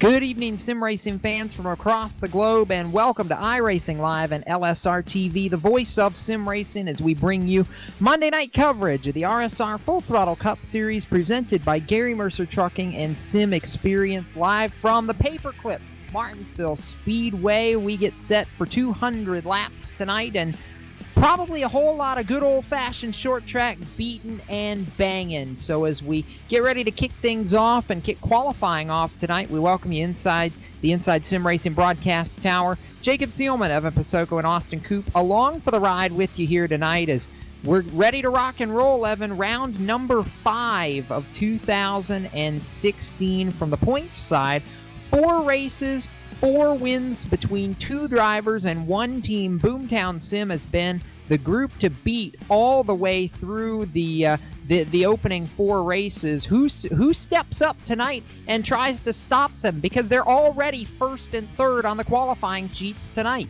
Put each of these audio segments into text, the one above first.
Good evening, sim racing fans from across the globe, and welcome to iRacing Live and LSRTV, the voice of sim racing, as we bring you Monday night coverage of the RSR Full Throttle Cup Series presented by Gary Mercer Trucking and Sim Experience, live from the Paperclip Martinsville Speedway. We get set for 200 laps tonight, and probably a whole lot of good old-fashioned short track beating and banging. So as we get ready to kick things off and kick qualifying off tonight, we welcome you inside the Inside Sim Racing Broadcast Tower. Jacob Seelman, Evan Pasoko, and Austin Coop along for the ride with you here tonight as we're ready to rock and roll, Evan. Round number 5 of 2016 from the points side. 4 races, 4 wins between 2 drivers and 1 team. Boomtown Sim has been the group to beat all the way through the opening 4 races. Who steps up tonight and tries to stop them, because they're already first and third on the qualifying sheets tonight?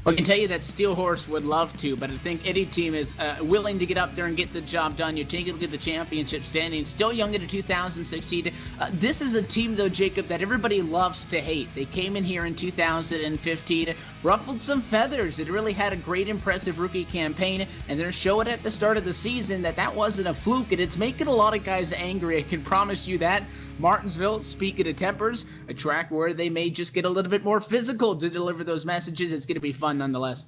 Well, I can tell you that Steel Horse would love to, but I think any team is willing to get up there and get the job done. You take a look at the championship standing, still young into 2016. This is a team, though, Jacob, that everybody loves to hate. They came in here in 2015, ruffled some feathers. It really had a great, impressive rookie campaign, and they're showing at the start of the season that wasn't a fluke, and it's making a lot of guys angry. I can promise you that. Martinsville, speaking of tempers, a track where they may just get a little bit more physical to deliver those messages. It's going to be fun nonetheless.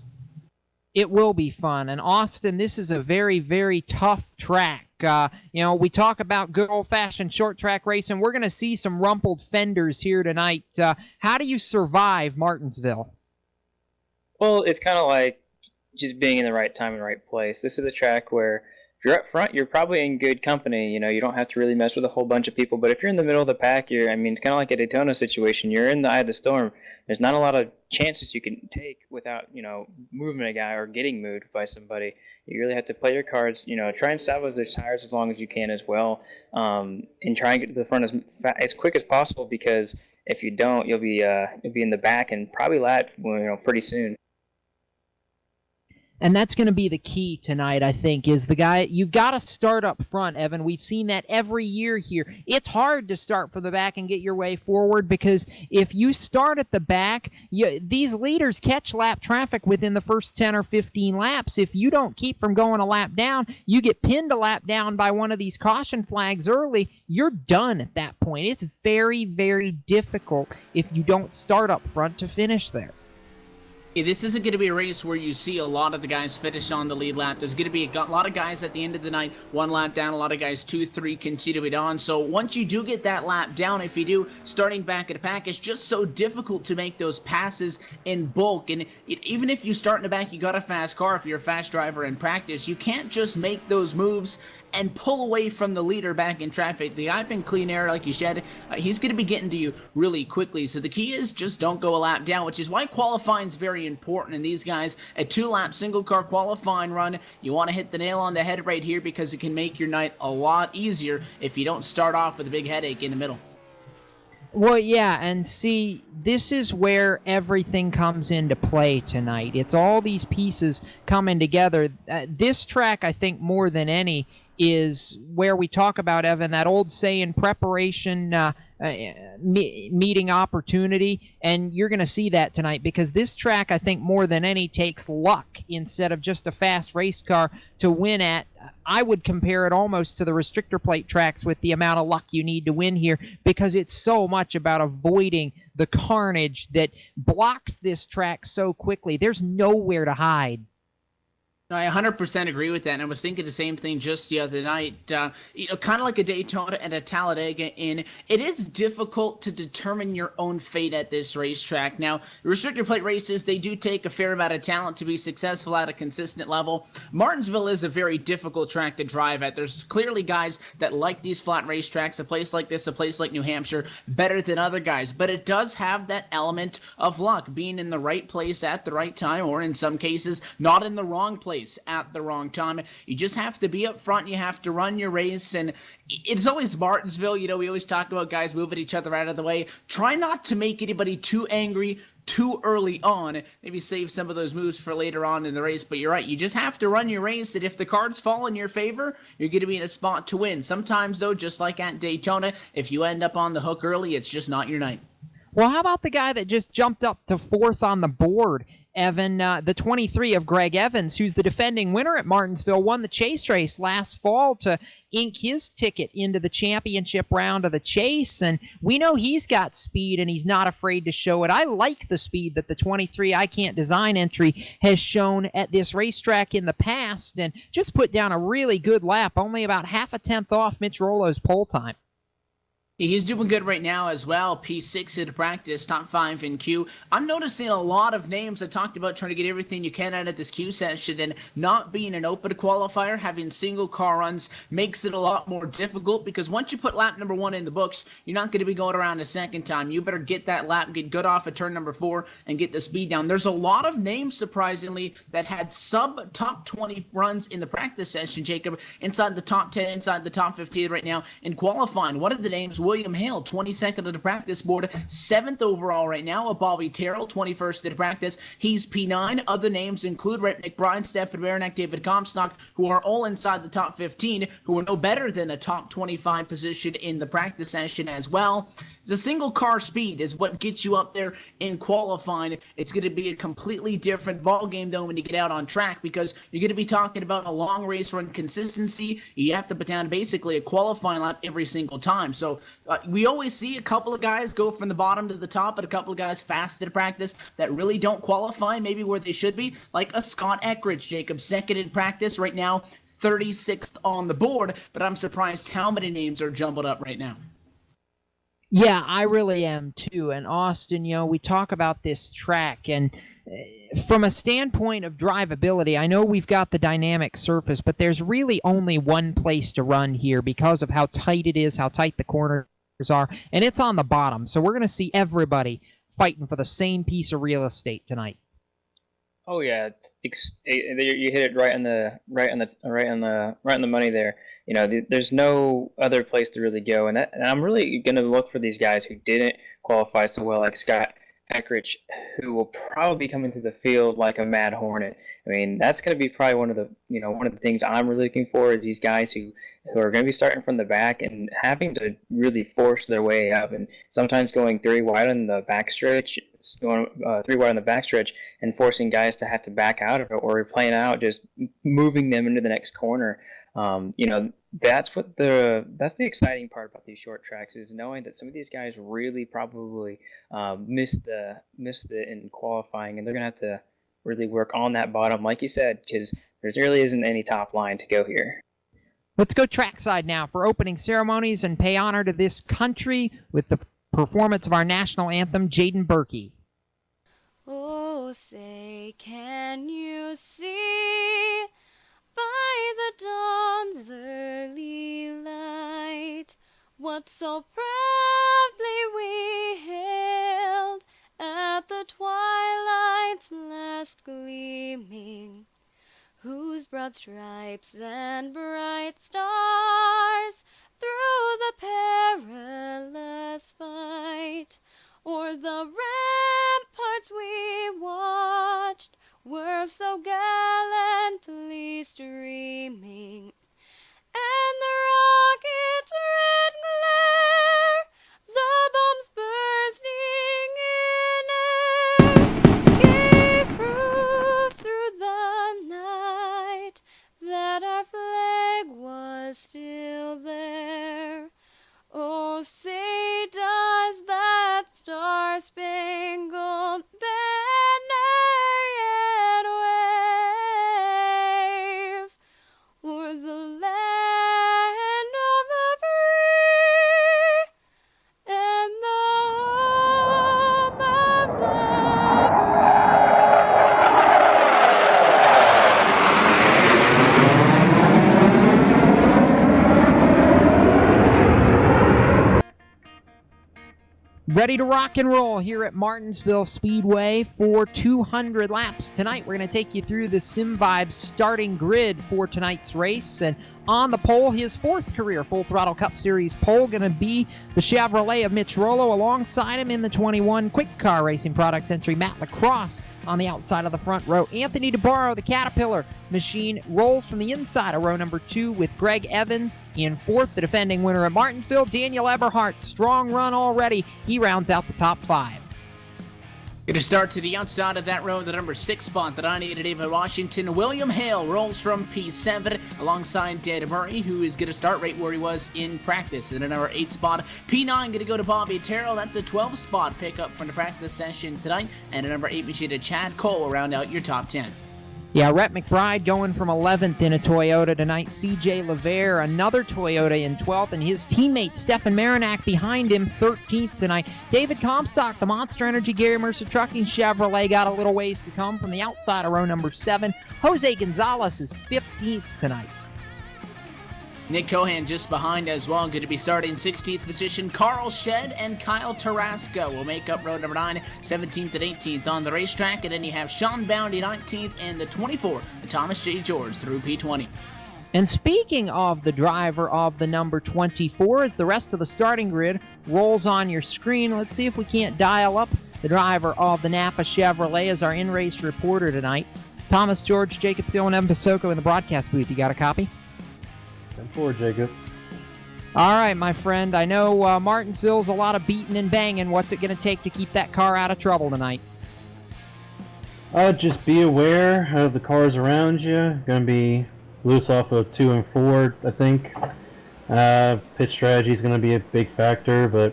It will be fun. And Austin, this is a very, very tough track. We talk about good old-fashioned short track racing. We're going to see some rumpled fenders here tonight. How do you survive Martinsville? Well, it's kind of like just being in the right time and right place. This is a track where if you're up front, you're probably in good company. You don't have to really mess with a whole bunch of people. But if you're in the middle of the pack, it's kind of like a Daytona situation. You're in the eye of the storm. There's not a lot of chances you can take without, moving a guy or getting moved by somebody. You really have to play your cards. Try and salvage the tires as long as you can as well, and try and get to the front as quick as possible. Because if you don't, you'll be in the back and probably lapped, pretty soon. And that's going to be the key tonight, I think, is the guy. You've got to start up front, Evan. We've seen that every year here. It's hard to start from the back and get your way forward, because if you start at the back, these leaders catch lap traffic within the first 10 or 15 laps. If you don't keep from going a lap down, you get pinned a lap down by one of these caution flags early, you're done at that point. It's very, very difficult if you don't start up front to finish there. This isn't going to be a race where you see a lot of the guys finish on the lead lap. There's going to be a lot of guys at the end of the night, 1 lap down, a lot of guys 2, 3 continuing on. So once you do get that lap down, if you do, starting back at the pack, it's just so difficult to make those passes in bulk. And even if you start in the back, you got a fast car, if you're a fast driver in practice, you can't just make those moves and pull away from the leader back in traffic. The guy in clean air, like you said, he's going to be getting to you really quickly. So the key is just don't go a lap down, which is why qualifying is very important. And these guys, a 2-lap single car qualifying run, you want to hit the nail on the head right here, because it can make your night a lot easier if you don't start off with a big headache in the middle. Well, yeah, and see, this is where everything comes into play tonight. It's all these pieces coming together. This track, I think, more than any, is where we talk about, Evan, that old saying, preparation meeting opportunity, and you're going to see that tonight, because this track, I think, more than any, takes luck instead of just a fast race car to win at. I would compare it almost to the restrictor plate tracks with the amount of luck you need to win here, because it's so much about avoiding the carnage that blocks this track so quickly. There's nowhere to hide. No, I 100% agree with that, and I was thinking the same thing just the other night. Kind of like a Daytona and a Talladega, it is difficult to determine your own fate at this racetrack. Now, restrictor plate races, they do take a fair amount of talent to be successful at a consistent level. Martinsville is a very difficult track to drive at. There's clearly guys that like these flat racetracks, a place like this, a place like New Hampshire, better than other guys, but it does have that element of luck, being in the right place at the right time, or in some cases, not in the wrong place at the wrong time. You just have to be up front. You have to run your race, and it's always Martinsville. We always talk about guys moving each other out of the way. Try not to make anybody too angry too early on. Maybe save some of those moves for later on in the race. But you're right. You just have to run your race that if the cards fall in your favor, you're going to be in a spot to win. Sometimes, though, just like at Daytona, if you end up on the hook early, it's just not your night. Well, how about the guy that just jumped up to fourth on the board, Evan, the 23 of Greg Evans, who's the defending winner at Martinsville, won the chase race last fall to ink his ticket into the championship round of the chase. And we know he's got speed and he's not afraid to show it. I like the speed that the 23 I Can't Design entry has shown at this racetrack in the past and just put down a really good lap, only about half a tenth off Mitch Rollo's pole time. He's doing good right now as well. P6 in practice, top 5 in Q. I'm noticing a lot of names. I talked about trying to get everything you can out of this Q session, and not being an open qualifier, having single car runs makes it a lot more difficult, because once you put lap number 1 in the books, you're not going to be going around a second time. You better get that lap, get good off at turn number 4, and get the speed down. There's a lot of names, surprisingly, that had sub-top 20 runs in the practice session, Jacob, inside the top 10, inside the top 15 right now in qualifying. One of the names, William Hale, 22nd of the practice board, 7th overall right now. Bobby Terrell, 21st in practice. He's P9. Other names include Rhett McBride, Stefan Baranek, David Comstock, who are all inside the top 15, who are no better than a top 25 position in the practice session as well. The single car speed is what gets you up there in qualifying. It's going to be a completely different ball game, though, when you get out on track, because you're going to be talking about a long race run consistency. You have to put down basically a qualifying lap every single time. So we always see a couple of guys go from the bottom to the top, but a couple of guys fast in practice that really don't qualify maybe where they should be, like a Scott Eckridge, Jacob, 2nd in practice right now, 36th on the board, but I'm surprised how many names are jumbled up right now. Yeah, I really am too. And Austin, we talk about this track, and from a standpoint of drivability, I know we've got the dynamic surface, but there's really only one place to run here because of how tight it is, how tight the corners are, and it's on the bottom. So we're going to see everybody fighting for the same piece of real estate tonight. Oh yeah, you hit it right on the money there. There's no other place to really go, and I'm really going to look for these guys who didn't qualify so well, like Scott Eckridge, who will probably come into the field like a mad hornet. I mean, that's going to be probably one of the things I'm really looking for, is these guys who are going to be starting from the back and having to really force their way up, and sometimes going 3 wide on the backstretch, and forcing guys to have to back out of it, or playing out, just moving them into the next corner. That's the exciting part about these short tracks, is knowing that some of these guys really probably missed it in qualifying, and they're gonna have to really work on that bottom, like you said, because there really isn't any top line to go here. Let's go trackside now for opening ceremonies and pay honor to this country with the performance of our national anthem, Jaden Berkey. Oh, say, can you see by the dawn's early light what so proudly we hailed at the twilight's last gleaming, whose broad stripes and bright stars through the perilous fight o'er the ramparts we watched were so gallantly streaming, and the rocket's red glare, the bombs bursting in air, gave proof through the night that our flag was Ready to rock and roll here at Martinsville Speedway for 200 laps. Tonight, we're going to take you through the SimVibe starting grid for tonight's race. And on the pole, his 4th career Full Throttle Cup Series pole, going to be the Chevrolet of Mitch Rollo. Alongside him in the 21 Quick Car Racing Products entry, Matt Lacrosse on the outside of the front row. Anthony DeBarro, the Caterpillar machine, rolls from the inside of row number 2 with Greg Evans in 4th. The defending winner at Martinsville, Daniel Eberhardt. Strong run already. He rounds out the top 5. Going to start to the outside of that row, the number 6 spot, the 98 David Washington. William Hale rolls from P7 alongside Dan Murray, who is going to start right where he was in practice. And the number 8 spot, P9, going to go to Bobby Terrell. That's a 12 spot pickup from the practice session tonight. And the number 8 machine to Chad Cole will round out your top 10. Yeah, Rhett McBride going from 11th in a Toyota tonight. CJ LeVere, another Toyota in 12th, and his teammate Stefan Marinak behind him, 13th tonight. David Comstock, the Monster Energy Gary Mercer Trucking Chevrolet, got a little ways to come from the outside of row number 7. Jose Gonzalez is 15th tonight. Nick Cohan just behind as well, going to be starting 16th position. Carl Shedd and Kyle Tarasco will make up row number 9, 17th and 18th on the racetrack. And then you have Sean Boundy 19th and the 24, Thomas J. George through P20. And speaking of the driver of the number 24, as the rest of the starting grid rolls on your screen, let's see if we can't dial up the driver of the Napa Chevrolet as our in-race reporter tonight. Thomas George, Jacob Seal, and Evan Pasoko in the broadcast booth. You got a copy? 10-4, Jacob. All right, my friend. I know Martinsville's a lot of beating and banging. What's it going to take to keep that car out of trouble tonight? Just be aware of the cars around you. Going to be loose off of 2 and 4, I think. Pit strategy is going to be a big factor, but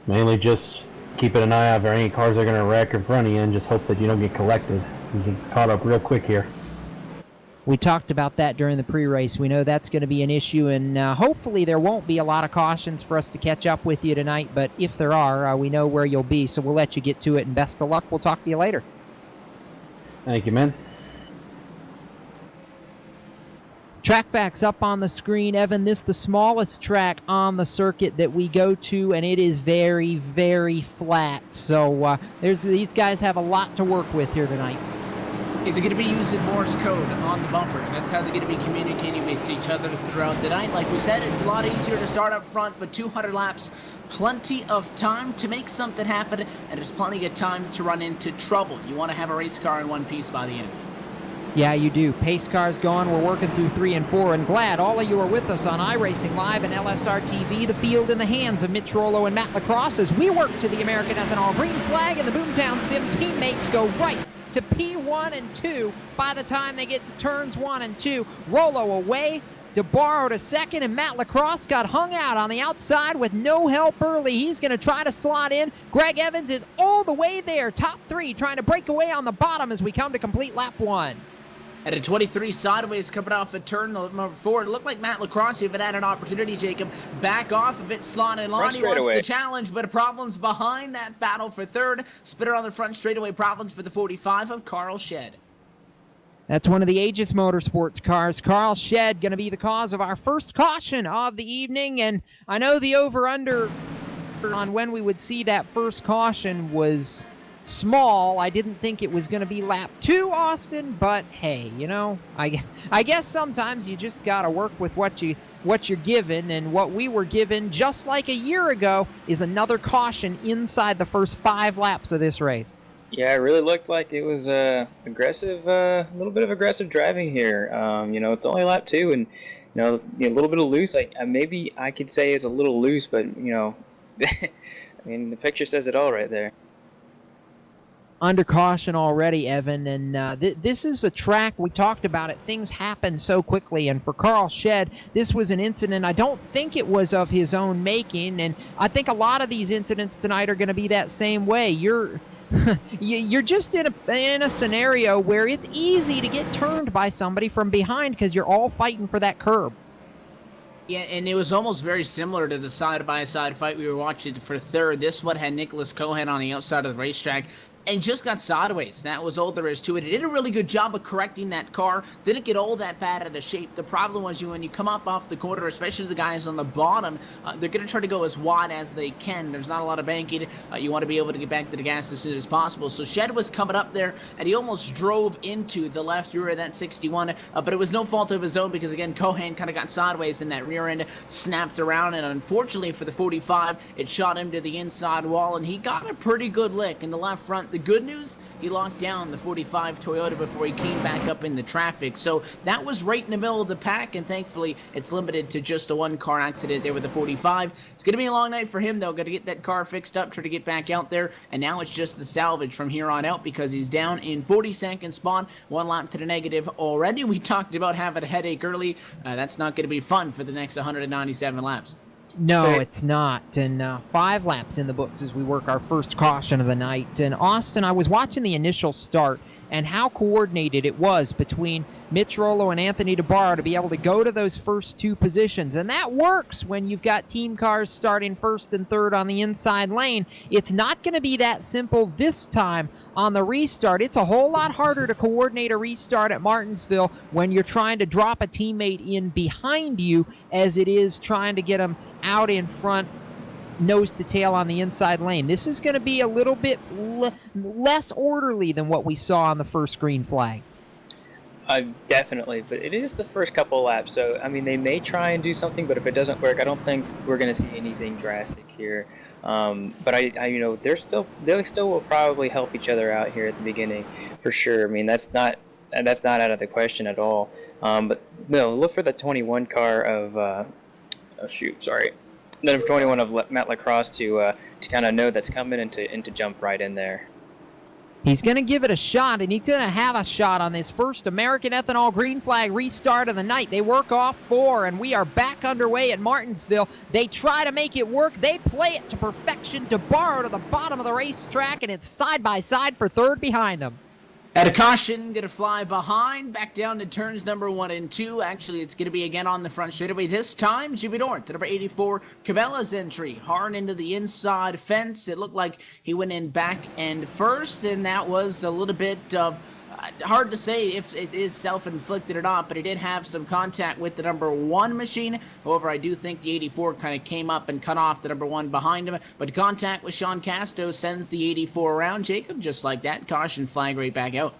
mainly just keeping an eye out for any cars that are going to wreck in front of you and just hope that you don't get collected. You get caught up real quick here. We talked about that during the pre-race. We know that's going to be an issue, and hopefully there won't be a lot of cautions for us to catch up with you tonight, but if there are, we know where you'll be, so we'll let you get to it, and best of luck. We'll talk to you later. Thank you, man. Track backs up on the screen. Evan, this is the smallest track on the circuit that we go to, and it is very, very flat. So these guys have a lot to work with here tonight. They're going to be using Morse code on the bumpers. That's how they're going to be communicating with each other throughout the night. Like we said, it's a lot easier to start up front, but 200 laps, plenty of time to make something happen, and there's plenty of time to run into trouble. You want to have a race car in one piece by the end. Yeah, you do. Pace cars going. We're working through 3 and 4, and glad all of you are with us on iRacing Live and LSRTV. The field in the hands of Mitch Rollo and Matt Lacrosse as we work to the American Ethanol green flag, and the Boomtown Sim teammates go right to P1 and 2 by the time they get to turns 1 and 2. Rollo away, DeBarro to second, and Matt Lacrosse got hung out on the outside with no help early. He's going to try to slot in. Greg Evans is all the way there, top 3, trying to break away on the bottom as we come to complete lap 1. At a 23 sideways coming off a turn number 4, it looked like Matt Lacrosse even had an opportunity, Jacob, back off of it, slotted on. He wants the challenge, but problems behind that battle for 3rd. Spitter on the front straightaway, problems for the 45 of Carl Shedd. That's one of the Aegis Motorsports cars. Carl Shedd going to be the cause of our first caution of the evening, and I know the over-under on when we would see that first caution was small. I didn't think it was going to be lap 2, Austin, but hey, you know, I guess sometimes you just got to work with what you're given, and what we were given just like a year ago is another caution inside the first 5 laps of this race. Yeah, it really looked like it was aggressive, a little bit of aggressive driving here. You know, it's only lap 2, and you know, a little bit of loose. Maybe I could say it's a little loose, but you know, I mean, the picture says it all right there. Under caution already, Evan, and this is a track, we talked about it, things happen so quickly, and for Carl Shedd, this was an incident, I don't think it was of his own making, and I think a lot of these incidents tonight are going to be that same way. You're just in a scenario where it's easy to get turned by somebody from behind because you're all fighting for that curb. Yeah, and it was almost very similar to the side-by-side fight we were watching for 3rd. This one had Nicholas Cohen on the outside of the racetrack. and just got sideways. That was all there is to it. It did a really good job of correcting that car. Didn't get all that bad out of shape. The problem was when you come up off the corner, especially the guys on the bottom, they're going to try to go as wide as they can. There's not a lot of banking. You want to be able to get back to the gas as soon as possible. So Shed was coming up there, and he almost drove into the left rear of that 61, but it was no fault of his own because, again, Cohan kind of got sideways and that rear end snapped around, and unfortunately for the 45, it shot him to the inside wall, and he got a pretty good lick in the left front. The good news, he locked down the 45 Toyota before he came back up in the traffic. So that was right in the middle of the pack, and thankfully it's limited to just a one-car accident there with the 45. It's going to be a long night for him, though. Got to get that car fixed up, try to get back out there, and now it's just the salvage from here on out because he's down in 42nd spot, 1 lap to the negative already. We talked about having a headache early. That's not going to be fun for the next 197 laps. No, it's not. And 5 laps in the books as we work our first caution of the night. And Austin, I was watching the initial start and how coordinated it was between Mitch Rollo and Anthony DeBarro to be able to go to those first 2 positions. And that works when you've got team cars starting first and third on the inside lane. It's not going to be that simple this time on the restart. It's a whole lot harder to coordinate a restart at Martinsville when you're trying to drop a teammate in behind you as it is trying to get them out in front, nose to tail on the inside lane. This is going to be a little bit less orderly than what we saw on the first green flag. Definitely, but it is the first couple laps, so I mean they may try and do something, but if it doesn't work, I don't think we're going to see anything drastic here. But I you know, they still will probably help each other out here at the beginning for sure. I mean that's not out of the question at all. But no, look for the 21 car of number 21 of Matt Lacrosse to kind of know that's coming and to jump right in there. He's going to give it a shot, and he's going to have a shot on this first American Ethanol green flag restart of the night. They work off 4, and we are back underway at Martinsville. They try to make it work. They play it to perfection. DeBarro to the bottom of the racetrack, and it's side-by-side for third behind them. At a caution, going to fly behind, back down to turns number 1 and 2. Actually, it's going to be again on the front straightaway. This time, Jimmy North, number 84, Cabela's entry. Hard into the inside fence. It looked like he went in back and first, and that was a little bit of... hard to say if it is self-inflicted or not, but he did have some contact with the number 1 machine. However, I do think the 84 kind of came up and cut off the number 1 behind him. But contact with Sean Casto sends the 84 around. Jacob, just like that, caution flag right back out.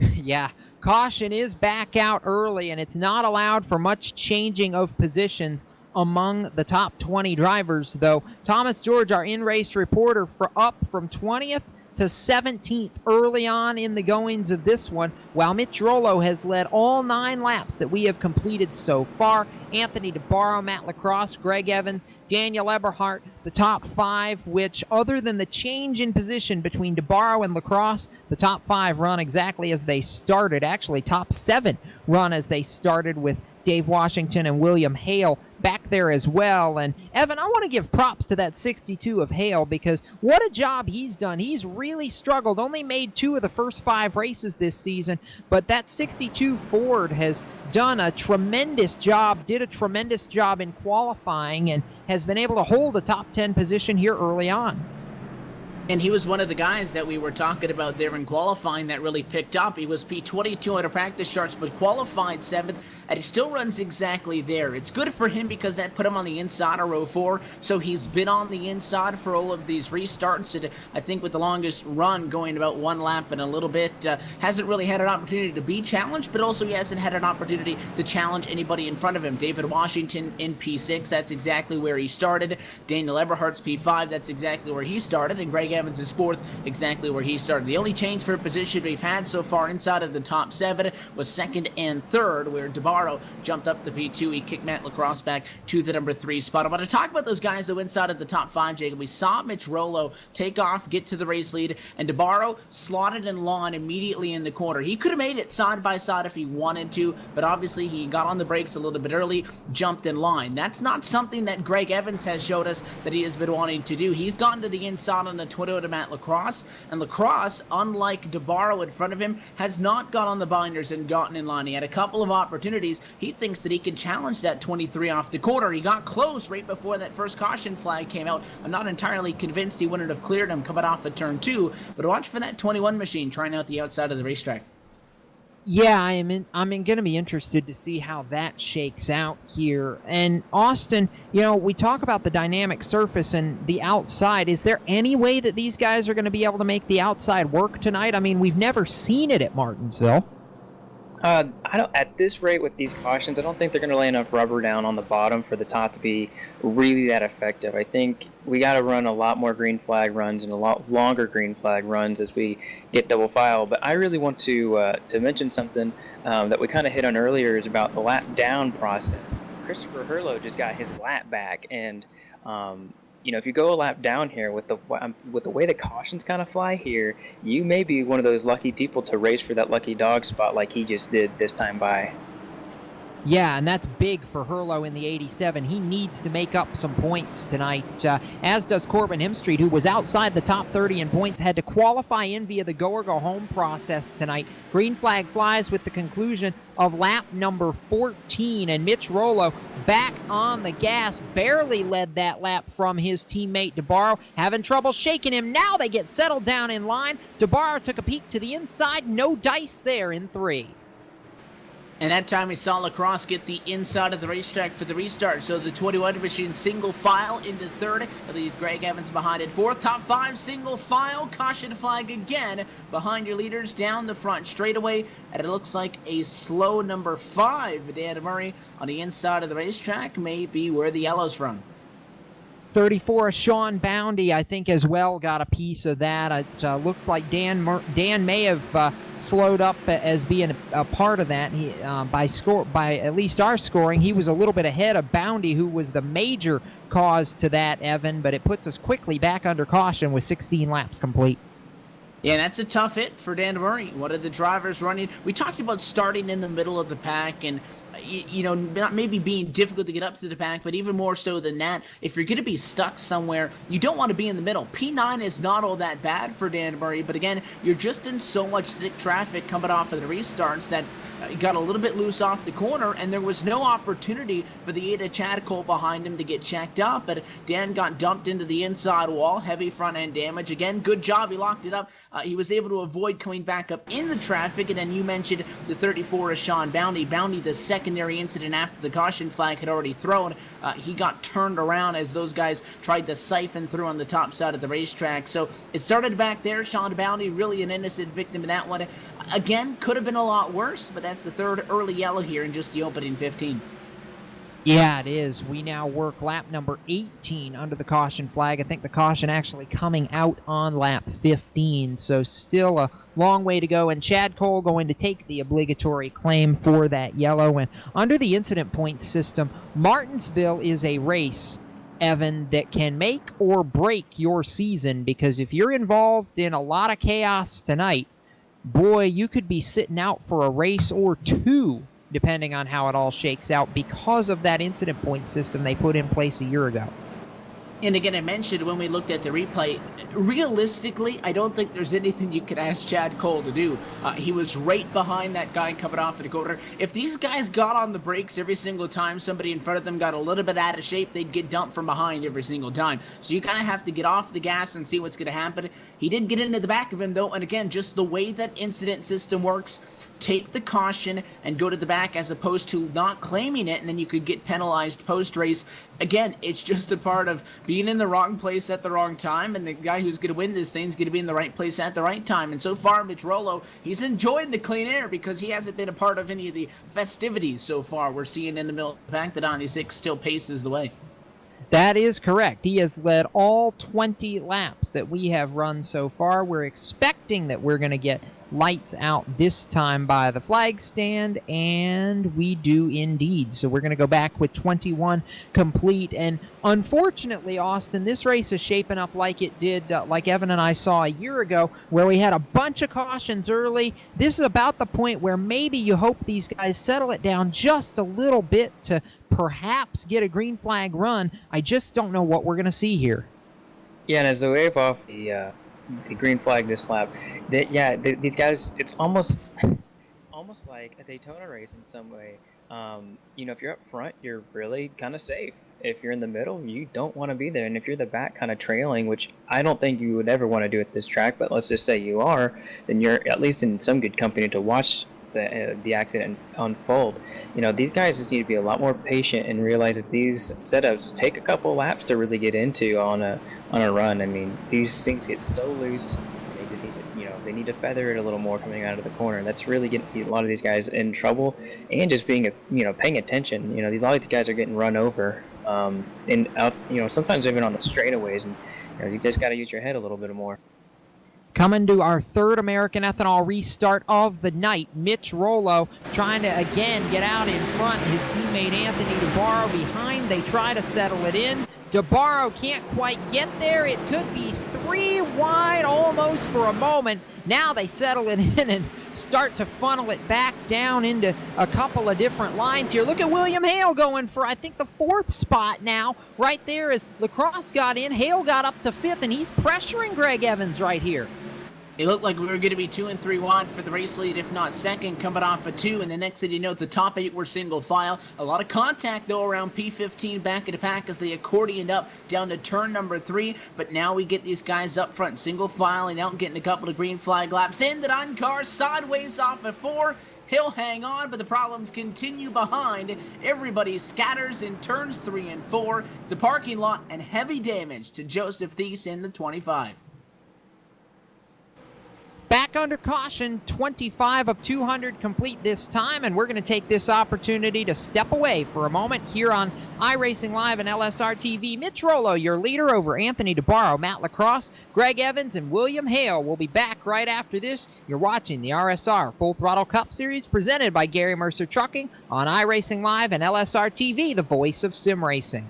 Yeah, caution is back out early, and it's not allowed for much changing of positions among the top 20 drivers, though. Thomas George, our in-race reporter, up from 20th to 17th early on in the goings of this one, while Mitch Rollo has led all 9 laps that we have completed so far. Anthony DeBarro, Matt Lacrosse, Greg Evans, Daniel Eberhardt, the top 5, which other than the change in position between DeBarro and Lacrosse, the top 5 run exactly as they started. Actually, top 7 run as they started with Dave Washington and William Hale back there as well. And Evan, I want to give props to that 62 of Hale because what a job he's done. He's really struggled, only made 2 of the first 5 races this season, but that 62 Ford has done a tremendous job, did a tremendous job in qualifying, and has been able to hold a top 10 position here early on. And he was one of the guys that we were talking about there in qualifying that really picked up. He was P22 out of practice starts, but qualified 7th, and he still runs exactly there. It's good for him because that put him on the inside of row 4, so he's been on the inside for all of these restarts, and I think with the longest run going about 1 lap and a little bit, hasn't really had an opportunity to be challenged, but also he hasn't had an opportunity to challenge anybody in front of him. David Washington in P6, that's exactly where he started. Daniel Eberhardt's P5, that's exactly where he started, and Greg Evans is 4th, exactly where he started. The only change for position we've had so far inside of the top 7 was 2nd and 3rd, where DeBarro jumped up to P2. He kicked Matt Lacrosse back to the number 3 spot. I want to talk about those guys that went inside of the top 5, Jacob. We saw Mitch Rollo take off, get to the race lead, and DeBarro slotted in line immediately in the corner. He could have made it side by side if he wanted to, but obviously he got on the brakes a little bit early, jumped in line. That's not something that Greg Evans has showed us that he has been wanting to do. He's gone to the inside on the Toyota to Matt Lacrosse, and Lacrosse, unlike DeBarro in front of him, has not got on the binders and gotten in line. He had a couple of opportunities, opportunities. He thinks that he can challenge that 23 off the corner. He got close right before that first caution flag came out. I'm not entirely convinced he wouldn't have cleared him coming off of turn 2, but watch for that 21 machine trying out the outside of the racetrack. Yeah, I'm going to be interested to see how that shakes out here. And Austin, we talk about the dynamic surface and the outside. Is there any way that these guys are going to be able to make the outside work tonight? I mean, we've never seen it at Martinsville. I don't. At this rate with these cautions, I don't think they're going to lay enough rubber down on the bottom for the top to be really that effective. I think we got to run a lot more green flag runs and a lot longer green flag runs as we get double file. But I really want to mention something that we kind of hit on earlier is about the lap down process. Christopher Herlo just got his lap back, and if you go a lap down here with the way the cautions kind of fly here, you may be one of those lucky people to race for that lucky dog spot like he just did this time by. Yeah, and that's big for Herlo in the 87. He needs to make up some points tonight, as does Corbin Hemstreet, who was outside the top 30 in points, had to qualify in via the go-or-go-home process tonight. Green flag flies with the conclusion of lap number 14, and Mitch Rollo back on the gas, barely led that lap from his teammate DeBarro, having trouble shaking him. Now they get settled down in line. DeBarro took a peek to the inside, no dice there in 3. And that time we saw Lacrosse get the inside of the racetrack for the restart. So the 21 machine single file into third. It leaves Greg Evans behind it. Fourth, top 5 single file. Caution flag again behind your leaders down the front straightaway. And it looks like a slow number 5. Dan Murray on the inside of the racetrack may be where the yellow's from. 34, Sean Boundy, I think, as well got a piece of that. It looked like Dan may have slowed up as being a part of that. He, by at least our scoring, he was a little bit ahead of Boundy, who was the major cause to that, Evan, but it puts us quickly back under caution with 16 laps complete. Yeah, that's a tough hit for Dan Murray. One of the drivers running. We talked about starting in the middle of the pack and, not maybe being difficult to get up to the pack, but even more so than that, if you're going to be stuck somewhere, you don't want to be in the middle. P9 is not all that bad for Dan Murray, but again, you're just in so much thick traffic coming off of the restarts that you got a little bit loose off the corner, and there was no opportunity for the Ada Chad Cole behind him to get checked up, but Dan got dumped into the inside wall, heavy front end damage. Again, good job, he locked it up. He was able to avoid coming back up in the traffic, and then you mentioned the 34 is Sean Boundy. Boundy, the secondary incident after the caution flag had already thrown. He got turned around as those guys tried to siphon through on the top side of the racetrack. So it started back there. Sean Boundy, really an innocent victim in that one. Again, could have been a lot worse, but that's the third early yellow here in just the opening 15. Yeah, it is. We now work lap number 18 under the caution flag. I think the caution actually coming out on lap 15, so still a long way to go. And Chad Cole going to take the obligatory claim for that yellow. And under the incident point system, Martinsville is a race, Evan, that can make or break your season, because if you're involved in a lot of chaos tonight, boy, you could be sitting out for a race or two, depending on how it all shakes out, because of that incident point system they put in place a year ago. And again, I mentioned when we looked at the replay, realistically, I don't think there's anything you could ask Chad Cole to do. He was right behind that guy coming off of the corner. If these guys got on the brakes every single time somebody in front of them got a little bit out of shape, they'd get dumped from behind every single time. So you kind of have to get off the gas and see what's going to happen. He did get into the back of him, though, and again, just the way that incident system works, take the caution and go to the back as opposed to not claiming it, and then you could get penalized post-race. Again, it's just a part of being in the wrong place at the wrong time, and the guy who's going to win this thing is going to be in the right place at the right time. And so far, Mitch Rollo, he's enjoying the clean air because he hasn't been a part of any of the festivities so far. We're seeing in the middle of the pack that 96 still paces the way. That is correct. He has led all 20 laps that we have run so far. We're expecting that we're going to get lights out this time by the flag stand, and we do indeed. So we're going to go back with 21 complete. And unfortunately, Austin, this race is shaping up like it did, like Evan and I saw a year ago, where we had a bunch of cautions early. This is about the point where maybe you hope these guys settle it down just a little bit to perhaps get a green flag run. I just don't know what we're going to see here. Yeah, and as they wave off the green flag this lap, these guys, it's almost like a Daytona race in some way. If you're up front, you're really kind of safe. If you're in the middle, you don't want to be there. And if you're the back kind of trailing, which I don't think you would ever want to do at this track, but let's just say you are, then you're at least in some good company to watch the accident unfold. These guys just need to be a lot more patient and realize that these setups take a couple laps to really get into on a run. I mean, these things get so loose. They just need to, they need to feather it a little more coming out of the corner. That's really getting a lot of these guys in trouble, and just being paying attention. A lot of these guys are getting run over, and out, sometimes even on the straightaways, and you just got to use your head a little bit more. Coming to our third American Ethanol restart of the night, Mitch Rollo trying to again get out in front. His teammate Anthony DeBarro behind. They try to settle it in. DeBarro can't quite get there. It could be 3 wide almost for a moment. Now they settle it in and start to funnel it back down into a couple of different lines here. Look at William Hale going for, I think, the 4th spot now. Right there as Lacrosse got in. Hale got up to 5th, and he's pressuring Greg Evans right here. It looked like we were going to be 2 and 3 wide for the race lead, if not second, coming off a 2. And the next thing you know, the top 8 were single file. A lot of contact, though, around P15 back of the pack as they accordioned up down to turn number 3. But now we get these guys up front, single filing out and getting a couple of green flag laps in. The 9 car sideways off at 4. He'll hang on, but the problems continue behind. Everybody scatters in turns 3 and 4. It's a parking lot and heavy damage to Joseph Thies in the 25. Back under caution, 25 of 200 complete this time, and we're going to take this opportunity to step away for a moment here on iRacing Live and LSRTV. Mitch Rollo, your leader over Anthony DeBarro, Matt Lacrosse, Greg Evans, and William Hale. We'll be back right after this. You're watching the RSR Full Throttle Cup Series presented by Gary Mercer Trucking on iRacing Live and LSRTV, the voice of sim racing.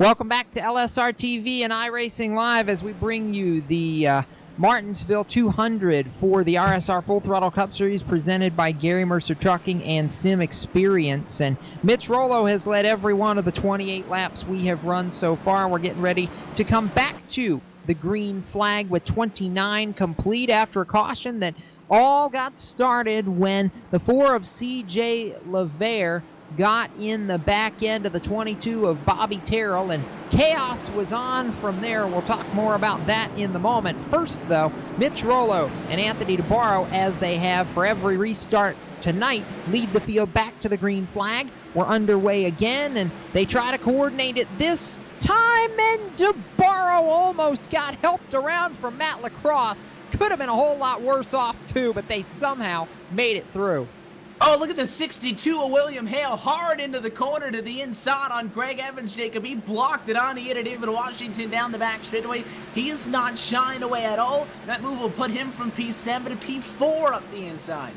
Welcome back to LSRTV and iRacing Live as we bring you the Martinsville 200 for the RSR Full Throttle Cup Series presented by Gary Mercer Trucking and Sim Experience. And Mitch Rollo has led every one of the 28 laps we have run so far. We're getting ready to come back to the green flag with 29 complete after a caution that all got started when the 4 of C.J. LeVere got in the back end of the 22 of Bobby Terrell, and chaos was on from there. We'll talk more about that in the moment. First, though, Mitch Rollo and Anthony DeBarro, as they have for every restart tonight, lead the field back to the green flag. We're underway again, and they try to coordinate it this time, and DeBarro almost got helped around from Matt Lacrosse. Could have been a whole lot worse off, too, but they somehow made it through. Oh, look at the 62 of William Hale, hard into the corner to the inside on Greg Evans, Jacob. He blocked it on. He hit it David Washington down the back straightaway. He is not shying away at all. That move will put him from P7 to P4 up the inside.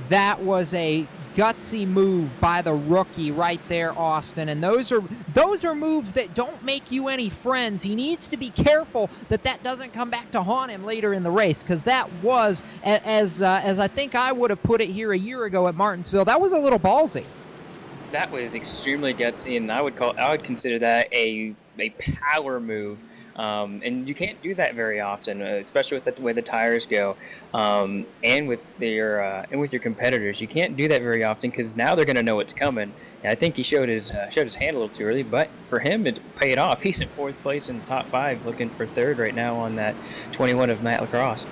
That was a gutsy move by the rookie right there, Austin. And those are moves that don't make you any friends. He needs to be careful that doesn't come back to haunt him later in the race, because that was, as I think I would have put it here a year ago at Martinsville, that was a little ballsy. That was extremely gutsy, and I would consider that a power move. And you can't do that very often, especially with the way the tires go, and with your competitors. You can't do that very often because now they're going to know what's coming. And I think he showed his hand a little too early, but for him it paid off. He's in 4th place in the top 5, looking for 3rd right now on that 21 of Matt Lacrosse.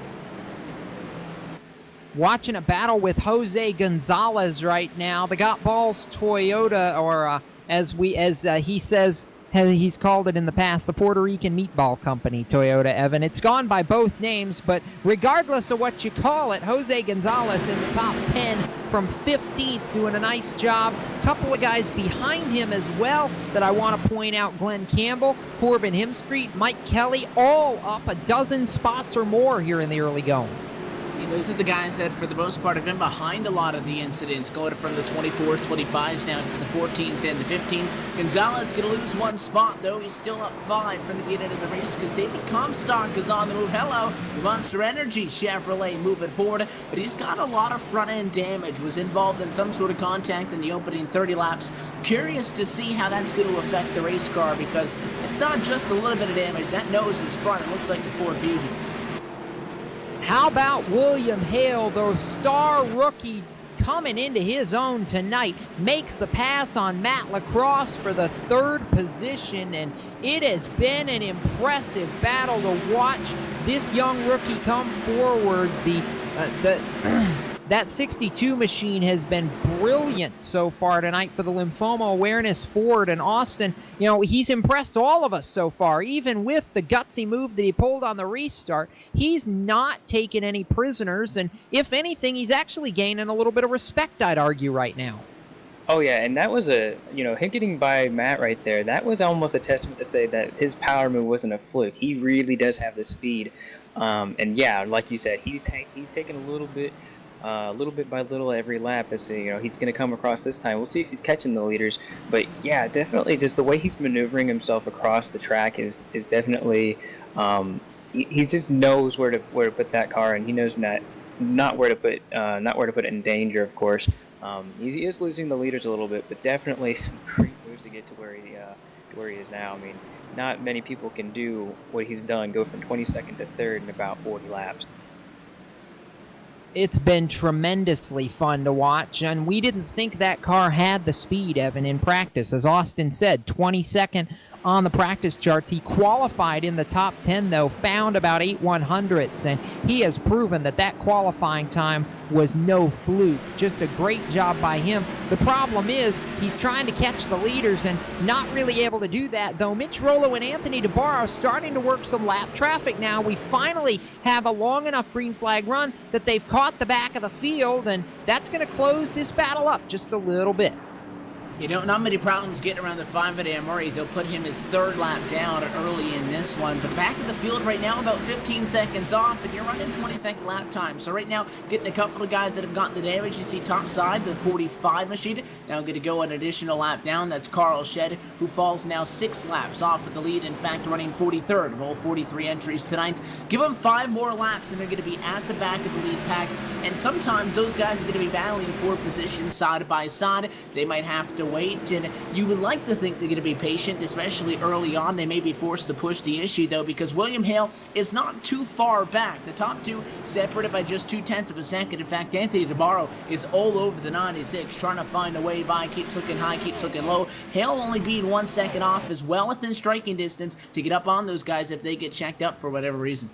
Watching a battle with Jose Gonzalez right now. The Got Balls Toyota, or as he says, he's called it in the past, the Puerto Rican Meatball Company Toyota, Evan. It's gone by both names, but regardless of what you call it, Jose Gonzalez in the top 10 from 15th, doing a nice job. A couple of guys behind him as well that I want to point out: Glenn Campbell, Corbin Himstreet, Mike Kelly, all up a dozen spots or more here in the early going. Those are the guys that, for the most part, have been behind a lot of the incidents, going from the 24s, 25s down to the 14s and the 15s. Gonzalez going to lose 1 spot, though. He's still up 5 from the beginning of the race because David Comstock is on the move. Hello, Monster Energy Chevrolet moving forward, but he's got a lot of front-end damage, was involved in some sort of contact in the opening 30 laps. Curious to see how that's going to affect the race car, because it's not just a little bit of damage. That nose is front. It looks like the Ford Fusion. How about William Hale, the star rookie, coming into his own tonight, makes the pass on Matt Lacrosse for the 3rd position, and it has been an impressive battle to watch this young rookie come forward. That 62 machine has been brilliant so far tonight for the Lymphoma Awareness Ford. And Austin, he's impressed all of us so far. Even with the gutsy move that he pulled on the restart, he's not taken any prisoners. And if anything, he's actually gaining a little bit of respect, I'd argue, right now. Oh yeah, and that was him getting by Matt right there. That was almost a testament to say that his power move wasn't a fluke. He really does have the speed. And yeah, like you said, he's taken a little bit by little every lap. As he's going to come across this time. We'll see if he's catching the leaders. But yeah, definitely just the way he's maneuvering himself across the track is definitely. He just knows where to put that car, and he knows not where to put it in danger. Of course, he is losing the leaders a little bit, but definitely some great moves to get to where he is now. I mean, not many people can do what he's done, go from 22nd to 3rd in about 40 laps. It's been tremendously fun to watch, and we didn't think that car had the speed, Evan, in practice. As Austin said, 22nd on the practice charts. He qualified in the top 10, though, found about 8/100ths, and he has proven that qualifying time was no fluke. Just a great job by him. The problem is he's trying to catch the leaders and not really able to do that, though. Mitch Rollo and Anthony DeBarro starting to work some lap traffic now. We finally have a long enough green flag run that they've caught the back of the field, and that's going to close this battle up just a little bit. Not many problems getting around the 5 at Amory. They'll put him his 3rd lap down early in this one. But back of the field right now, about 15 seconds off, and you're running 20-second lap time. So right now, getting a couple of guys that have gotten the damage. You see top side, the 45 machine, now going to go an additional lap down. That's Carl Shedd, who falls now 6 laps off of the lead. In fact, running 43rd of all 43 entries tonight. Give them 5 more laps, and they're going to be at the back of the lead pack. And sometimes those guys are going to be battling for position side by side. They might have to wait, and you would like to think they're going to be patient, especially early on. They may be forced to push the issue, though, because William Hale is not too far back. The top 2 separated by just 0.2 of a second. In fact, Anthony DeBarro is all over the 96, trying to find a way by. Keeps looking high, keeps looking low. Hale only being 1 second off, is well within striking distance to get up on those guys if they get checked up for whatever reason.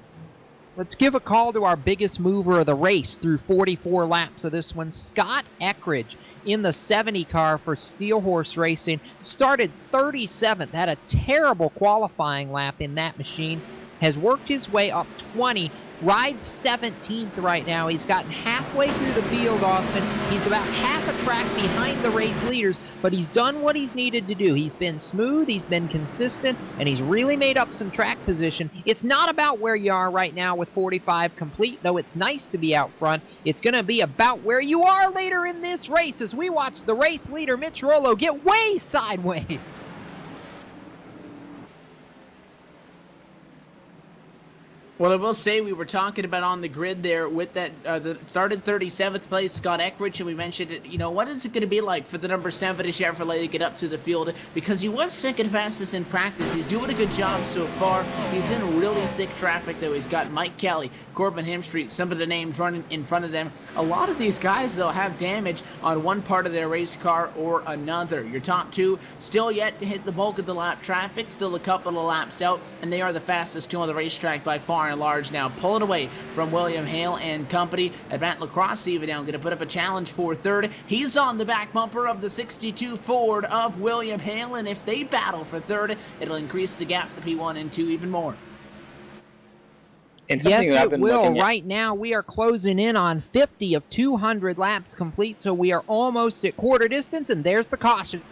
Let's give a call to our biggest mover of the race through 44 laps of this one, Scott Eckridge, in the 70 car for Steel Horse Racing. Started 37th, had a terrible qualifying lap in that machine, has worked his way up 20 rides 17th right now. He's gotten halfway through the field, Austin. He's about half a track behind the race leaders, but he's done what he's needed to do. He's been smooth, he's been consistent, and he's really made up some track position. It's not about where you are right now with 45 complete, though it's nice to be out front. It's going to be about where you are later in this race as we watch the race leader, Mitch Rollo, get way sideways. Well, I will say we were talking about on the grid there with that started 37th place, Scott Eckrich, and we mentioned it. You know, what is it going to be like for the number 7 Chevrolet to get up to the field? Because he was second fastest in practice. He's doing a good job so far. He's in really thick traffic, though. He's got Mike Kelly, Corbin Hemstreet, some of the names running in front of them. A lot of these guys, they'll have damage on one part of their race car or another. Your top 2 still yet to hit the bulk of the lap traffic, still a couple of laps out, and they are the fastest 2 on the racetrack by far and large now. Pulling away from William Hale and company. And Matt Lacrosse even now going to put up a challenge for 3rd. He's on the back bumper of the 62 Ford of William Hale, and if they battle for 3rd, it'll increase the gap to P1 and 2 even more. And yes, I've it been will. looking at- Right now, we are closing in on 50 of 200 laps complete, so we are almost at quarter distance, and there's the caution.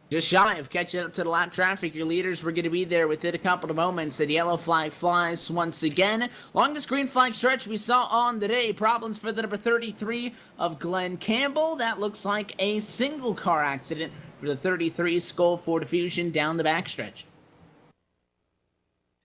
Just shy of catching up to the lap traffic. Your leaders were going to be there within a couple of moments. The yellow flag flies once again. Longest green flag stretch we saw on the day. Problems for the number 33 of Glenn Campbell. That looks like a single car accident for the 33 Skull Ford Fusion down the backstretch.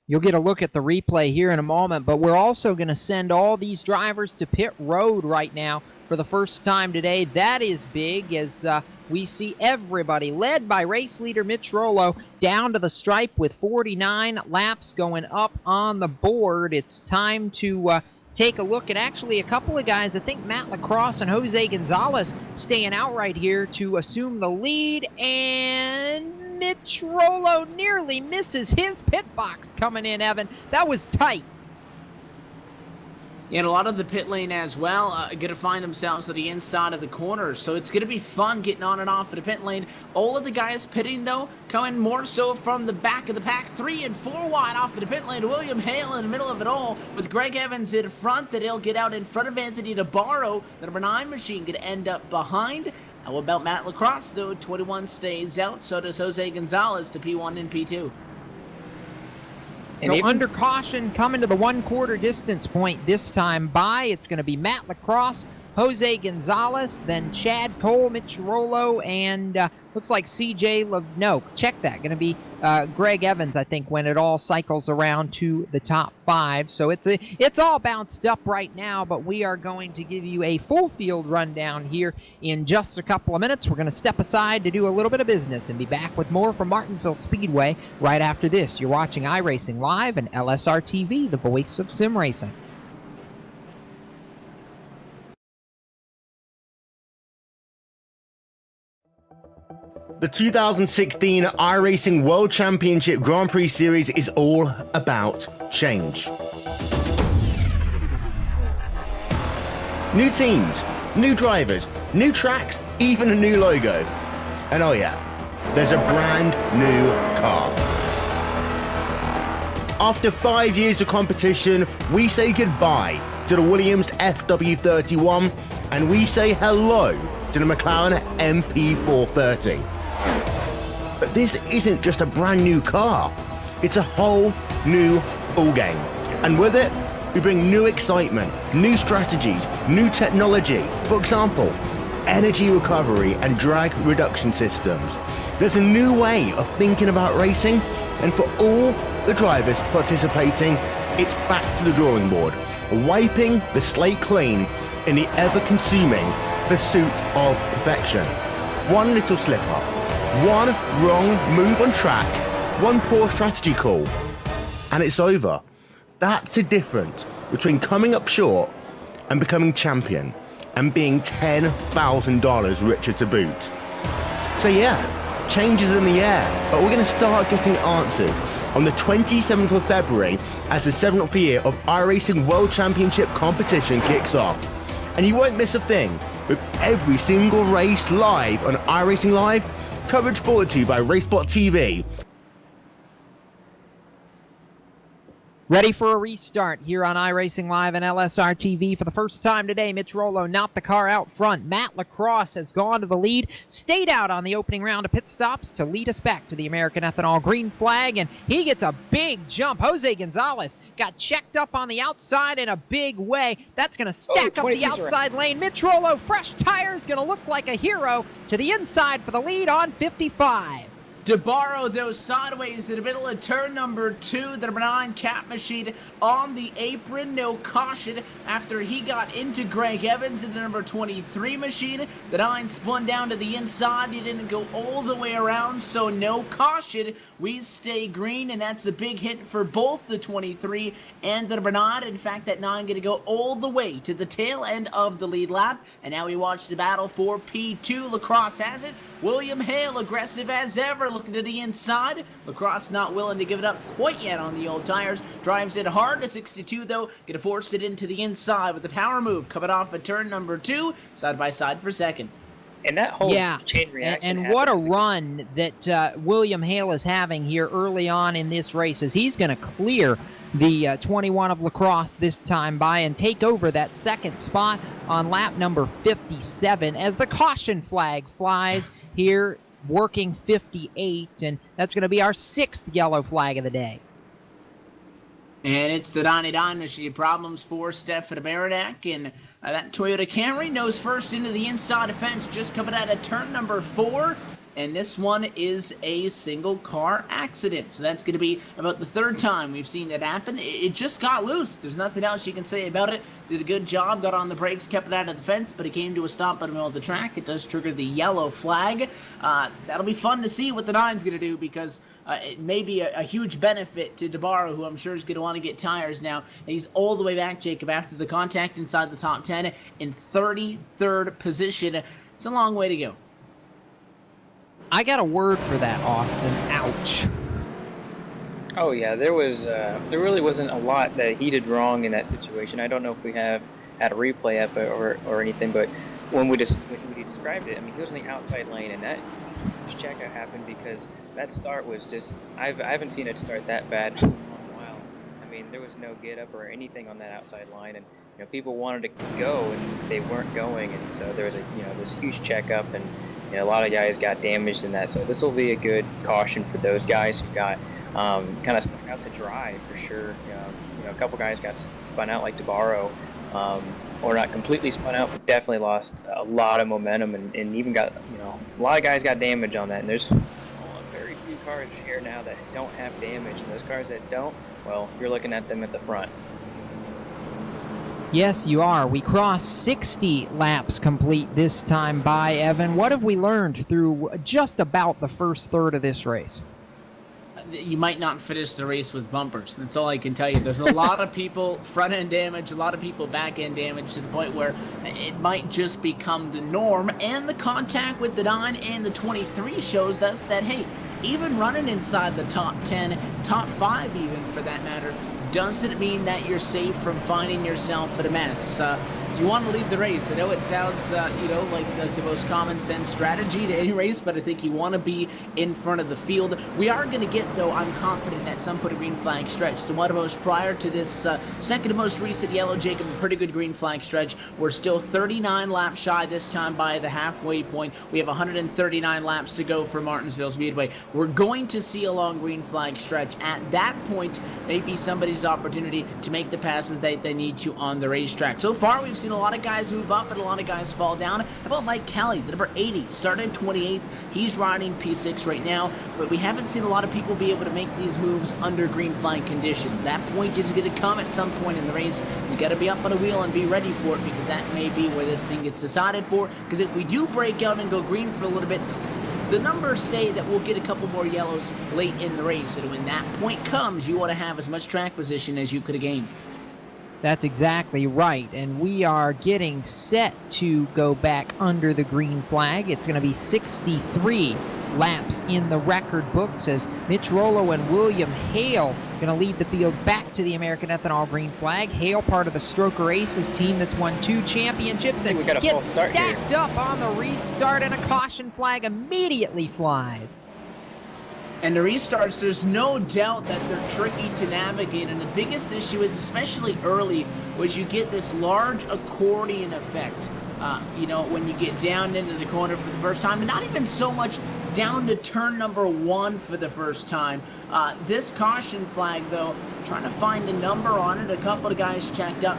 You'll get a look at the replay here in a moment, but we're also going to send all these drivers to pit road right now for the first time today. That is big as we see everybody, led by race leader Mitch Rollo, down to the stripe with 49 laps going up on the board. It's time to take a look at actually a couple of guys. I think Matt Lacrosse and Jose Gonzalez staying out right here to assume the lead, and Mitch Rollo nearly misses his pit box coming in, Evan. That was tight. And a lot of the pit lane as well going to find themselves at the inside of the corners. So it's going to be fun getting on and off of the pit lane. All of the guys pitting, though, coming more so from the back of the pack. 3 and 4 wide off of the pit lane. William Hale in the middle of it all with Greg Evans in front. That he'll get out in front of Anthony Nabarro. The number 9 machine going to end up behind. How about Matt Lacrosse, though? 21 stays out. So does Jose Gonzalez to P1 and P2. So under caution, coming to the 1/4 distance point this time by, it's going to be Matt Lacrosse, Jose Gonzalez, then Chad Cole, Mitch Rollo, and looks like no, check that. Going to be Greg Evans, I think, when it all cycles around to the top 5. So it's all bounced up right now, but we are going to give you a full field rundown here in just a couple of minutes. We're going to step aside to do a little bit of business and be back with more from Martinsville Speedway right after this. You're watching iRacing Live and LSRTV, the voice of sim racing. The 2016 iRacing World Championship Grand Prix Series is all about change. New teams, new drivers, new tracks, even a new logo. And oh yeah, there's a brand new car. After 5 years of competition, we say goodbye to the Williams FW31 and we say hello to the McLaren MP430. But this isn't just a brand new car, it's a whole new ballgame. And with it, we bring new excitement, new strategies, new technology. For example, energy recovery and drag reduction systems. There's a new way of thinking about racing, and for all the drivers participating, it's back to the drawing board, wiping the slate clean in the ever-consuming pursuit of perfection. One little slip-up, one wrong move on track, one poor strategy call, and it's over. That's the difference between coming up short and becoming champion and being $10,000 richer to boot. So yeah, change is in the air, but we're going to start getting answers on the 27th of February as the 7th year of iRacing World Championship competition kicks off. And you won't miss a thing, with every single race live on iRacing Live, coverage brought to you by RaceBot TV. Ready for a restart here on iRacing Live and LSRTV. For the first time today, Mitch Rollo not the car out front. Matt Lacrosse has gone to the lead, stayed out on the opening round of pit stops to lead us back to the American Ethanol green flag, and he gets a big jump. Jose Gonzalez got checked up on the outside in a big way. That's going to stack up the outside lane. Mitch Rollo, fresh tires, going to look like a hero to the inside for the lead on 55. DeBarro, though, sideways in the middle of turn number 2. The number 9 Cap Machine on the apron. No caution after he got into Greg Evans in the number 23 machine. The 9 spun down to the inside. He didn't go all the way around, so no caution. We stay green, and that's a big hit for both the 23 and the number 9. In fact, that 9 going to go all the way to the tail end of the lead lap. And now we watch the battle for P2. Lacrosse has it. William Hale, aggressive as ever, looking to the inside. Lacrosse not willing to give it up quite yet on the old tires. Drives it hard to 62, though. Going to force it into the inside with the power move. Coming off of turn number 2, side by side for second. And that whole chain reaction. And what a run that William Hale is having here early on in this race, as he's going to clear the 21 of Lacrosse this time by and take over that second spot on lap number 57 as the caution flag flies here, working 58, and that's going to be our 6th yellow flag of the day. And it's the 99 machine problems for Stefan Baradak, and that Toyota Camry nose first into the inside fence, just coming out of turn number 4. And this one is a single car accident. So that's going to be about the 3rd time we've seen that happen. It just got loose. There's nothing else you can say about it. Did a good job, got on the brakes, kept it out of the fence, but it came to a stop in the middle of the track. It does trigger the yellow flag. That'll be fun to see what the 9's going to do, because it may be a huge benefit to DeBarro, who I'm sure is going to want to get tires now. And he's all the way back, Jacob, after the contact inside the top 10 in 33rd position. It's a long way to go. I got a word for that, Austin. Ouch. Oh yeah, there really wasn't a lot that he did wrong in that situation. I don't know if we have had a replay of it or anything, but when we described it, I mean, he was in the outside lane, and that checkout happened because that start was just, I haven't seen it start that bad in a while. I mean, there was no get up or anything on that outside line, and people wanted to go and they weren't going, and so there was this huge checkup, and a lot of guys got damaged in that. So this will be a good caution for those guys who got kind of stuck out to dry for sure. A couple guys got spun out like DeBarro, or not completely spun out, but definitely lost a lot of momentum, and even got a lot of guys got damage on that. And there's very few cars here now that don't have damage, and those cars that don't, well, you're looking at them at the front. Yes, you are. We crossed 60 laps complete this time by Evan. What have we learned through just about the first third of this race? You might not finish the race with bumpers. That's all I can tell you. There's a lot of people front-end damage, a lot of people back-end damage, to the point where it might just become the norm. And the contact with the 9 and the 23 shows us that, hey, even running inside the top 10, top 5 even for that matter, doesn't mean that you're safe from finding yourself in a mess. You want to lead the race. I know it sounds, like the most common sense strategy to any race, but I think you want to be in front of the field. We are going to get, though, I'm confident, at some point a green flag stretch. To one of most prior to this second to most recent yellow, Jacob, a pretty good green flag stretch. We're still 39 laps shy this time by the halfway point. We have 139 laps to go for Martinsville Speedway. We're going to see a long green flag stretch. At that point, maybe somebody's opportunity to make the passes that they need to on the racetrack. So far, we've seen a lot of guys move up and a lot of guys fall down. How about Mike Kelly, the number 80, started 28th. He's riding P6 right now, but we haven't seen a lot of people be able to make these moves under green flag conditions. That point is going to come at some point in the race. You got to be up on a wheel and be ready for it, because that may be where this thing gets decided for. Because if we do break out and go green for a little bit, the numbers say that we'll get a couple more yellows late in the race, and when that point comes, you want to have as much track position as you could have gained. That's exactly right, and we are getting set to go back under the green flag. It's going to be 63 laps in the record books as Mitch Rollo and William Hale going to lead the field back to the American Ethanol green flag. Hale, part of the Stroker Aces team that's won 2 championships, and gets stacked up on the restart, and a caution flag immediately flies. And the restarts, there's no doubt that they're tricky to navigate, and the biggest issue is, especially early, was you get this large accordion effect. When you get down into the corner for the first time, and not even so much down to turn number 1 for the first time. This caution flag, though, trying to find a number on it, a couple of guys checked up.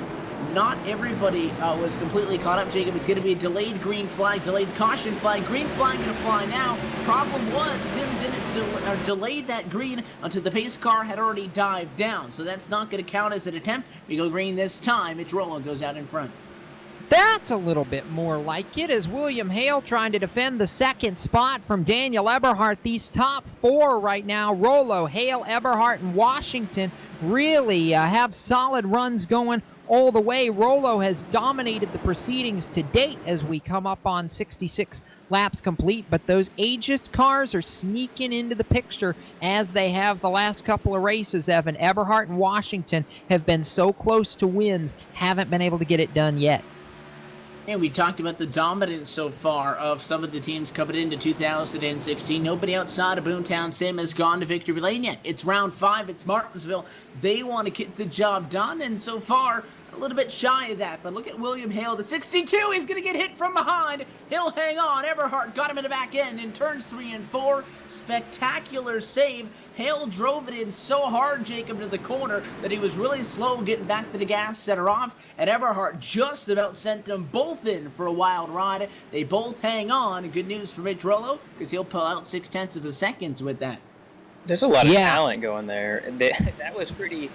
Not everybody was completely caught up, Jacob. It's going to be a delayed green flag, delayed caution flag, green flag going to fly now. Problem was, Sim didn't delay that green until the pace car had already dived down. So that's not going to count as an attempt. We go green this time. It's Rollo goes out in front. That's a little bit more like it, as William Hale trying to defend the second spot from Daniel Eberhardt. These top 4 right now, Rollo, Hale, Eberhardt, and Washington, really have solid runs going all the way. Rollo has dominated the proceedings to date as we come up on 66 laps complete, but those Aegis cars are sneaking into the picture as they have the last couple of races. Evan, Eberhardt and Washington have been so close to wins, haven't been able to get it done yet. And we talked about the dominance so far of some of the teams coming into 2016. Nobody outside of Boomtown Sim has gone to victory lane yet. It's round 5. It's Martinsville. They want to get the job done, and so far, a little bit shy of that. But look at William Hale, the 62. He's going to get hit from behind. He'll hang on. Eberhardt got him in the back end in turns 3 and 4. Spectacular save. Hale drove it in so hard, Jacob, to the corner that he was really slow getting back to the gas, set her off, and Eberhardt just about sent them both in for a wild ride. They both hang on. Good news for Rich Rollo, because he'll pull out 0.6 of a second with that. There's a lot of talent going there. That was pretty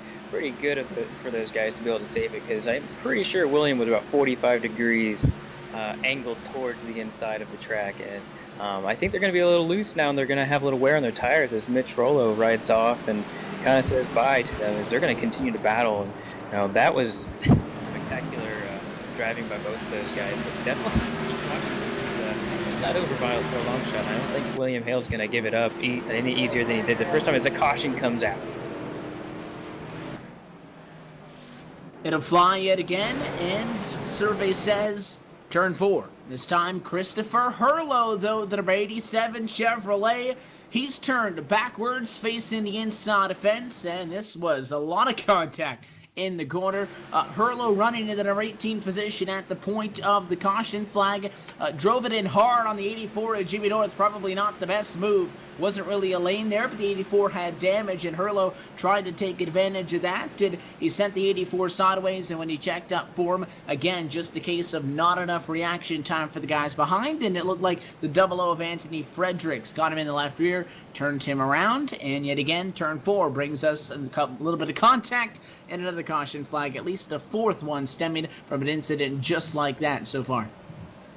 good for those guys to be able to save it, because I'm pretty sure William was about 45 degrees angled towards the inside of the track, and I think they're going to be a little loose now, and they're going to have a little wear on their tires as Mitch Rollo rides off and kind of says bye to them. They're going to continue to battle, and that was spectacular driving by both of those guys. But definitely keep watching this. It's not over for a long shot. I don't think William Hale's going to give it up any easier than he did the first time as a caution comes out. It'll fly yet again, and survey says turn 4. This time, Christopher Hurlow, though, the number 87 Chevrolet. He's turned backwards, facing the inside fence, and this was a lot of contact in the corner. Hurlow running in the number 18 position at the point of the caution flag. Drove it in hard on the 84 at Jimmy North. Probably not the best move. Wasn't really a lane there, but the 84 had damage, and Hurlow tried to take advantage of that. He sent the 84 sideways, and when he checked up for him, again, just a case of not enough reaction time for the guys behind, and it looked like the 00 of Anthony Fredericks got him in the left rear, turned him around, and yet again, turn 4 brings us a little bit of contact and another caution flag, at least a 4th one stemming from an incident just like that so far.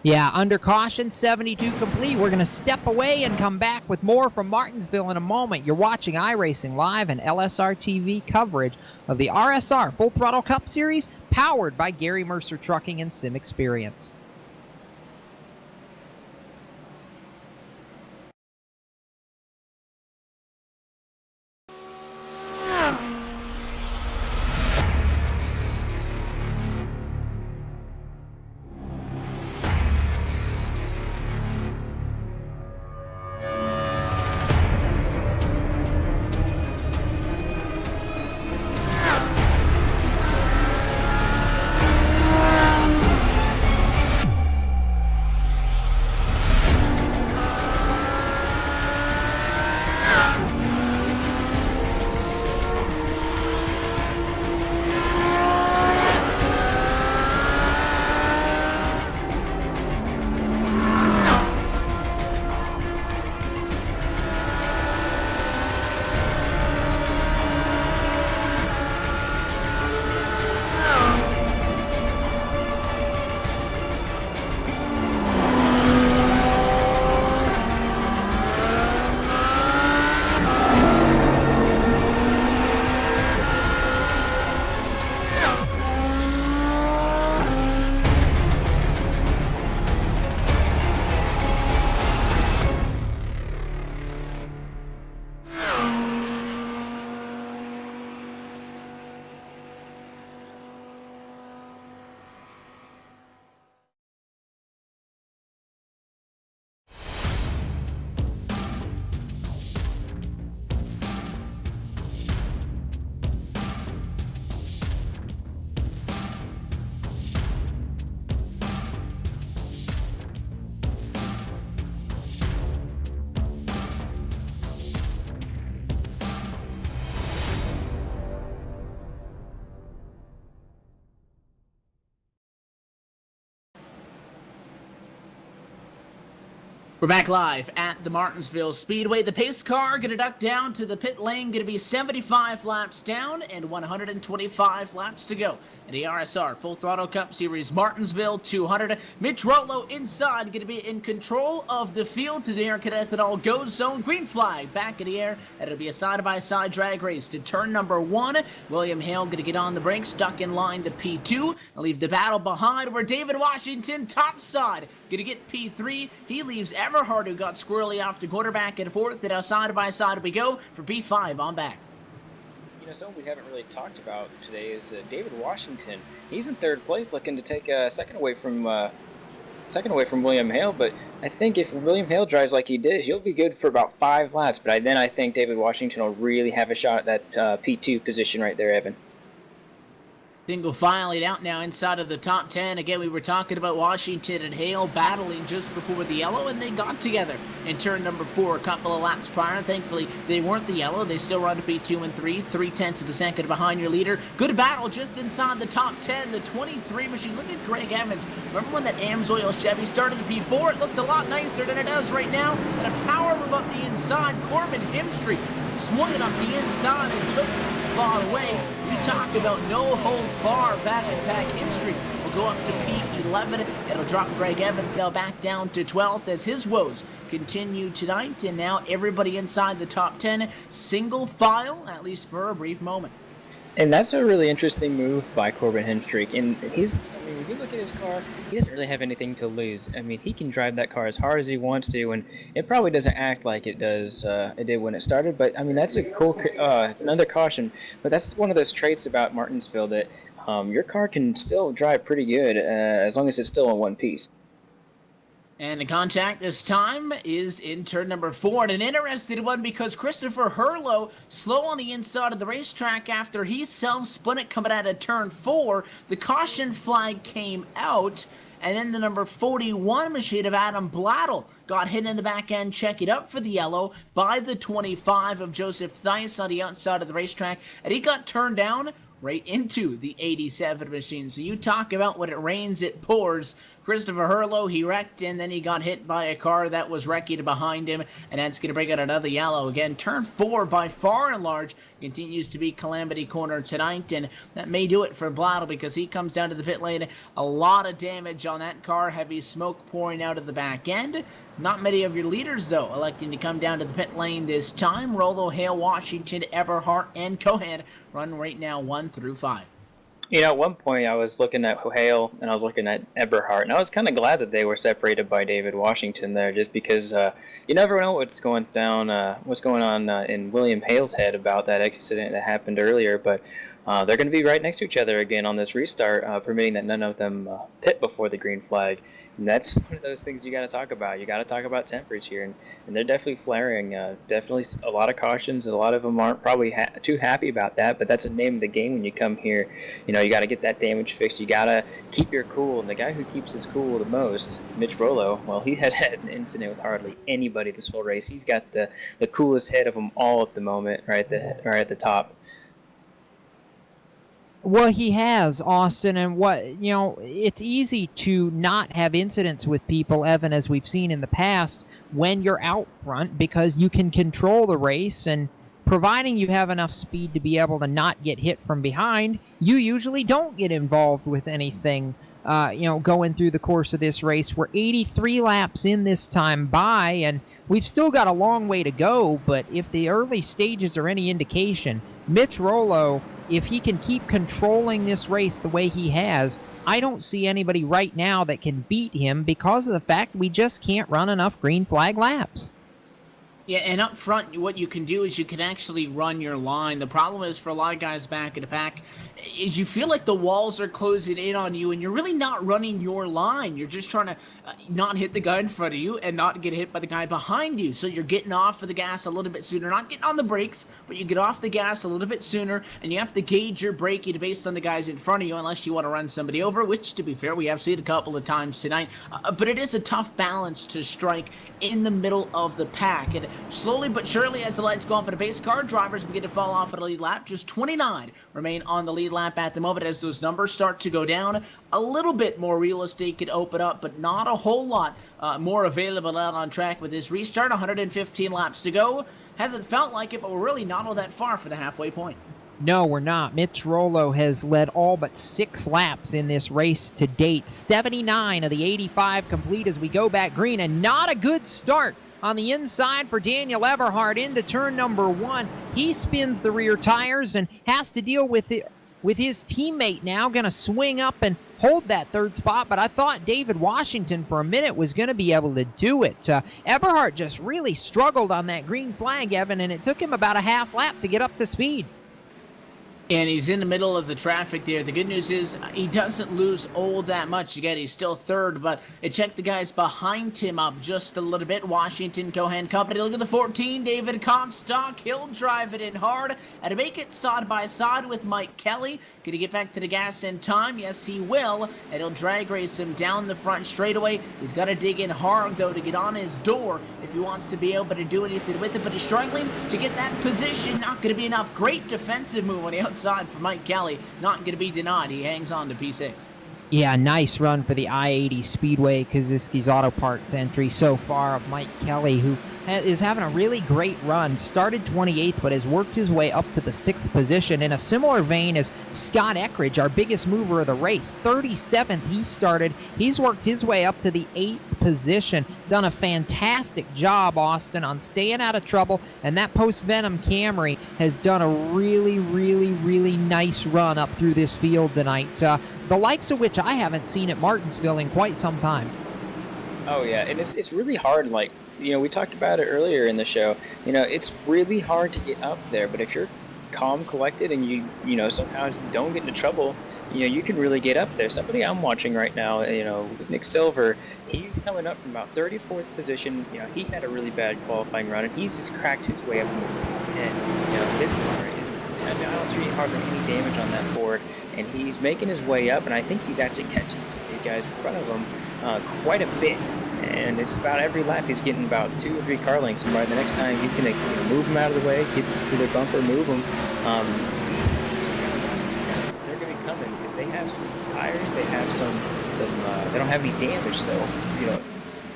Yeah, under caution, 72 complete. We're going to step away and come back with more from Martinsville in a moment. You're watching iRacing Live and LSRTV coverage of the RSR Full Throttle Cup Series, powered by Gary Mercer Trucking and Sim Experience. We're back live at the Martinsville Speedway. The pace car going to duck down to the pit lane, going to be 75 laps down and 125 laps to go. In the RSR Full Throttle Cup Series Martinsville 200, Mitch Rollo inside, going to be in control of the field to the Air Ethanol Go Zone. Green flag back in the air, and it'll be a side-by-side drag race to turn number 1. William Hale going to get on the brakes, stuck in line to P2, and leave the battle behind where David Washington topside. Going to get P3. He leaves Everhart, who got squirrely off the quarterback and fourth. Then side by side we go for P5 on back. You know, something we haven't really talked about today is David Washington. He's in third place, looking to take a second away from William Hale. But I think if William Hale drives like he did, he'll be good for about 5 laps. But then I think David Washington will really have a shot at that P2 position right there, Evan. Single filing out now inside of the top 10. Again, we were talking about Washington and Hale battling just before the yellow, and they got together in turn number 4 a couple of laps prior. Thankfully, they weren't the yellow. They still run to P2 and 3, 0.3 of a second behind your leader. Good battle just inside the top 10. The 23 machine. Look at Greg Evans. Remember when that AMSOIL Chevy started to P4? It looked a lot nicer than it does right now. And a power move up the inside. Corbin Hemstreet swung it up the inside and took that spot away. We talk about no holds bar back at Pack Hemstreet. Will go up to P11. It'll drop Greg Evans now back down to 12th as his woes continue tonight. And now everybody inside the top 10, single file, at least for a brief moment. And that's a really interesting move by Corbin Hemstreet. And if you look at his car, he doesn't really have anything to lose. I mean, he can drive that car as hard as he wants to, and it probably doesn't act like it did when it started. But I mean, that's a cool, another caution. But that's one of those traits about Martinsville that your car can still drive pretty good as long as it's still in one piece. And the contact this time is in turn number 4. And an interesting one because Christopher Hurlow slow on the inside of the racetrack after he self-spun it coming out of turn 4. The caution flag came out. And then the number 41 machine of Adam Blattle got hit in the back end, check it up for the yellow by the 25 of Joseph Theis on the outside of the racetrack. And he got turned down right into the 87 machine. So you talk about when it rains, it pours. Christopher Hurlow, he wrecked, and then he got hit by a car that was wrecking behind him, and that's going to bring out another yellow. Again, turn 4 by far and large continues to be Calamity Corner tonight, and that may do it for Blattle because he comes down to the pit lane. A lot of damage on that car, heavy smoke pouring out of the back end. Not many of your leaders, though, electing to come down to the pit lane this time. Rollo, Hale, Washington, Everhart, and Cohan run right now 1 through 5. You know, at one point I was looking at Hale and I was looking at Eberhart, and I was kind of glad that they were separated by David Washington there, just because you never know what's going on in William Hale's head about that accident that happened earlier. But they're going to be right next to each other again on this restart, permitting that none of them pit before the green flag. And that's one of those things you got to talk about. You got to talk about tempers here, and they're definitely flaring. Definitely a lot of cautions. A lot of them aren't probably too happy about that, but that's the name of the game when you come here. You know, you got to get that damage fixed. You got to keep your cool, and the guy who keeps his cool the most, Mitch Rollo, well, he has had an incident with hardly anybody this whole race. He's got the coolest head of them all at the moment, right at the top. Well, he has, Austin, and it's easy to not have incidents with people, Evan, as we've seen in the past, when you're out front, because you can control the race, and providing you have enough speed to be able to not get hit from behind, you usually don't get involved with anything, going through the course of this race. We're 83 laps in this time by, and we've still got a long way to go, but if the early stages are any indication, Mitch Rollo, if he can keep controlling this race the way he has, I don't see anybody right now that can beat him because of the fact we just can't run enough green flag laps. Yeah, and up front, what you can do is you can actually run your line. The problem is for a lot of guys back in the pack is you feel like the walls are closing in on you and you're really not running your line. You're just trying to not hit the guy in front of you and not get hit by the guy behind you. So you're getting off of the gas a little bit sooner. Not getting on the brakes, but you get off the gas a little bit sooner, and you have to gauge your braking based on the guys in front of you unless you want to run somebody over, which, to be fair, we have seen a couple of times tonight. But it is a tough balance to strike in the middle of the pack. And slowly but surely as the lights go on for the pace car, drivers begin to fall off of the lead lap. Just 29 remain on the lead lap at the moment as those numbers start to go down. A little bit more real estate could open up, but not a whole lot more available out on track with this restart. 115 laps to go. Hasn't felt like it, but we're really not all that far for the halfway point. No, we're not. Mitch Rollo has led all but 6 laps in this race to date. 79 of the 85 complete as we go back green, and not a good start on the inside for Daniel Eberhardt into turn number 1. He spins the rear tires and has to deal with it, with his teammate now going to swing up and hold that 3rd spot, but I thought David Washington for a minute was going to be able to do it. Eberhardt just really struggled on that green flag, Evan, and it took him about a half lap to get up to speed. And he's in the middle of the traffic there. The good news is he doesn't lose all that much. Again, he's still 3rd, but check the guys behind him up just a little bit. Washington, Cohen Company. Look at the 14, David Comstock. He'll drive it in hard and make it side by side with Mike Kelly. Can he get back to the gas in time? Yes, he will. And he'll drag race him down the front straightaway. He's got to dig in hard, though, to get on his door if he wants to be able to do anything with it. But he's struggling to get that position. Not going to be enough. Great defensive move on the outside for Mike Kelly. Not going to be denied. He hangs on to P6. Yeah, nice run for the I-80 Speedway Kaziski's Auto Parts entry so far of Mike Kelly, who is having a really great run. Started 28th, but has worked his way up to the 6th position in a similar vein as Scott Eckridge, our biggest mover of the race. 37th he started. He's worked his way up to the 8th position. Done a fantastic job, Austin, on staying out of trouble, and that post-Venom Camry has done a really, really, really nice run up through this field tonight. The likes of which I haven't seen at Martinsville in quite some time. Oh yeah, and it's really hard. Like, you know, we talked about it earlier in the show. You know, it's really hard to get up there, but if you're calm, collected, and you know somehow don't get into trouble, you know, you can really get up there. Somebody I'm watching right now, you know, Nick Silver, he's coming up from about 34th position. You know, he had a really bad qualifying run, and he's just cracked his way up in the top 10. You know, his car is, I don't see hardly any damage on that Ford, and he's making his way up, and I think he's actually catching some of these guys in front of him quite a bit. And it's about every lap he's getting about 2 or 3 car lengths, and by the next time he's going to move them out of the way, get to their bumper, move them. They're going to be coming. If they have some tires, they have some they don't have any damage. So, you know,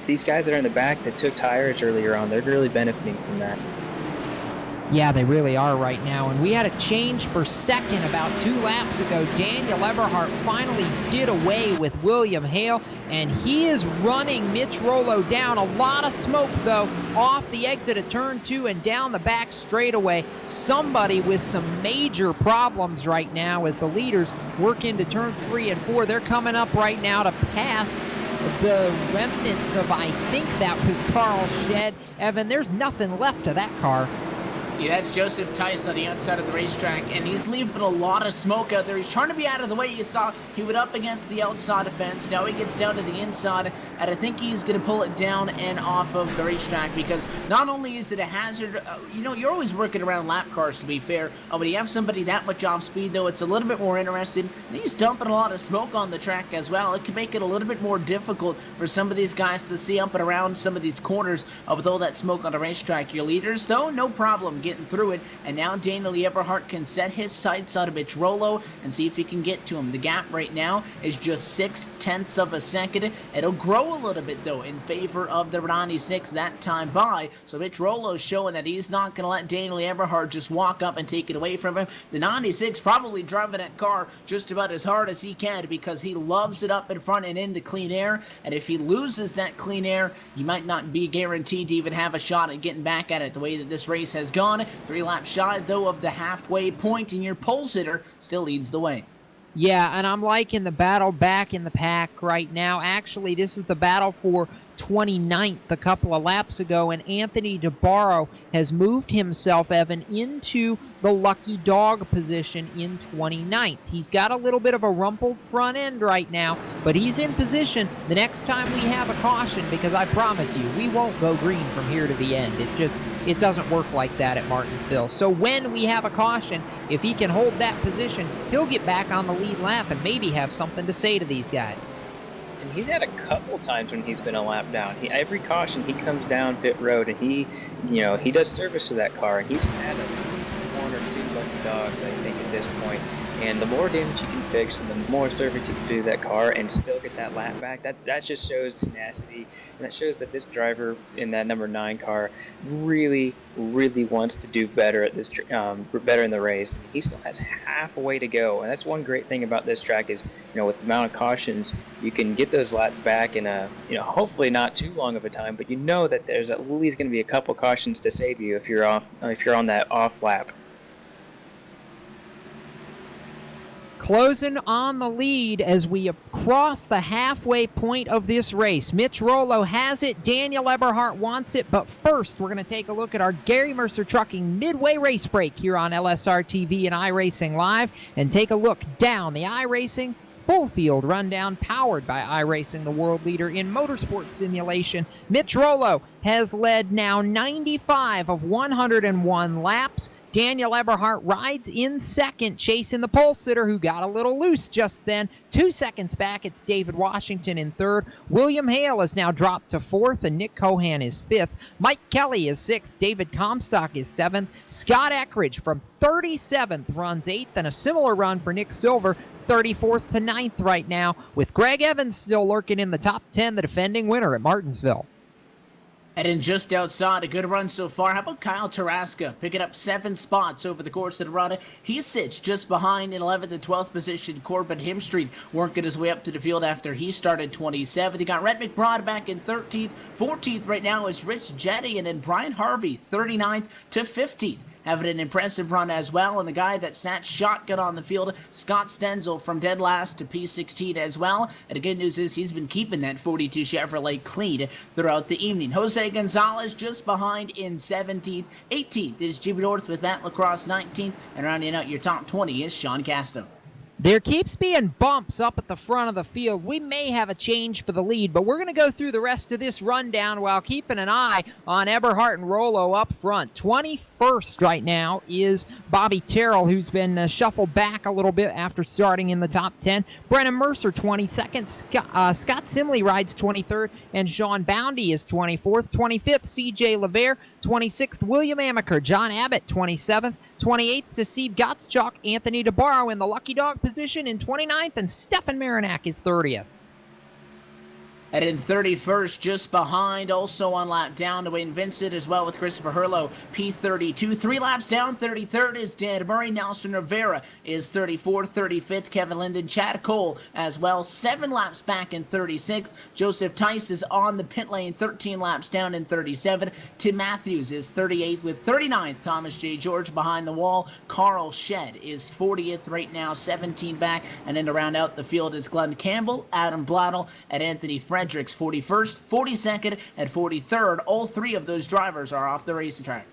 these guys that are in the back that took tires earlier on, they're really benefiting from that. Yeah, they really are right now. And we had a change for second about 2 laps ago. Daniel Eberhardt finally did away with William Hale, and he is running Mitch Rollo down. A lot of smoke, though, off the exit of turn 2 and down the back straightaway. Somebody with some major problems right now as the leaders work into turns 3 and 4. They're coming up right now to pass the remnants of, I think that was Carl Shedd. Evan, there's nothing left of that car. Yeah, that's Joseph Tice on the outside of the racetrack, and he's leaving a lot of smoke out there. He's trying to be out of the way. You saw he went up against the outside fence. Now he gets down to the inside, and I think he's going to pull it down and off of the racetrack, because not only is it a hazard, you know, you're always working around lap cars, to be fair. When you have somebody that much off speed, though, it's a little bit more interesting. And he's dumping a lot of smoke on the track as well. It can make it a little bit more difficult for some of these guys to see up and around some of these corners with all that smoke on the racetrack. Your leaders, though, no problem getting through it, and now Daniel Eberhardt can set his sights on Mitch Rollo and see if he can get to him. The gap right now is just 0.6 of a second. It'll grow a little bit, though, in favor of the 96 that time by, so Mitch Rollo's showing that he's not going to let Daniel Eberhardt just walk up and take it away from him. The 96 probably driving that car just about as hard as he can, because he loves it up in front and into clean air, and if he loses that clean air, you might not be guaranteed to even have a shot at getting back at it the way that this race has gone. 3 laps shy, though, of the halfway point, and your pole sitter still leads the way. Yeah, and I'm liking the battle back in the pack right now. Actually, this is the battle for 29th a couple of laps ago, and Anthony DeBarro has moved himself, Evan, into the lucky dog position in 29th. He's got a little bit of a rumpled front end right now, but he's in position the next time we have a caution, because I promise you, we won't go green from here to the end. It doesn't work like that at Martinsville. So when we have a caution, if he can hold that position, he'll get back on the lead lap and maybe have something to say to these guys. And he's had a couple times when he's been a lap down. Every caution, he comes down pit road, and he does service to that car, and he's had at least 1 or 2 lucky dogs, I think, at this point. And the more damage you can fix, and the more service you can do to that car, and still get that lap back, that just shows tenacity, and that shows that this driver in that number 9 car really, really wants to do better at this, better in the race. He still has half a way to go, and that's one great thing about this track is, with the amount of cautions, you can get those laps back in a, hopefully not too long of a time, but that there's at least going to be a couple cautions to save you if you're on that off lap. Closing on the lead as we cross the halfway point of this race. Mitch Rollo has it. Daniel Eberhardt wants it. But first, we're going to take a look at our Gary Mercer Trucking Midway Race Break here on LSRTV and iRacing Live, and take a look down the iRacing full field rundown powered by iRacing, the world leader in motorsport simulation. Mitch Rollo has led now 95 of 101 laps. Daniel Eberhardt rides in second, chasing the pole sitter, who got a little loose just then. 2 seconds back, it's David Washington in third. William Hale has now dropped to fourth, and Nick Cohan is fifth. Mike Kelly is sixth. David Comstock is seventh. Scott Eckridge from 37th runs eighth, and a similar run for Nick Silver, 34th to 9th right now, with Greg Evans still lurking in the top 10, the defending winner at Martinsville. And in just outside, a good run so far. How about Kyle Taraska picking up 7 spots over the course of the run? He sits just behind in 11th and 12th position Corbin Himstreet, working his way up to the field after he started 27th. He got Rhett McBride back in 13th. 14th right now is Rich Jetty, and then Brian Harvey, 39th to 15th. Having an impressive run as well, and the guy that sat shotgun on the field, Scott Stenzel, from dead last to P16 as well. And the good news is he's been keeping that 42 Chevrolet clean throughout the evening. Jose Gonzalez just behind in 17th. 18th is Jimmy North with Matt Lacrosse 19th, and rounding out your top 20 is Sean Casto. There keeps being bumps up at the front of the field. We may have a change for the lead, but we're going to go through the rest of this rundown while keeping an eye on Eberhardt and Rollo up front. 21st right now is Bobby Terrell, who's been shuffled back a little bit after starting in the top 10. Brennan Mercer, 22nd. Scott Simley rides 23rd, and Sean Boundy is 24th. 25th, C.J. LeVere. 26th, William Amaker. John Abbott, 27th. 28th to Steve Gottschalk. Anthony DeBarro in the lucky dog position in 29th, and Stefan Marinak is 30th. And in 31st, just behind, also on lap down to Wayne Vincent as well with Christopher Hurlow, P32. 3 laps down, 33rd is Dan Murray. Nelson Rivera is 34th, 35th. Kevin Linden, Chad Cole as well. 7 laps back in 36th. Joseph Tice is on the pit lane, 13 laps down in 37th. Tim Matthews is 38th with 39th. Thomas J. George behind the wall. Carl Shedd is 40th right now, 17 back. And then to round out the field is Glenn Campbell, Adam Blottle, and Anthony Fredericks, 41st, 42nd, and 43rd. All 3 of those drivers are off the racetrack.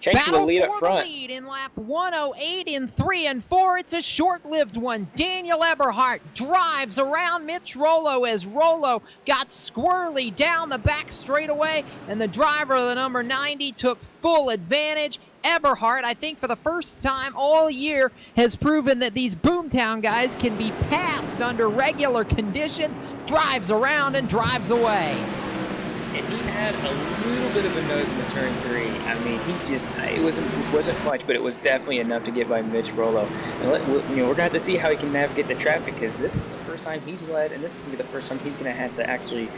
Chase for the lead up Battle for front. the lead in lap 108 in 3 and 4. It's a short-lived one. Daniel Eberhardt drives around Mitch Rollo as Rollo got squirrely down the back straightaway, and the driver of the number 90 took full advantage. Eberhardt, I think for the first time all year, has proven that these Boomtown guys can be passed under regular conditions, drives around and drives away. And he had a little bit of a nose in the turn 3. I mean, it wasn't much, but it was definitely enough to get by Mitch Rollo. And we're going to have to see how he can navigate the traffic, because this is the first time he's led, and this is going to be the first time he's going to have to actually,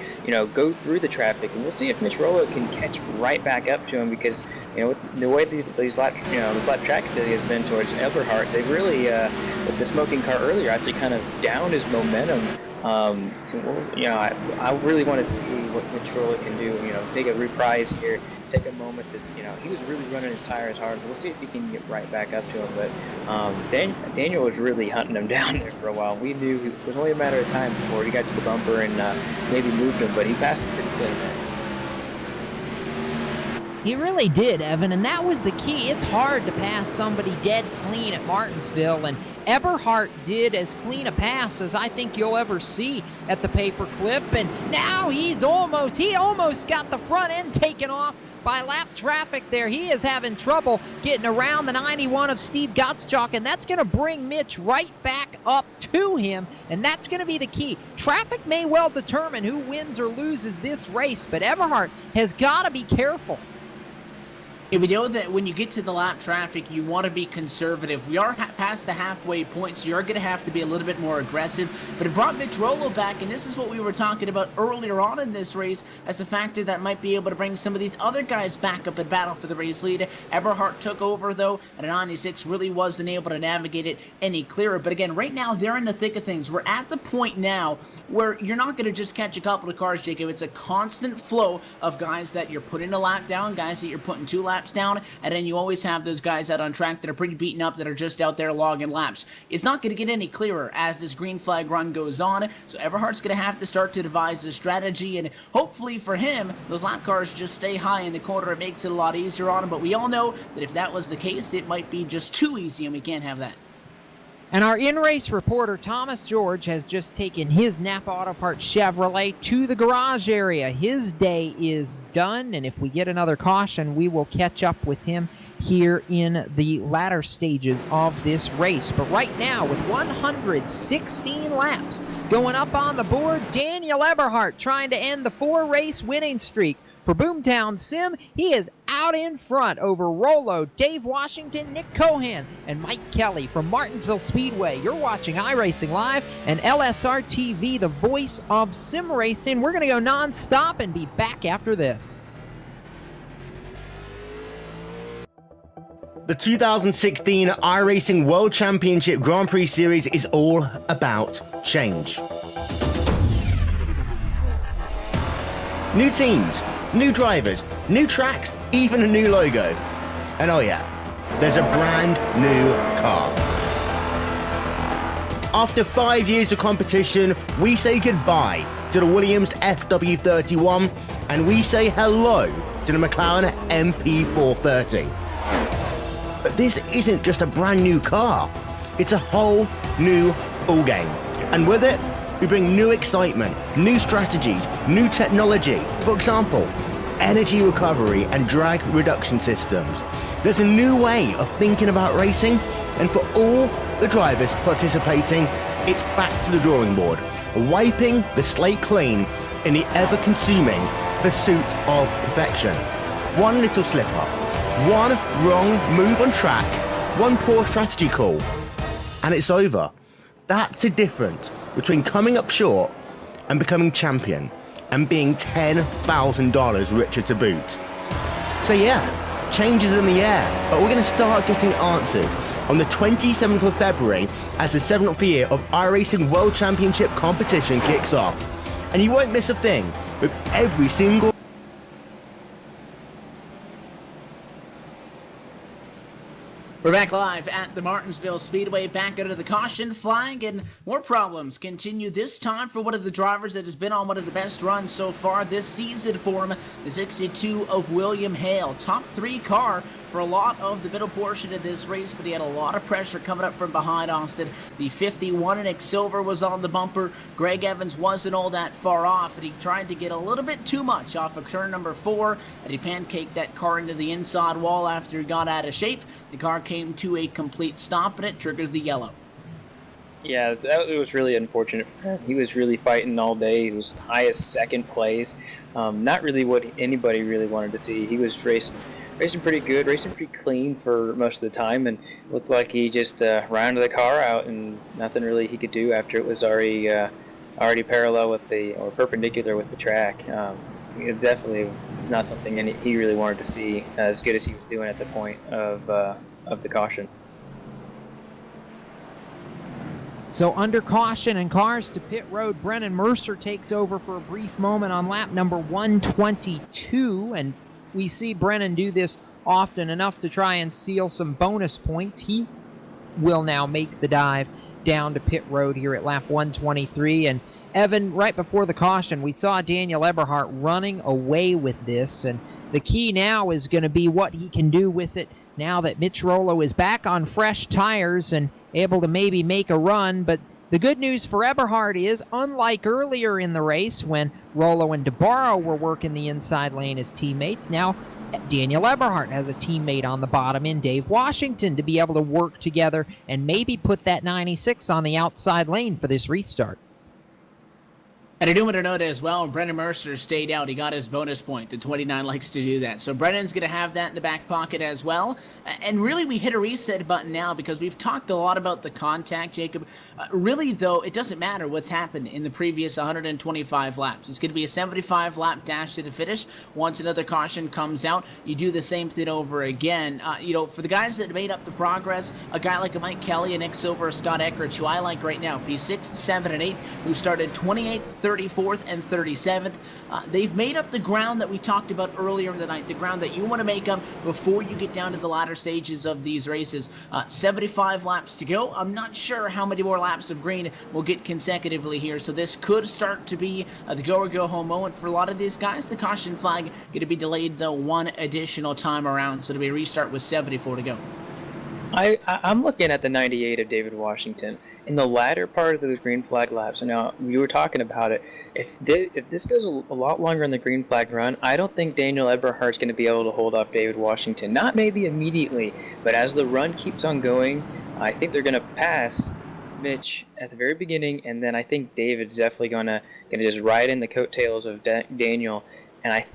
go through the traffic. And we'll see if Mitch Rollo can catch right back up to him, because, the way this lap track has been towards Eberhardt, they really, with the smoking car earlier, actually kind of downed his momentum. I really want to see what Mitch Rollo can do. Take a reprise here, take a moment to, he was really running his tires hard. We'll see if he can get right back up to him. But Daniel was really hunting him down there for a while. We knew it was only a matter of time before he got to the bumper and maybe moved him, but he passed him pretty clean there. He really did, Evan, and that was the key. It's hard to pass somebody dead clean at Martinsville, and Eberhardt did as clean a pass as I think you'll ever see at the paperclip, and now he almost got the front end taken off by lap traffic there. He is having trouble getting around the 91 of Steve Gottschalk, and that's going to bring Mitch right back up to him, and that's going to be the key. Traffic may well determine who wins or loses this race, but Eberhard has got to be careful. Yeah, we know that when you get to the lap traffic, you want to be conservative. We are past the halfway point, so you're going to have to be a little bit more aggressive. But it brought Mitch Rollo back, and this is what we were talking about earlier on in this race as a factor that might be able to bring some of these other guys back up and battle for the race lead. Eberhard took over, though, and a 96 really wasn't able to navigate it any clearer. But again, right now, they're in the thick of things. We're at the point now where you're not going to just catch a couple of cars, Jacob. It's a constant flow of guys that you're putting a lap down, guys that you're putting 2 laps down, and then you always have those guys out on track that are pretty beaten up that are just out there logging laps. It's not going to get any clearer as this green flag run goes on, so Eberhard's going to have to start to devise a strategy, and hopefully for him, those lap cars just stay high in the corner. It makes it a lot easier on him, but we all know that if that was the case, it might be just too easy, and we can't have that. And our in-race reporter, Thomas George, has just taken his Napa Auto Parts Chevrolet to the garage area. His day is done, and if we get another caution, we will catch up with him here in the latter stages of this race. But right now, with 116 laps going up on the board, Daniel Eberhard trying to end the 4-race winning streak. For Boomtown Sim, he is out in front over Rollo, Dave Washington, Nick Cohan, and Mike Kelly from Martinsville Speedway. You're watching iRacing Live and LSRTV, the voice of sim racing. We're going to go non-stop and be back after this. The 2016 iRacing World Championship Grand Prix Series is all about change. New teams, new drivers, new tracks, even a new logo. And oh yeah, there's a brand new car. After 5 years of competition, we say goodbye to the Williams FW31 and we say hello to the McLaren MP430. But this isn't just a brand new car, it's a whole new ballgame. And with it, we bring new excitement, new strategies, new technology. For example, energy recovery and drag reduction systems. There's a new way of thinking about racing, and for all the drivers participating, it's back to the drawing board, wiping the slate clean in the ever-consuming pursuit of perfection. One little slip-up, one wrong move on track, one poor strategy call, and it's over. That's the difference between coming up short and becoming champion and being $10,000 richer to boot. So yeah, change is in the air, but we're going to start getting answers on the 27th of February as the 7th year of iRacing World Championship competition kicks off. And you won't miss a thing with every single We're back live at the Martinsville Speedway, back under the caution flag, and more problems continue this time for one of the drivers that has been on one of the best runs so far this season for him, the 62 of William Hale. Top 3 car for a lot of the middle portion of this race, but he had a lot of pressure coming up from behind Austin. The 51 Nick Silver was on the bumper. Greg Evans wasn't all that far off, and he tried to get a little bit too much off of turn number 4, and he pancaked that car into the inside wall after he got out of shape. The car came to a complete stop, and it triggers the yellow. Yeah, that was really unfortunate for him. He was really fighting all day. He was high as second place. Not really what anybody really wanted to see. He was racing pretty good, racing pretty clean for most of the time, and looked like he just rounded the car out and nothing really he could do after it was already parallel with or perpendicular with the track. It definitely is not something he really wanted to see as good as he was doing at the point of the caution. So under caution and cars to pit road, Brennan Mercer takes over for a brief moment on lap number 122, and we see Brennan do this often enough to try and seal some bonus points. He will now make the dive down to pit road here at lap 123, and Evan, right before the caution, we saw Daniel Eberhard running away with this, and the key now is going to be what he can do with it now that Mitch Rollo is back on fresh tires and able to maybe make a run. But the good news for Eberhard is, unlike earlier in the race when Rollo and DeBarro were working the inside lane as teammates, now Daniel Eberhardt has a teammate on the bottom in Dave Washington to be able to work together and maybe put that 96 on the outside lane for this restart. And I do want to note as well, Brendan Mercer stayed out. He got his bonus point. The 29 likes to do that. So Brendan's going to have that in the back pocket as well. And really, we hit a reset button now because we've talked a lot about the contact, Jacob. Really, though, it doesn't matter what's happened in the previous 125 laps. It's going to be a 75-lap dash to the finish. Once another caution comes out, you do the same thing over again. For the guys that made up the progress, a guy like a Mike Kelly, a Nick Silver, a Scott Eckert, who I like right now, P6, 7, and 8, who started 28th, 34th, and 37th. They've made up the ground that we talked about earlier in the night, the ground that you want to make up before you get down to the latter stages of these races. 75 laps to go. I'm not sure how many more laps of green we'll get consecutively here, so this could start to be the go or go home moment for a lot of these guys. The caution flag going to be delayed, though, one additional time around, so it'll be a restart with 74 to go. I'm looking at the 98 of David Washington. In the latter part of those green flag laps, and now we were talking about it, if this goes a lot longer in the green flag run, I don't think Daniel Eberhardt's going to be able to hold off David Washington. Not maybe immediately, but as the run keeps on going, I think they're going to pass Mitch at the very beginning, and then I think David's definitely going to just ride in the coattails of Daniel, and I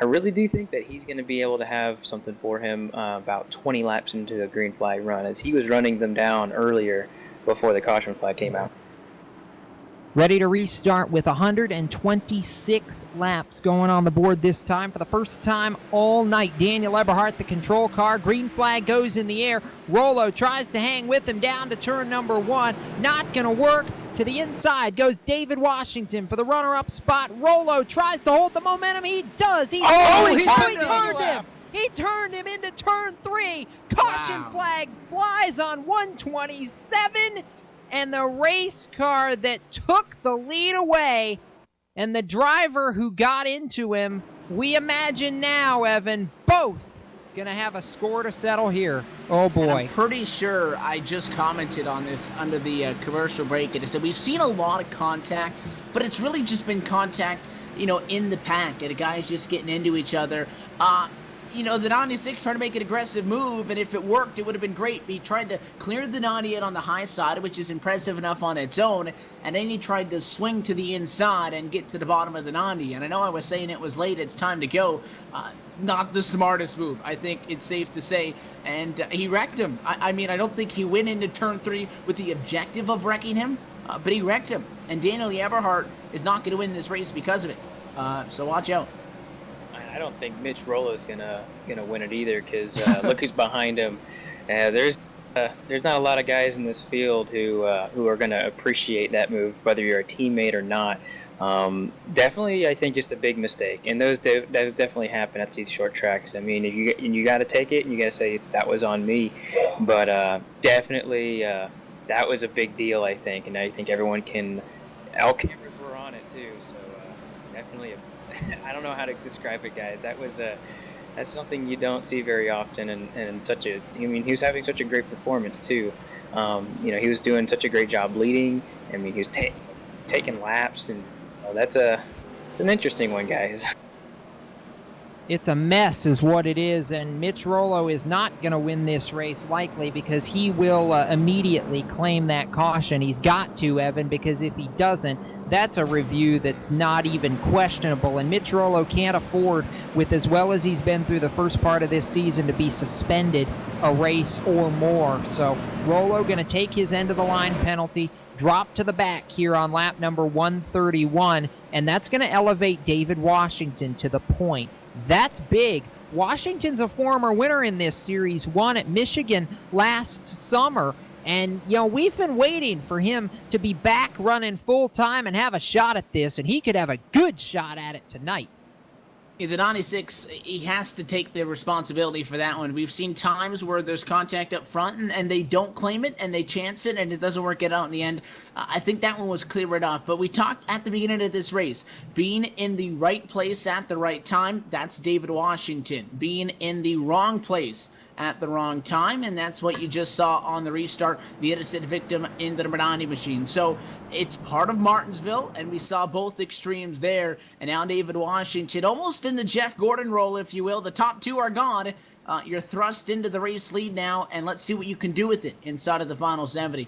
really do think that he's going to be able to have something for him about 20 laps into the green flag run, as he was running them down earlier before the caution flag came out. Ready to restart with 126 laps going on the board this time. For the first time all night, Daniel Eberhardt, the control car. Green flag goes in the air. Rollo tries to hang with him down to turn number 1. Not going to work. To the inside goes David Washington for the runner-up spot. Rollo tries to hold the momentum. He does. He turned him. He turned him into turn 3. Caution flag flies on 127. And the race car that took the lead away and the driver who got into him, we imagine now, Evan, both going to have a score to settle here. Oh, boy. And I'm pretty sure I just commented on this under the commercial break. And I said we've seen a lot of contact, but it's really just been contact, in the pack. And the guys just getting into each other. The 96 tried to make an aggressive move, and if it worked, it would have been great. But he tried to clear the 98 on the high side, which is impressive enough on its own, and then he tried to swing to the inside and get to the bottom of the 90. And I know I was saying it was late, it's time to go. Not the smartest move, I think it's safe to say, and he wrecked him. I don't think he went into turn 3 with the objective of wrecking him, but he wrecked him, and Daniel Eberhardt is not going to win this race because of it. So watch out. I don't think Mitch Rollo's gonna win it either, because look who's behind him. There's not a lot of guys in this field who are gonna appreciate that move, whether you're a teammate or not. Definitely, I think just a big mistake, and that definitely happen at these short tracks. I mean, you got to take it, and you got to say that was on me, but definitely that was a big deal, I think, and I think everyone can. All cameras were on it too, so definitely. I don't know how to describe it, guys. That's something you don't see very often, and he was having such a great performance too. He was doing such a great job leading. I mean, he was taking laps, and it's an interesting one, guys. It's a mess is what it is, and Mitch Rollo is not going to win this race likely because he will immediately claim that caution. He's got to, Evan, because if he doesn't, that's a review that's not even questionable, and Mitch Rollo can't afford, with as well as he's been through the first part of this season, to be suspended a race or more. So Rollo going to take his end of the line penalty, drop to the back here on lap number 131, and that's going to elevate David Washington to the point. That's big. Washington's a former winner in this series, won at Michigan last summer. And, we've been waiting for him to be back running full time and have a shot at this, and he could have a good shot at it tonight. The 96, he has to take the responsibility for that one. We've seen times where there's contact up front and they don't claim it and they chance it and it doesn't work it out in the end. I think that one was clear right off. But we talked at the beginning of this race, being in the right place at the right time, that's David Washington. Being in the wrong place at the wrong time, and that's what you just saw on the restart, the innocent victim in the number 90 machine. So it's part of Martinsville, and we saw both extremes there. And now David Washington, almost in the Jeff Gordon role, if you will. The top two are gone. You're thrust into the race lead now, and let's see what you can do with it inside of the final 70.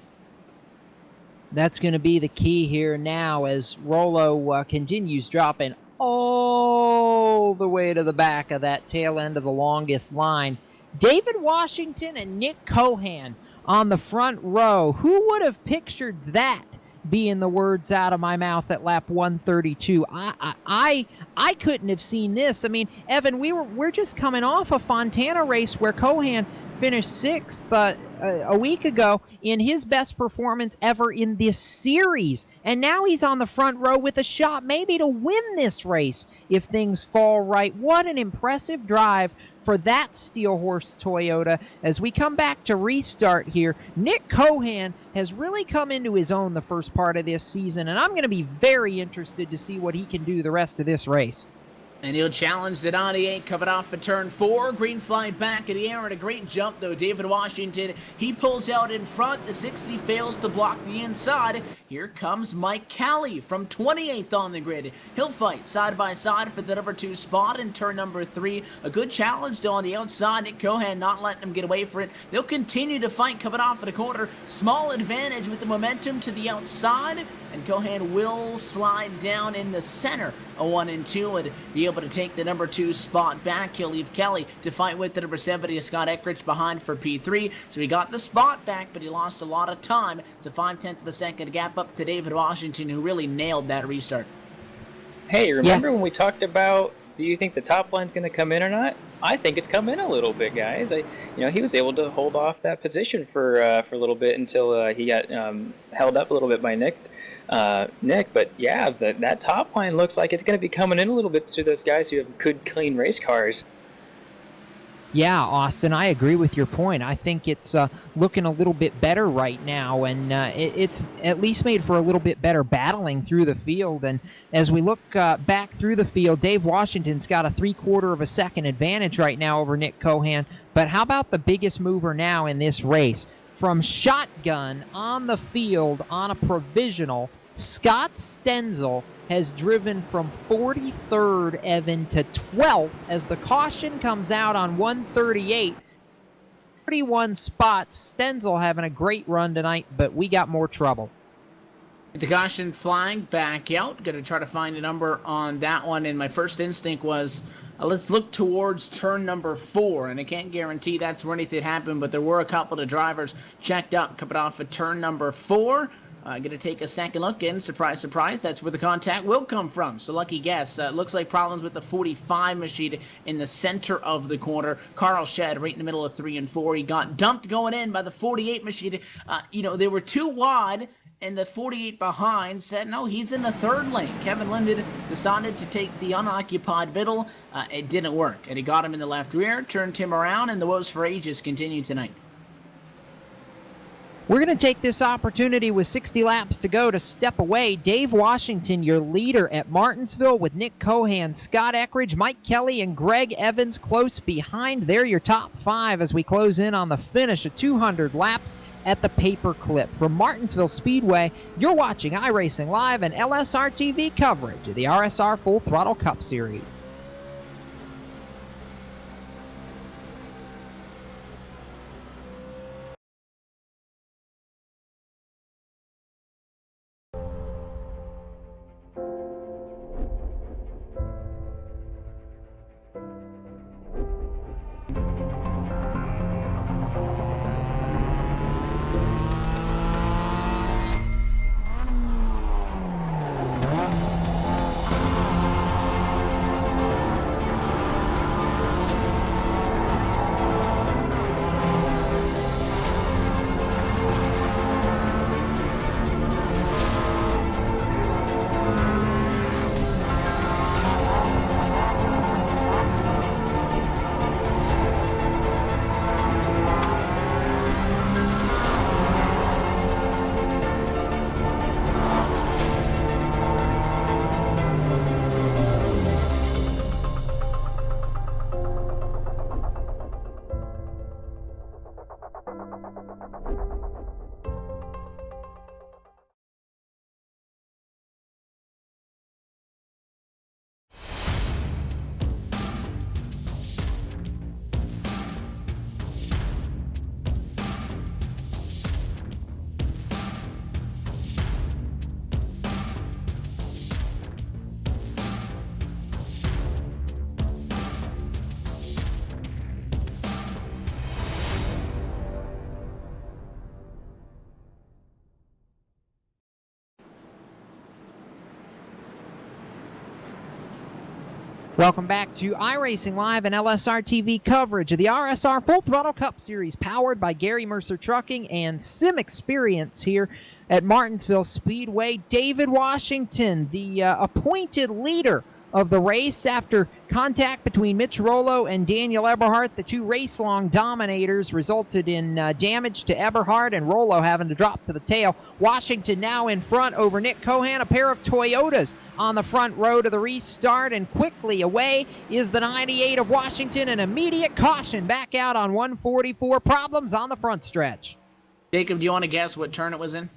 That's going to be the key here now as Rollo continues dropping all the way to the back of that tail end of the longest line. David Washington and Nick Cohan on the front row. Who would have pictured that being the words out of my mouth at lap 132? I couldn't have seen this. I mean, Evan, we're just coming off a Fontana race where Cohan finished 6th a week ago in his best performance ever in this series. And now he's on the front row with a shot maybe to win this race if things fall right. What an impressive drive for that Steel Horse Toyota. As we come back to restart here, Nick Cohan has really come into his own the first part of this season, and I'm going to be very interested to see what he can do the rest of this race. And he'll challenge the 98 coming off of turn 4. Green flag back in the air and a great jump, though. David Washington, he pulls out in front. The 60 fails to block the inside. Here comes Mike Callie from 28th on the grid. He'll fight side by side for the number 2 spot in turn number 3. A good challenge, though, on the outside. Nick Cohan not letting him get away for it. They'll continue to fight coming off of the corner. Small advantage with the momentum to the outside. And Cohan will slide down in the center of 1 and 2 and be able to take the number 2 spot back. He'll leave Kelly to fight with the number 70, Scott Eckrich, behind for P3. So he got the spot back, but he lost a lot of time. It's a 0.5 of a second gap up to David Washington, who really nailed that restart. Hey, remember when we talked about, do you think the top line's going to come in or not? I think it's come in a little bit, guys. He was able to hold off that position for a little bit until he got held up a little bit by Nick. But yeah, that top line looks like it's going to be coming in a little bit to those guys who have good, clean race cars. Yeah, Austin, I agree with your point. I think it's looking a little bit better right now, and it's at least made for a little bit better battling through the field. And as we look back through the field, Dave Washington's got a 3/4 of a second advantage right now over Nick Cohan. But how about the biggest mover now in this race? From shotgun on the field on a provisional, Scott Stenzel has driven from 43rd, Evan, to 12th as the caution comes out on 138. 31 spots. Stenzel having a great run tonight, but we got more trouble. The caution flag back out. Going to try to find a number on that one, and my first instinct was, let's look towards turn number 4, and I can't guarantee that's where anything happened, but there were a couple of drivers checked up coming off of turn number 4. Going to take a second look, and surprise, surprise, that's where the contact will come from. So lucky guess. Looks like problems with the 45 machine in the center of the corner. Carl Shedd right in the middle of 3 and 4. He got dumped going in by the 48 machine. They were too wide, and the 48 behind said, no, he's in the 3rd lane. Kevin Linden decided to take the unoccupied middle. It didn't work, and he got him in the left rear, turned him around, and the woes for ages continue tonight. We're going to take this opportunity with 60 laps to go to step away. Dave Washington, your leader at Martinsville, with Nick Cohan, Scott Eckrich, Mike Kelly, and Greg Evans close behind. They're your top 5 as we close in on the finish of 200 laps at the Paperclip. From Martinsville Speedway, you're watching iRacing Live and LSRTV coverage of the RSR Full Throttle Cup Series. Welcome back to iRacing Live and LSRTV coverage of the RSR Full Throttle Cup Series, powered by Gary Mercer Trucking and Sim Experience here at Martinsville Speedway. David Washington, the appointed leader of the race after contact between Mitch Rollo and Daniel Eberhardt. The two race-long dominators resulted in damage to Eberhardt and Rollo having to drop to the tail. Washington now in front over Nick Cohan, a pair of Toyotas on the front row to the restart, and quickly away is the 98 of Washington. An immediate caution back out on 144. Problems on the front stretch. Jacob, do you want to guess what turn it was in?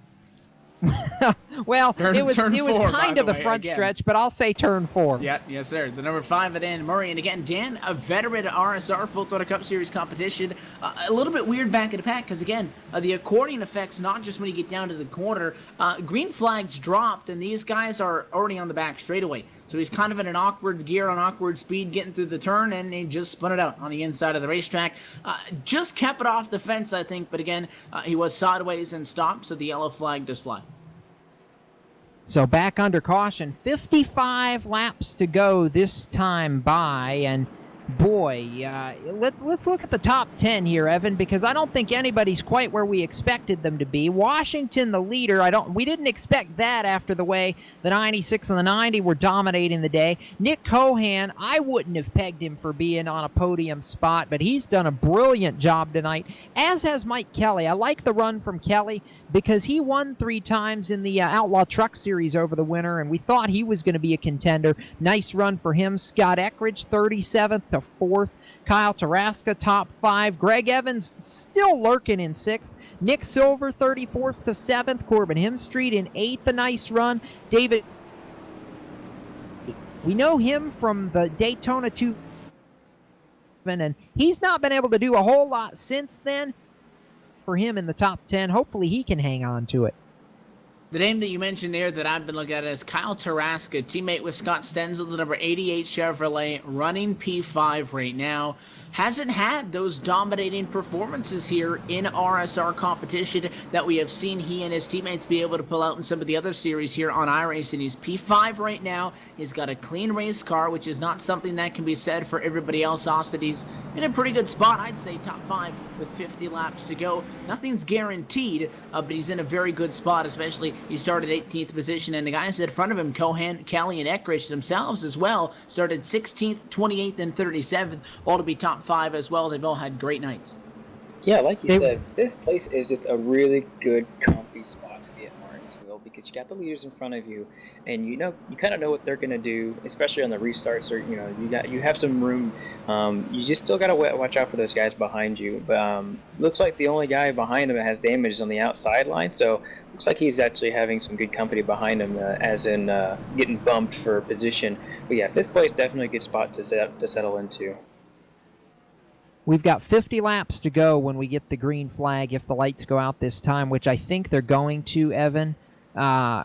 Well, it was turn four, kind of the front stretch, but I'll say turn 4. Yeah, yes, sir. The number 5 at Dan Murray. And again, Dan, a veteran at RSR Full Throttle Cup Series competition. A little bit weird back in the pack because, again, the accordion effect's not just when you get down to the corner. Green flags dropped, and these guys are already on the back straightaway. So he's kind of in an awkward gear on awkward speed getting through the turn, and he just spun it out on the inside of the racetrack. Just kept it off the fence, I think, but again, he was sideways and stopped, so the yellow flag does fly. So back under caution, 55 laps to go this time by, and boy, let's look at the top 10 here, Evan, because I don't think anybody's quite where we expected them to be. Washington, the leader, we didn't expect that after the way the 96 and the 90 were dominating the day. Nick Cohan, I wouldn't have pegged him for being on a podium spot, but he's done a brilliant job tonight, as has Mike Kelly. I like the run from Kelly because he won 3 times in the Outlaw Truck Series over the winter, and we thought he was going to be a contender. Nice run for him. Scott Eckridge, 37th to 4th. Kyle Taraska, top 5. Greg Evans still lurking in 6th. Nick Silver, 34th to 7th. Corbin Hemstreet in 8th. A nice run. David, we know him from the Daytona 2, and he's not been able to do a whole lot since then. For him in the top 10, hopefully he can hang on to it. The name that you mentioned there that I've been looking at is Kyle Taraska, teammate with Scott Stenzel, the number 88 Chevrolet, running P5 right now. Hasn't had those dominating performances here in RSR competition that we have seen he and his teammates be able to pull out in some of the other series here on iRacing. He's P5 right now. He's got a clean race car, which is not something that can be said for everybody else. Austin, he's in a pretty good spot. I'd say top 5 with 50 laps to go. Nothing's guaranteed, but he's in a very good spot, especially he started 18th position, and the guys in front of him, Cohan, Kelly, and Eckridge themselves as well, started 16th, 28th, and 37th, all to be top 5 as well. They've all had great nights. Yeah, like you said, 5th place is just a really good, comfy spot to be at Martinsville because you got the leaders in front of you, and you kind of know what they're going to do, especially on the restarts. Or you have some room. You just still got to watch out for those guys behind you. But looks like the only guy behind him that has damage is on the outside line, so looks like he's actually having some good company behind him, as in getting bumped for position. But yeah, 5th place definitely a good spot to settle into. We've got 50 laps to go when we get the green flag if the lights go out this time, which I think they're going to, Evan.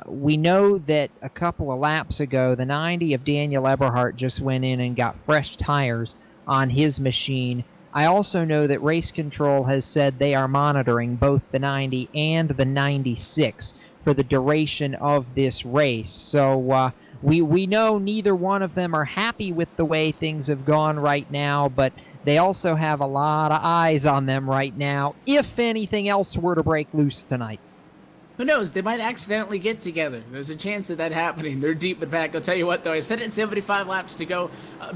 We know that a couple of laps ago, the 90 of Daniel Eberhardt just went in and got fresh tires on his machine. I also know that Race Control has said they are monitoring both the 90 and the 96 for the duration of this race. So we know neither one of them are happy with the way things have gone right now, but they also have a lot of eyes on them right now if anything else were to break loose tonight. Who knows? They might accidentally get together. There's a chance of that happening. They're deep in back. I'll tell you what, though. I said it 75 laps to go.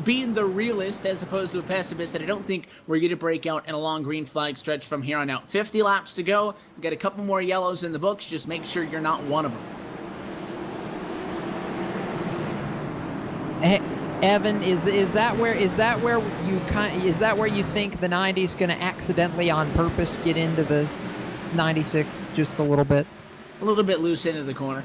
Being the realist as opposed to a pessimist, and I don't think we're going to break out in a long green flag stretch from here on out. 50 laps to go. We've got a couple more yellows in the books. Just make sure you're not one of them. Hey, Evan, is that where you think the 90's going to accidentally on purpose get into the 96 just a little bit? A little bit loose into the corner.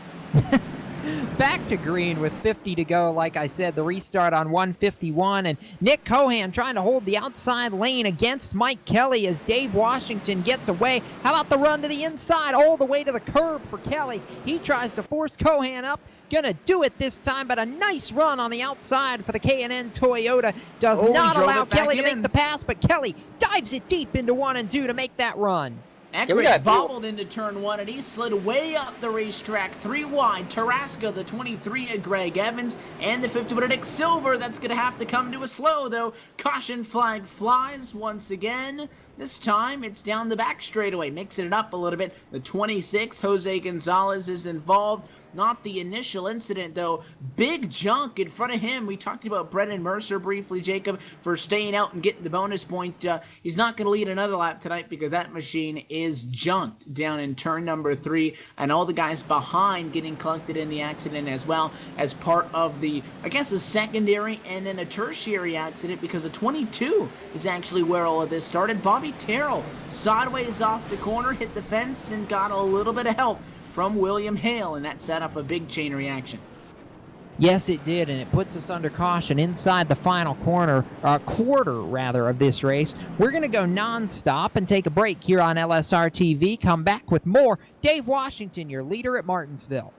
Back to green with 50 to go. Like I said, the restart on 151, and Nick Cohan trying to hold the outside lane against Mike Kelly as Dave Washington gets away. How about the run to the inside all the way to the curb for Kelly? He tries to force Cohan up. Gonna do it this time, but a nice run on the outside for the K&N Toyota does not allow Kelly to make the pass, but Kelly dives it deep into 1 and 2 to make that run. Eckridge bobbled into turn 1, and he slid way up the racetrack, 3 wide. Tarasca, the 23 of Greg Evans, and the 51 of Nick Silver. That's going to have to come to a slow, though. Caution flag flies once again. This time, it's down the back straightaway, mixing it up a little bit. The 26, Jose Gonzalez, is involved. Not the initial incident, though. Big junk in front of him. We talked about Brendan Mercer briefly, Jacob, for staying out and getting the bonus point. He's not going to lead another lap tonight because that machine is junked down in turn number 3, and all the guys behind getting collected in the accident as well as part of the, I guess, a secondary and then a tertiary accident, because the 22 is actually where all of this started. Bobby Terrell sideways off the corner, hit the fence, and got a little bit of help from William Hale, and that set off a big chain reaction. Yes, it did, and it puts us under caution inside the final quarter of this race. We're going to go non-stop and take a break here on LSR TV. Come back with more. Dave Washington, your leader at Martinsville.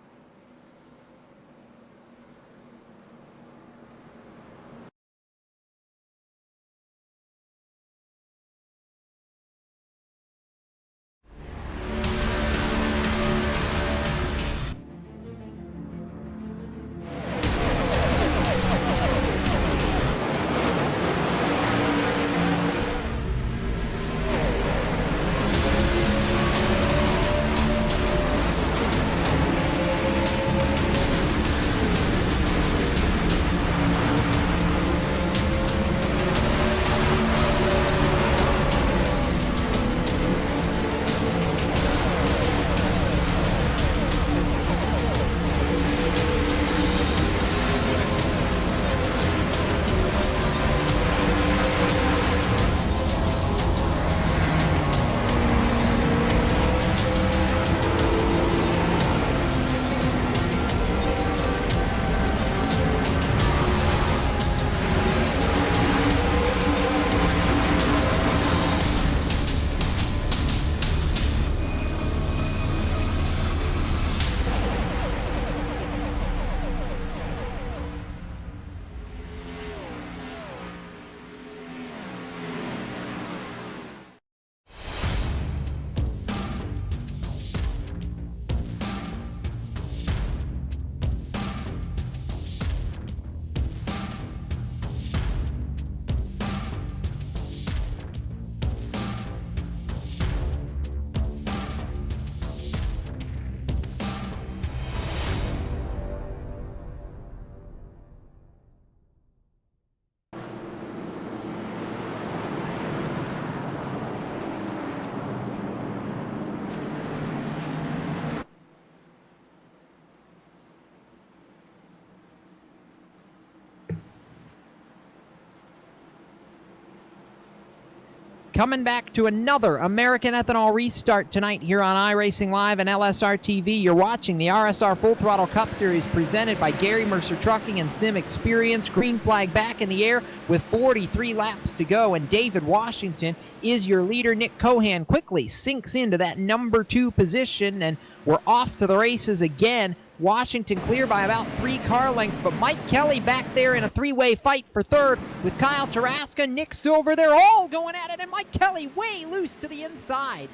Coming back to another American Ethanol restart tonight here on iRacing Live and LSRTV. You're watching the RSR Full Throttle Cup Series presented by Gary Mercer Trucking and Sim Experience. Green flag back in the air with 43 laps to go, and David Washington is your leader. Nick Cohan quickly sinks into that number 2 position, and we're off to the races again. Washington clear by about 3 car lengths, but Mike Kelly back there in a 3-way fight for third with Kyle Tarasca, Nick Silver. They're all going at it, and Mike Kelly way loose to the inside.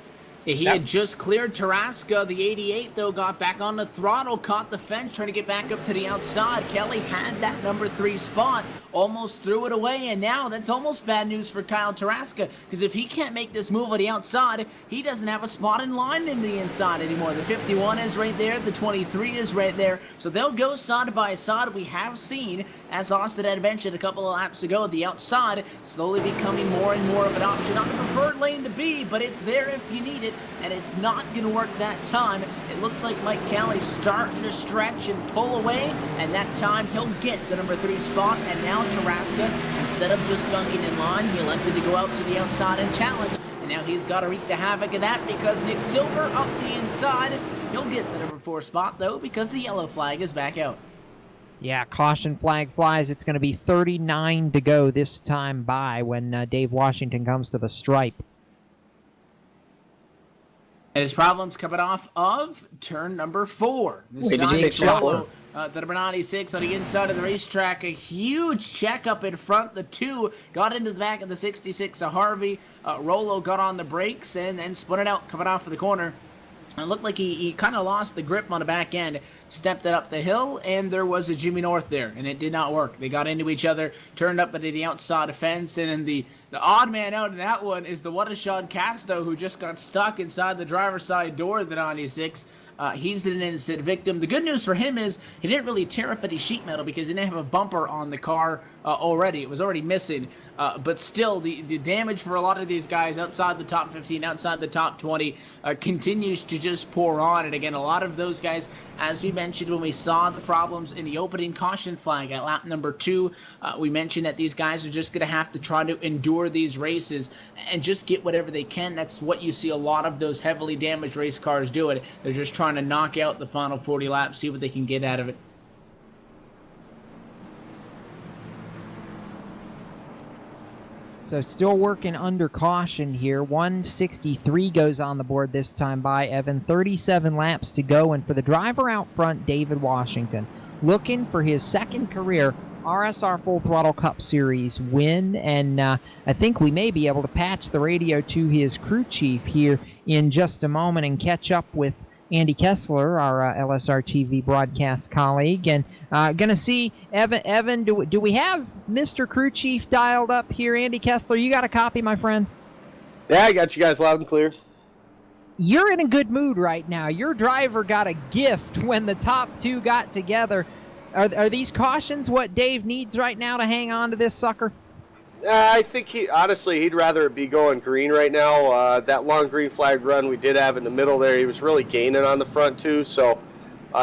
He had just cleared Tarasca. The 88, though, got back on the throttle, caught the fence, trying to get back up to the outside. Kelly had that number 3 spot, almost threw it away, and now that's almost bad news for Kyle Tarasca, because if he can't make this move on the outside, he doesn't have a spot in line in the inside anymore. The 51 is right there, the 23 is right there, so they'll go side by side. We have seen, as Austin had mentioned a couple of laps ago, the outside slowly becoming more and more of an option. Not the preferred lane to be, but it's there if you need it, and it's not going to work that time. It looks like Mike Kelly starting to stretch and pull away, and that time he'll get the number 3 spot. And now Tarasca, instead of just dunking in line, he elected to go out to the outside and challenge, and now he's got to wreak the havoc of that because Nick Silver up the inside. He'll get the number 4 spot, though, because the yellow flag is back out. Yeah, caution flag flies. It's going to be 39 to go this time by when Dave Washington comes to the stripe. And his problems coming off of turn number 4. This Wait, did you say Throttle, the number 96 on the inside of the racetrack. A huge check up in front. The 2 got into the back of the 66 of Harvey. Rolo got on the brakes and then spun it out coming off of the corner. It looked like he kind of lost the grip on the back end, stepped it up the hill, and there was a Jimmy North there, and it did not work. They got into each other, turned up into the outside fence, and then the odd man out in that one is the Watershod Casto, who just got stuck inside the driver's side door of the 96. He's an innocent victim. The good news for him is he didn't really tear up any sheet metal because he didn't have a bumper on the car already. It was already missing. But still, the damage for a lot of these guys outside the top 15, outside the top 20, continues to just pour on. And again, a lot of those guys, as we mentioned when we saw the problems in the opening caution flag at lap number 2, we mentioned that these guys are just going to have to try to endure these races and just get whatever they can. That's what you see a lot of those heavily damaged race cars do. It. They're just trying to knock out the final 40 laps, see what they can get out of it. So still working under caution here. 163 goes on the board this time by Evan. 37 laps to go. And for the driver out front, David Washington, looking for his second career RSR Full Throttle Cup Series win. And I think we may be able to patch the radio to his crew chief here in just a moment and catch up with Andy Kessler, our LSRTV broadcast colleague, and going to see Evan. Do we have Mr. Crew Chief dialed up here? Andy Kessler, you got a copy, my friend? Yeah, I got you guys loud and clear. You're in a good mood right now. Your driver got a gift when the top 2 got together. Are these cautions what Dave needs right now to hang on to this sucker? I think he'd rather be going green right now. That long green flag run we did have in the middle there, he was really gaining on the front too. So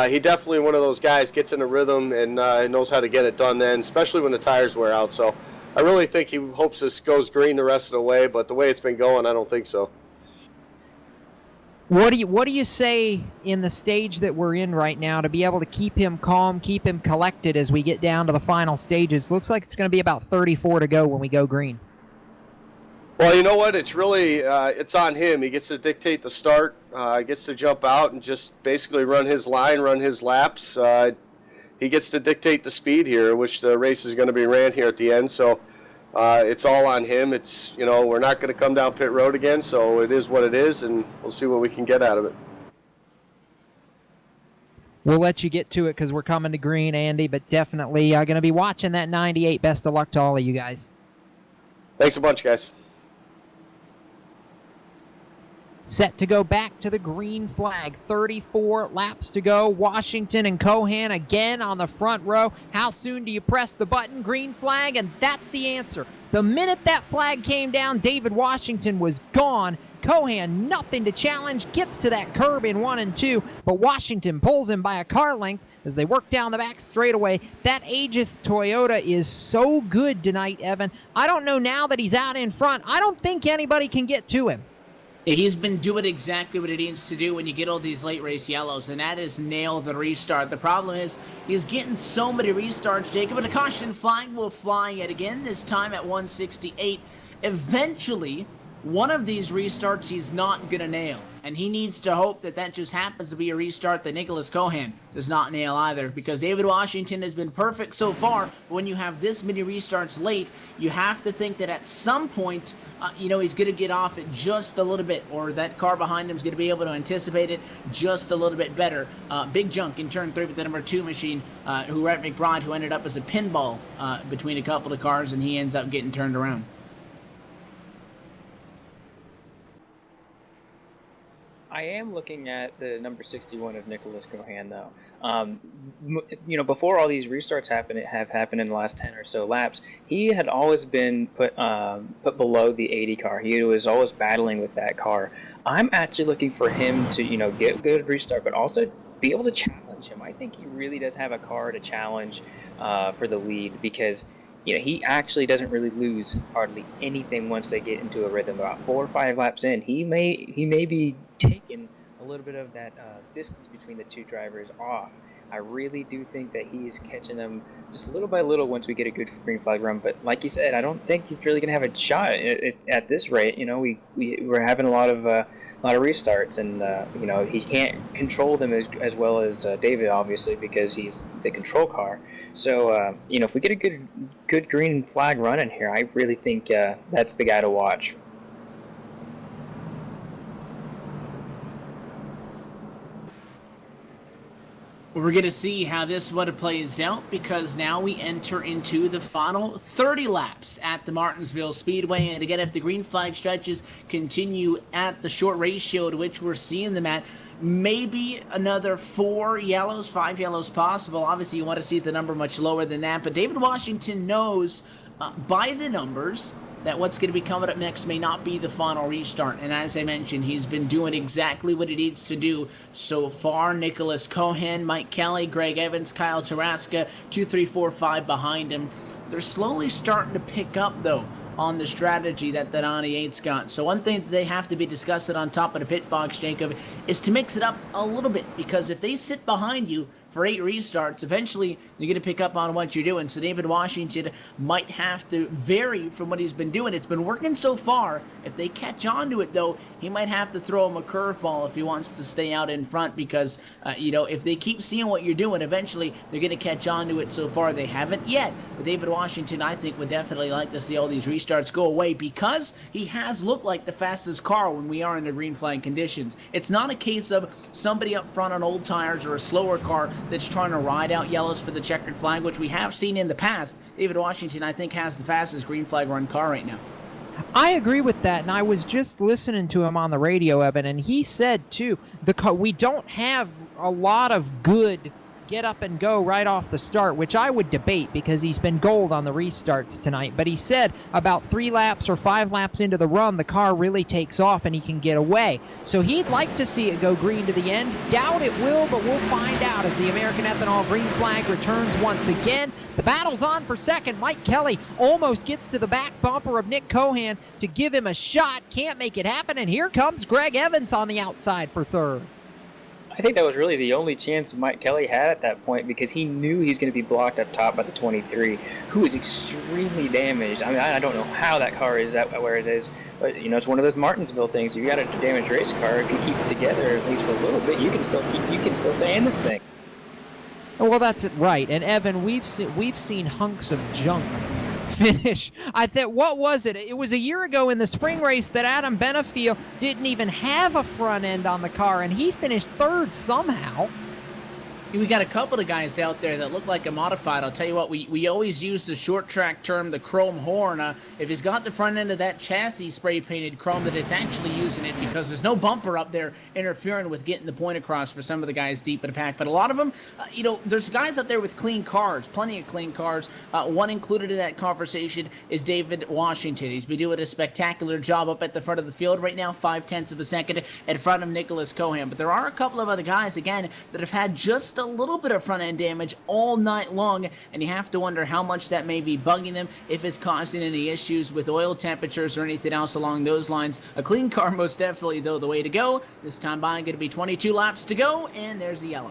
he definitely one of those guys, gets in a rhythm and knows how to get it done then, especially when the tires wear out. So I really think he hopes this goes green the rest of the way, but the way it's been going, I don't think so. What do you say in the stage that we're in right now to be able to keep him calm, keep him collected as we get down to the final stages? Looks like it's going to be about 34 to go when we go green. Well, you know what? It's really it's on him. He gets to dictate the start. Gets to jump out and just basically run his line, run his laps. He gets to dictate the speed here, which the race is going to be ran here at the end. So it's all on him. It's, we're not going to come down pit road again, so it is what it is, and we'll see what we can get out of it. We'll let you get to it because we're coming to green, Andy, but definitely going to be watching that 98. Best of luck to all of you guys. Thanks a bunch, guys. Set to go back to the green flag. 34 laps to go. Washington and Cohan again on the front row. How soon do you press the button? Green flag, and that's the answer. The minute that flag came down, David Washington was gone. Cohan, nothing to challenge, gets to that curb in 1 and 2, but Washington pulls him by a car length as they work down the back straightaway. That Aegis Toyota is so good tonight, Evan. I don't know now that he's out in front. I don't think anybody can get to him. He's been doing exactly what he needs to do when you get all these late race yellows, and that is nail the restart. The problem is he's getting so many restarts, Jacob, and a caution flag will fly yet again, this time at 168. Eventually, one of these restarts he's not going to nail, and he needs to hope that that just happens to be a restart that Nicholas Cohan does not nail either, because David Washington has been perfect so far. When you have this many restarts late, you have to think that at some point, he's going to get off it just a little bit, or that car behind him is going to be able to anticipate it just a little bit better. Big junk in turn 3 with the number 2 machine, Rhett McBride, who ended up as a pinball between a couple of cars, and he ends up getting turned around. I am looking at the number 61 of Nicholas Cohan, though. Before all these restarts have happened in the last 10 or so laps, he had always been put below the 80 car. He was always battling with that car. I'm actually looking for him to, get a good restart, but also be able to challenge him. I think he really does have a car to challenge for the lead, because he actually doesn't really lose hardly anything once they get into a rhythm. About 4 or 5 laps in, he may be taking a little bit of that distance between the two drivers off. I really do think that he's catching them just little by little once we get a good green flag run. But like you said, I don't think he's really going to have a shot at this rate. We're having a lot of restarts, and he can't control them as well as David, obviously, because he's the control car. So if we get a good green flag running here, I really think that's the guy to watch. We're going to see how this one plays out, because now we enter into the final 30 laps at the Martinsville Speedway. And again, if the green flag stretches continue at the short ratio to which we're seeing them at, maybe another 5 yellows possible. Obviously, you want to see the number much lower than that. But David Washington knows by the numbers that what's going to be coming up next may not be the final restart. And as I mentioned, he's been doing exactly what he needs to do so far. Nicholas Cohan, Mike Kelly, Greg Evans, Kyle Taraska, 2, 3, 4, 5 behind him. They're slowly starting to pick up, though, on the strategy that the 98's got. So one thing that they have to be discussing on top of the pit box, Jacob, is to mix it up a little bit. Because if they sit behind you for 8 restarts, eventually you're going to pick up on what you're doing. So David Washington might have to vary from what he's been doing. It's been working so far. If they catch on to it, though, he might have to throw him a curveball if he wants to stay out in front, because, if they keep seeing what you're doing, eventually they're going to catch on to it. So far, they haven't yet. But David Washington, I think, would definitely like to see all these restarts go away, because he has looked like the fastest car when we are in the green flag conditions. It's not a case of somebody up front on old tires or a slower car that's trying to ride out yellows for the checkered flag, which we have seen in the past. David Washington, I think, has the fastest green flag run car right now. I agree with that, and I was just listening to him on the radio, Evan, and he said, too, we don't have a lot of good get up and go right off the start, which I would debate because he's been gold on the restarts tonight. But he said about 3 laps or 5 laps into the run, the car really takes off and he can get away. So he'd like to see it go green to the end. Doubt it will, but we'll find out as the American Ethanol green flag returns once again. The battle's on for second. Mike Kelly almost gets to the back bumper of Nick Cohan to give him a shot. Can't make it happen, and here comes Greg Evans on the outside for third. I think that was really the only chance Mike Kelly had at that point, because he knew he was going to be blocked up top by the 23, who is extremely damaged. I mean, I don't know how that car is at where it is, but it's one of those Martinsville things. You got a damaged race car. If you keep it together at least for a little bit, you can still stay in this thing. Well, that's it, right. And Evan, we've seen hunks of junk finish. I think, what was it? It was a year ago in the spring race that Adam Benefiel didn't even have a front end on the car, and he finished third somehow. We got a couple of guys out there that look like a modified. I'll tell you what, we always use the short track term, the chrome horn. If he's got the front end of that chassis spray painted chrome, that it's actually using it, because there's no bumper up there interfering with getting the point across for some of the guys deep in the pack. But a lot of them, there's guys up there with clean cars, plenty of clean cars. One included in that conversation is David Washington. He's been doing a spectacular job up at the front of the field right now, 0.5 of a second in front of Nicholas Cohan. But there are a couple of other guys, again, that have had just a little bit of front end damage all night long, and you have to wonder how much that may be bugging them, if it's causing any issues with oil temperatures or anything else along those lines. A clean car, most definitely, though, the way to go. This time by, going to be 22 laps to go, and there's the yellow.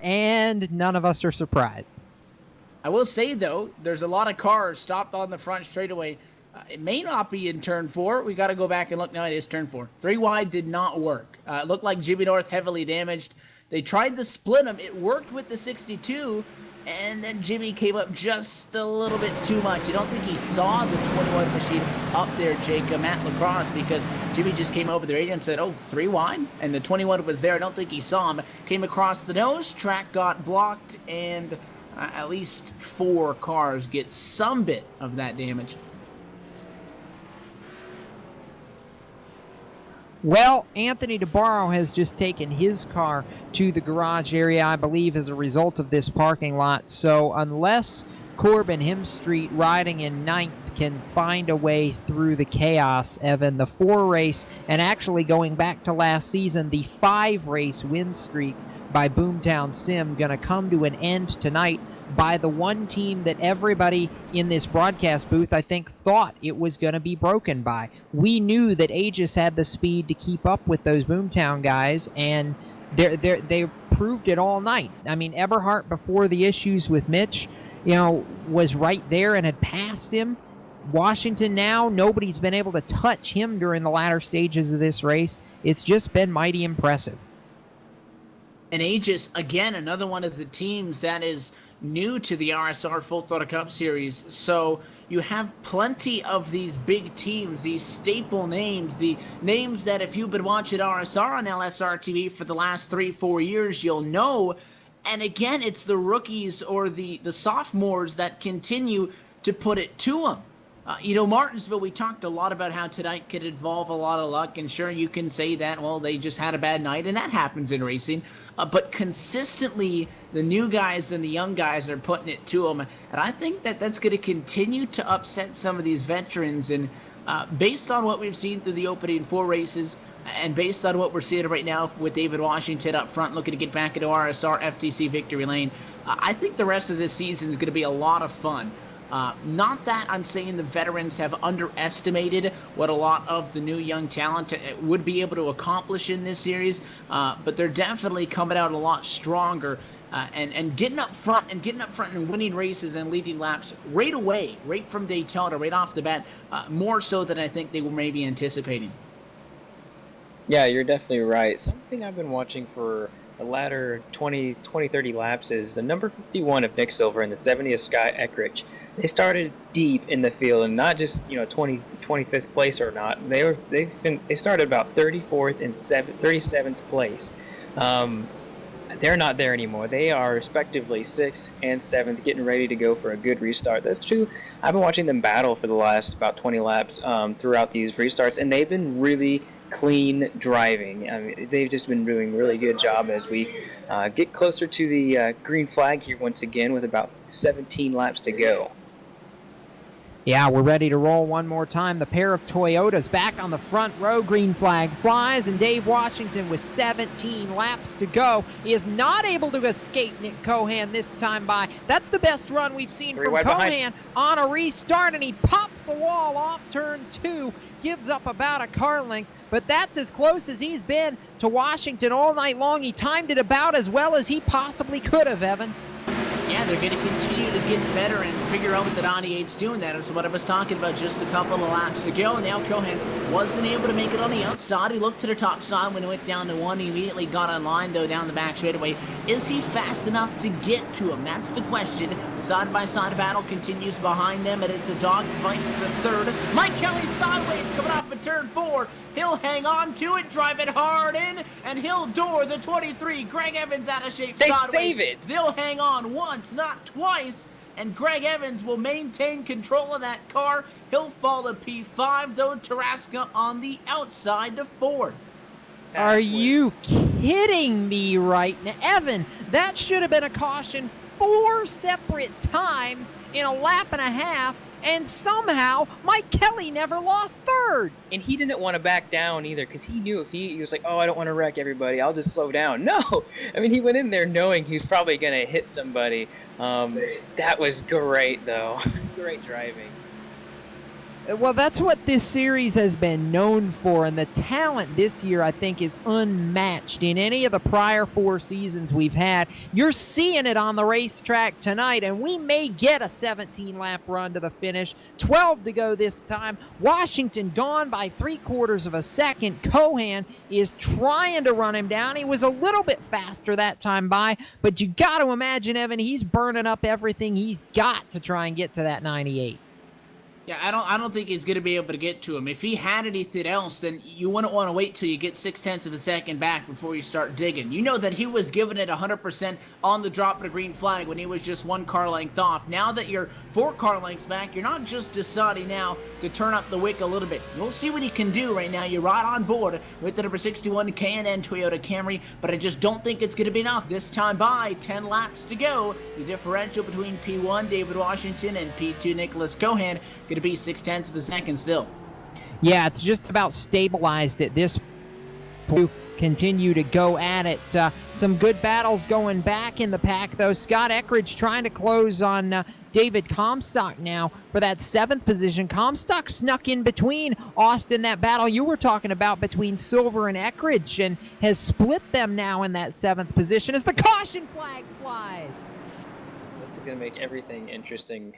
And none of us are surprised. I will say, though, there's a lot of cars stopped on the front straightaway. It may not be in turn 4. We got to go back and look. No, it is turn 4. 3 wide did not work. It looked like Jimmy North heavily damaged. They tried to split him. It worked with the 62, and then Jimmy came up just a little bit too much. I don't think he saw the 21 machine up there, Jacob, at Lacrosse, because Jimmy just came over the radio and said, oh, 3 wide? And the 21 was there. I don't think he saw him. Came across the nose. Track got blocked, and at least 4 cars get some bit of that damage. Well, Anthony DeBarro has just taken his car to the garage area, I believe, as a result of this parking lot. So unless Corbin Hemstreet, riding in 9th, can find a way through the chaos, Evan, the 4-race, and actually going back to last season, the 5-race win streak by Boomtown Sim going to come to an end tonight by the one team that everybody in this broadcast booth, I think, thought it was going to be broken by. We knew that Aegis had the speed to keep up with those Boomtown guys, and they proved it all night. I mean, Eberhardt, before the issues with Mitch, was right there and had passed him. Washington now, nobody's been able to touch him during the latter stages of this race. It's just been mighty impressive. And Aegis, again, another one of the teams that is new to the RSR Full Throttle Cup Series. So you have plenty of these big teams, these staple names, the names that if you've been watching RSR on LSRTV for the last 3-4 years, you'll know. And again, it's the rookies or the sophomores that continue to put it to them. Martinsville, we talked a lot about how tonight could involve a lot of luck, and sure, you can say that, well, they just had a bad night, and that happens in racing. But consistently, the new guys and the young guys are putting it to them, and I think that that's going to continue to upset some of these veterans. And based on what we've seen through the opening 4 races, and based on what we're seeing right now with David Washington up front looking to get back into RSR FTC victory lane, I think the rest of this season is going to be a lot of fun. Not that I'm saying the veterans have underestimated what a lot of the new young talent would be able to accomplish in this series, but they're definitely coming out a lot stronger and getting up front and winning races and leading laps right away, right from Daytona, right off the bat, more so than I think they were maybe anticipating. Yeah, you're definitely right. Something I've been watching for the latter 30 laps is the number 51 of Nick Silver and the 70 of Scott Eckridge. They started deep in the field, and not just 25th place or not. They started about 34th and 37th place. They're not there anymore. They are respectively 6th and 7th, getting ready to go for a good restart. That's true. I've been watching them battle for the last about 20 laps throughout these restarts, and they've been really clean driving. I mean, they've just been doing a really good job as we get closer to the green flag here once again with about 17 laps to go. Yeah, we're ready to roll one more time. The pair of Toyotas back on the front row. Green flag flies, and Dave Washington with 17 laps to go is not able to escape Nick Cohan this time by. That's the best run we've seen from Cohan on a restart, and he pops the wall off turn 2, gives up about a car length, but that's as close as he's been to Washington all night long. He timed it about as well as he possibly could have, Evan. Yeah, they're going to continue to get better and figure out what the 98's doing. That is what I was talking about just a couple of laps ago. Now Cohan wasn't able to make it on the outside. He looked to the top side when he went down to 1. He immediately got on line, though, down the back straightaway. Is he fast enough to get to him? That's the question. Side-by-side battle continues behind them, and it's a dogfight for third. Mike Kelly sideways coming off of turn 4. He'll hang on to it, drive it hard in, and he'll door the 23. Greg Evans out of shape sideways. They save it. They'll hang on once, not twice, and Greg Evans will maintain control of that car. He'll fall to P5, though Tarasca on the outside to 4th. Are you kidding me right now? Evan, that should have been a caution 4 separate times in a lap and a half, and somehow Mike Kelly never lost third. And he didn't want to back down either, because he knew if he was like, oh, I don't want to wreck everybody, I'll just slow down. No! I mean, he went in there knowing he was probably going to hit somebody. That was great, though. Great driving. Well, that's what this series has been known for, and the talent this year, I think, is unmatched in any of the prior 4 seasons we've had. You're seeing it on the racetrack tonight, and we may get a 17-lap run to the finish. 12 to go this time. Washington gone by 3/4 of a second. Cohan is trying to run him down. He was a little bit faster that time by, but you got to imagine, Evan, he's burning up everything he's got to try and get to that 98. Yeah, I don't think he's going to be able to get to him. If he had anything else, then you wouldn't want to wait till you get 0.6 of a second back before you start digging. You know that he was giving it 100% on the drop of the green flag when he was just 1 car length off. Now that you're 4 car lengths back, you're not just deciding now to turn up the wick a little bit. We'll see what he can do right now. You're right on board with the number 61 K&N Toyota Camry, but I just don't think it's going to be enough. This time by 10 laps to go. The differential between P1 David Washington and P2 Nicholas Cohan going to be 0.6 of a second still. Yeah, it's just about stabilized at this point. Continue to go at it. Some good battles going back in the pack, though. Scott Eckridge trying to close on David Comstock now for that 7th position. Comstock snuck in between Austin, that battle you were talking about between Silver and Eckridge, and has split them now in that 7th position as the caution flag flies. That's going to make everything interesting.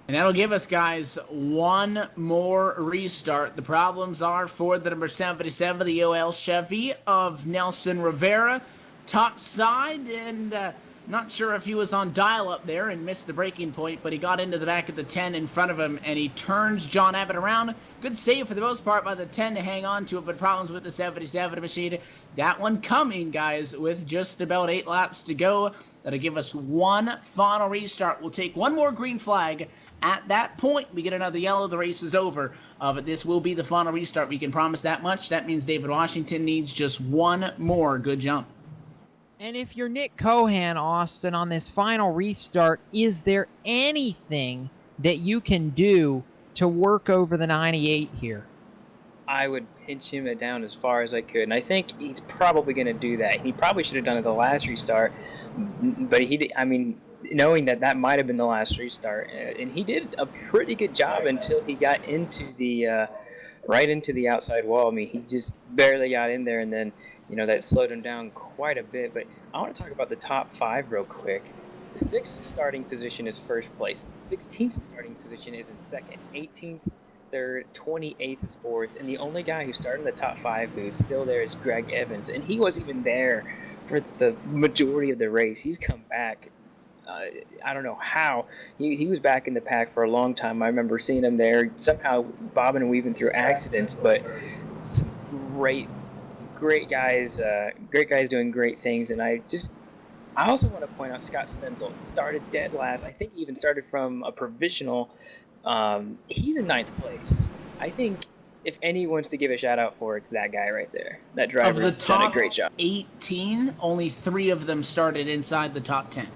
And that'll give us, guys, one more restart. The problems are for the number 77, the OL Chevy of Nelson Rivera. Top side, and not sure if he was on dial up there and missed the braking point, but he got into the back of the 10 in front of him, and he turns John Abbott around. Good save for the most part by the 10 to hang on to it, but problems with the 77 machine. That one coming, guys, with just about 8 laps to go. That'll give us one final restart. We'll take one more green flag. At that point, we get another yellow, the race is over. But this will be the final restart. We can promise that much. That means David Washington needs just one more good jump. And if you're Nick Cohan, Austin, on this final restart, is there anything that you can do to work over the 98 here? I would pinch him down as far as I could, and I think he's probably going to do that. He probably should have done it the last restart, but knowing that that might have been the last restart, and he did a pretty good job until he got into the right into the outside wall. I mean, he just barely got in there, and then that slowed him down quite a bit. But I want to talk about the top 5 real quick. The 6th starting position is first place. 16th starting position is in second. 18th third. 28th is fourth. And the only guy who started in the top 5 who's still there is Greg Evans, and he wasn't even there for the majority of the race. He's come back. I don't know how. He was back in the pack for a long time. I remember seeing him there, somehow bobbing and weaving through accidents, but some great guys doing great things. And I also want to point out Scott Stenzel started dead last. I think he even started from a provisional. He's in 9th place. I think if anyone's to give a shout out for, it's that guy right there. That driver has done a great job. Of the top 18, only 3 of them started inside the top 10.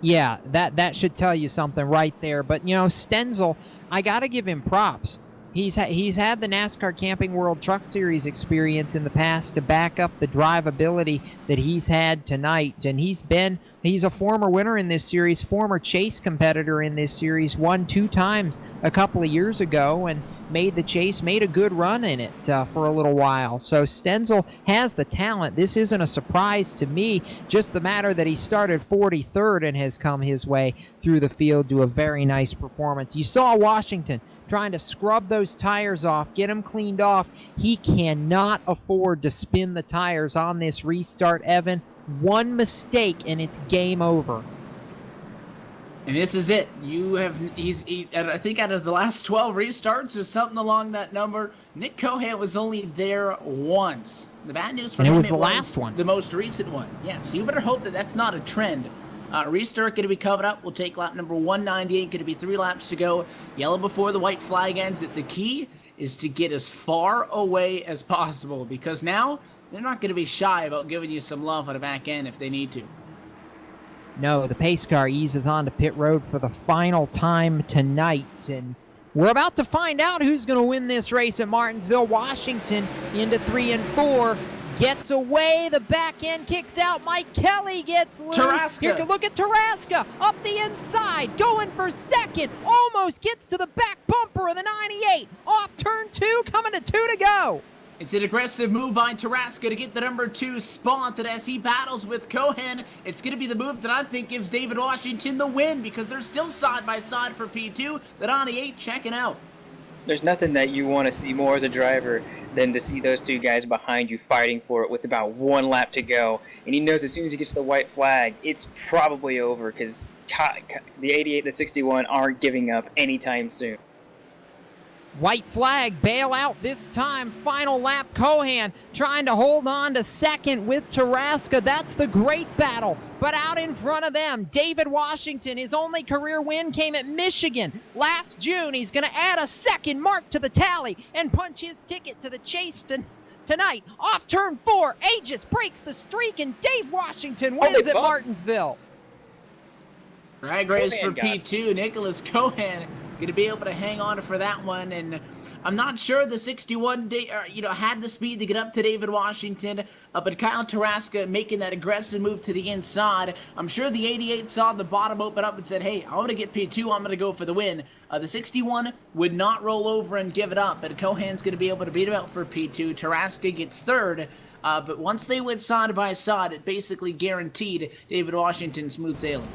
Yeah, that should tell you something right there. But, Stenzel, I got to give him props. He's had the NASCAR Camping World Truck Series experience in the past to back up the drivability that he's had tonight. And he's a former winner in this series, former chase competitor in this series, won 2 times a couple of years ago and made the chase, made a good run in it for a little while. So Stenzel has the talent. This isn't a surprise to me, just the matter that he started 43rd and has come his way through the field to a very nice performance. You saw Washington trying to scrub those tires off, get them cleaned off. He cannot afford to spin the tires on this restart, Evan. One mistake and it's game over. And this is it. I think out of the last 12 restarts or something along that number, Nick Cohan was only there once. The bad news for him, it was the last one. The most recent one. Yeah, so you better hope that that's not a trend. Restart going to be coming up. We'll take lap number 198. Going to be 3 laps to go. Yellow before the white flag ends. The key is to get as far away as possible, because now they're not going to be shy about giving you some love on the back end if they need to. No, the pace car eases onto pit road for the final time tonight, and we're about to find out who's going to win this race at Martinsville. Washington into 3 and 4. Gets away, the back end kicks out, Mike Kelly gets loose. Tarasca. Here, look at Tarasca, up the inside, going for second, almost gets to the back bumper of the 98. Off turn 2, coming to 2 to go. It's an aggressive move by Tarasca to get the number 2 spot, that as he battles with Cohan, it's going to be the move that I think gives David Washington the win, because they're still side by side for P2. The 98 checking out. There's nothing that you want to see more as a driver than to see those 2 guys behind you fighting for it with about 1 lap to go. And he knows as soon as he gets to the white flag, it's probably over, because the 88 and the 61 aren't giving up anytime soon. White flag, bail out this time. Final lap, Cohan trying to hold on to second with Tarasca. That's the great battle. But out in front of them, David Washington, his only career win came at Michigan last June. He's going to add a second mark to the tally and punch his ticket to the chase tonight. Off turn 4, Aegis breaks the streak, and Dave Washington wins at Martinsville. Drag race for P2. Nicholas Cohan going to be able to hang on for that one, and I'm not sure the 61 had the speed to get up to David Washington, but Kyle Tarasca making that aggressive move to the inside. I'm sure the 88 saw the bottom open up and said, hey, I want to get P2, I'm going to go for the win. The 61 would not roll over and give it up, but Cohan's going to be able to beat him out for P2. Tarasca gets 3rd, but once they went side by side, it basically guaranteed David Washington smooth sailing.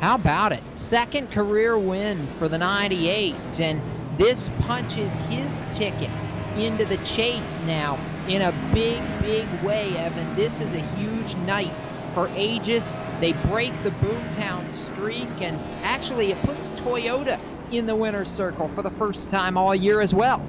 How about it? Second career win for the 98, and this punches his ticket into the chase now in a big, big way, Evan. This is a huge night for Aegis. They break the Boomtown streak, and actually it puts Toyota in the winner's circle for the first time all year as well.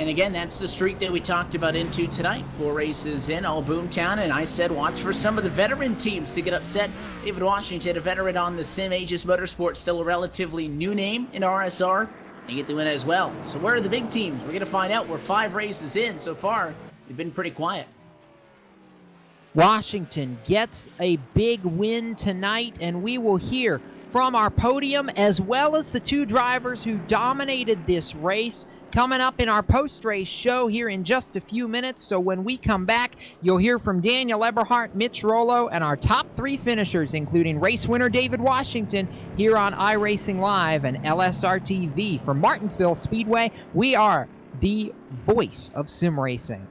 And again, that's the streak that we talked about into tonight. 4 races in, all Boomtown, and I said watch for some of the veteran teams to get upset. David Washington, a veteran on the sim, Aegis Motorsports, still a relatively new name in RSR, and get the win as well. So where are the big teams? We're going to find out. We're 5 races in so far. They've been pretty quiet. Washington gets a big win tonight, and we will hear from our podium as well as the 2 drivers who dominated this race coming up in our post-race show here in just a few minutes. So when we come back, you'll hear from Daniel Eberhardt, Mitch Rollo, and our top 3 finishers, including race winner David Washington, here on iRacing Live and LSRTV. From Martinsville Speedway, we are the voice of sim racing.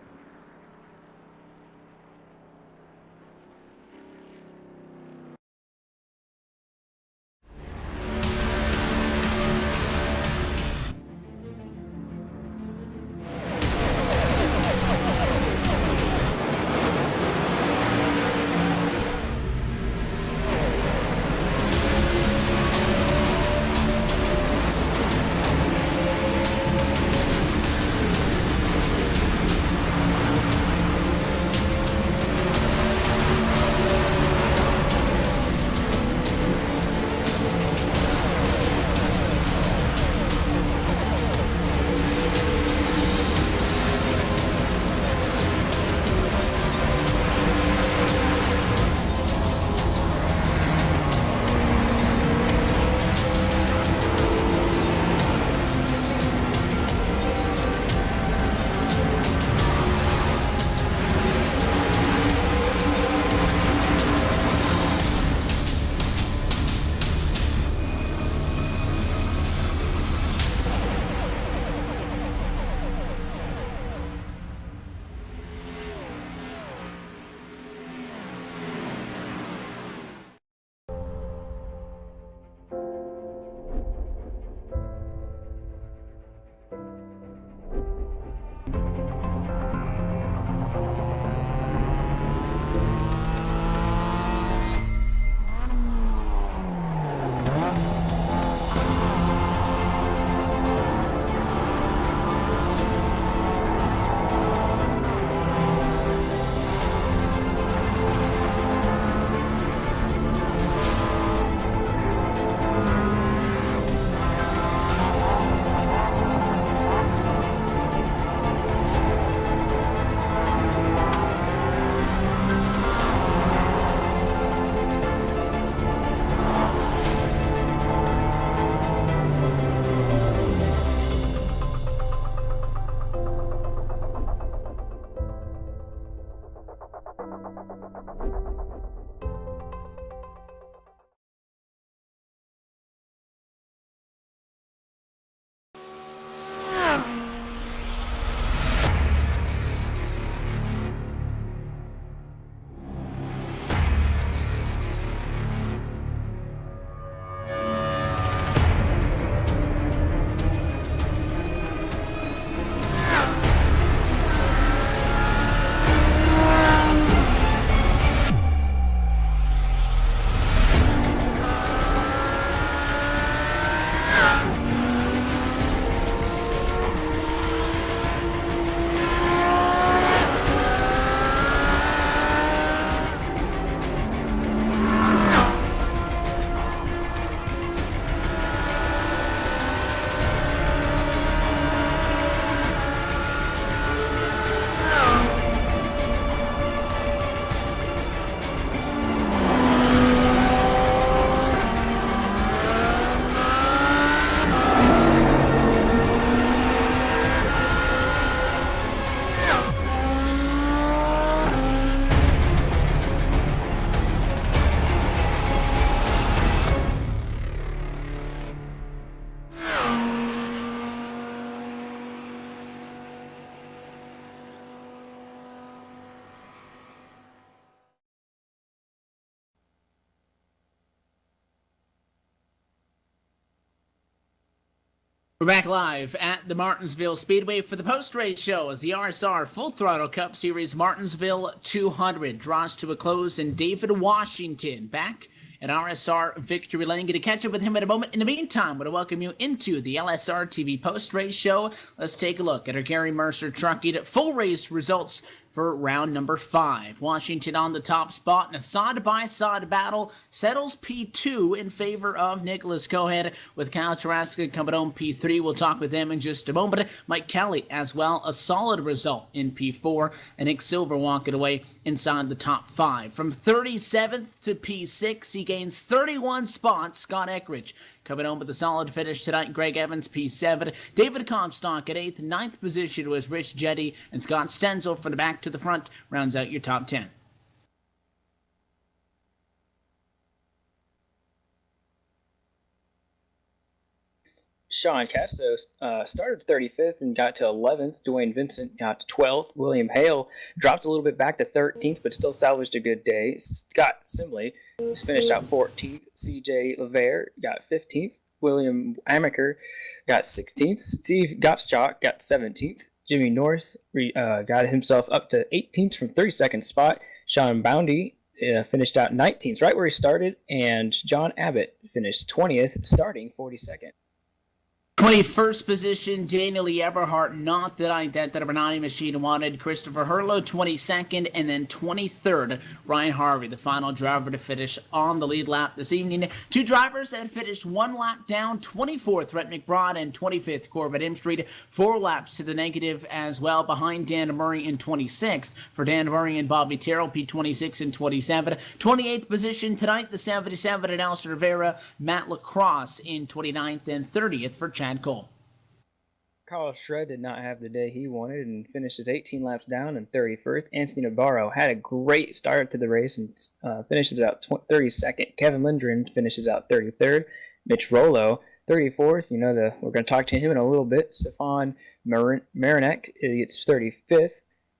We're back live at the Martinsville Speedway for the post-race show as the RSR Full Throttle Cup Series Martinsville 200 draws to a close, and David Washington back at RSR Victory Lane. Going to catch up with him in a moment. In the meantime, I want to welcome you into the LSR TV post-race show. Let's take a look at our Gary Mercer Trucking full race results for round number 5. Washington on the top spot in a side-by-side battle, settles P2 in favor of Nicholas Cohen, with Kyle Taraska coming home P3. We'll talk with them in just a moment. Mike Kelly as well, a solid result in P4, and Nick Silver walking away inside the top 5. From 37th to P6, he gains 31 spots. Scott Eckridge coming home with a solid finish tonight. Greg Evans, P7. David Comstock at 8th. 9th position was Rich Jetty, and Scott Stenzel from the back to the front rounds out your top 10. Sean Casto started 35th and got to 11th. Dwayne Vincent got to 12th. William Hale dropped a little bit back to 13th, but still salvaged a good day. Scott Simley was finished out 14th. CJ LeVere got 15th. William Amaker got 16th. Steve Gottschalk got 17th. Jimmy North got himself up to 18th from 32nd spot. Sean Boundy finished out 19th, right where he started, and John Abbott finished 20th, starting 42nd. 21st position, Daniel E. Eberhardt, not that the number 90 machine wanted. Christopher Herlo, 22nd, and then 23rd, Ryan Harvey, the final driver to finish on the lead lap this evening. 2 drivers that finished 1 lap down, 24th, Rhett McBride, and 25th, Corbett Imstreet. 4 laps to the negative as well, behind Dan Murray in 26th. For Dan Murray and Bobby Terrell, P26 and 27. 28th position tonight, the 77 at Alistair Rivera, Matt Lacrosse in 29th, and 30th for Chad Cole. Carl Shred did not have the day he wanted and finishes 18 laps down and 31st. Anthony Navarro had a great start to the race and finishes out 32nd. Kevin Lindgren finishes out 33rd. Mitch Rollo, 34th. We're going to talk to him in a little bit. Stefan Marinek gets 35th.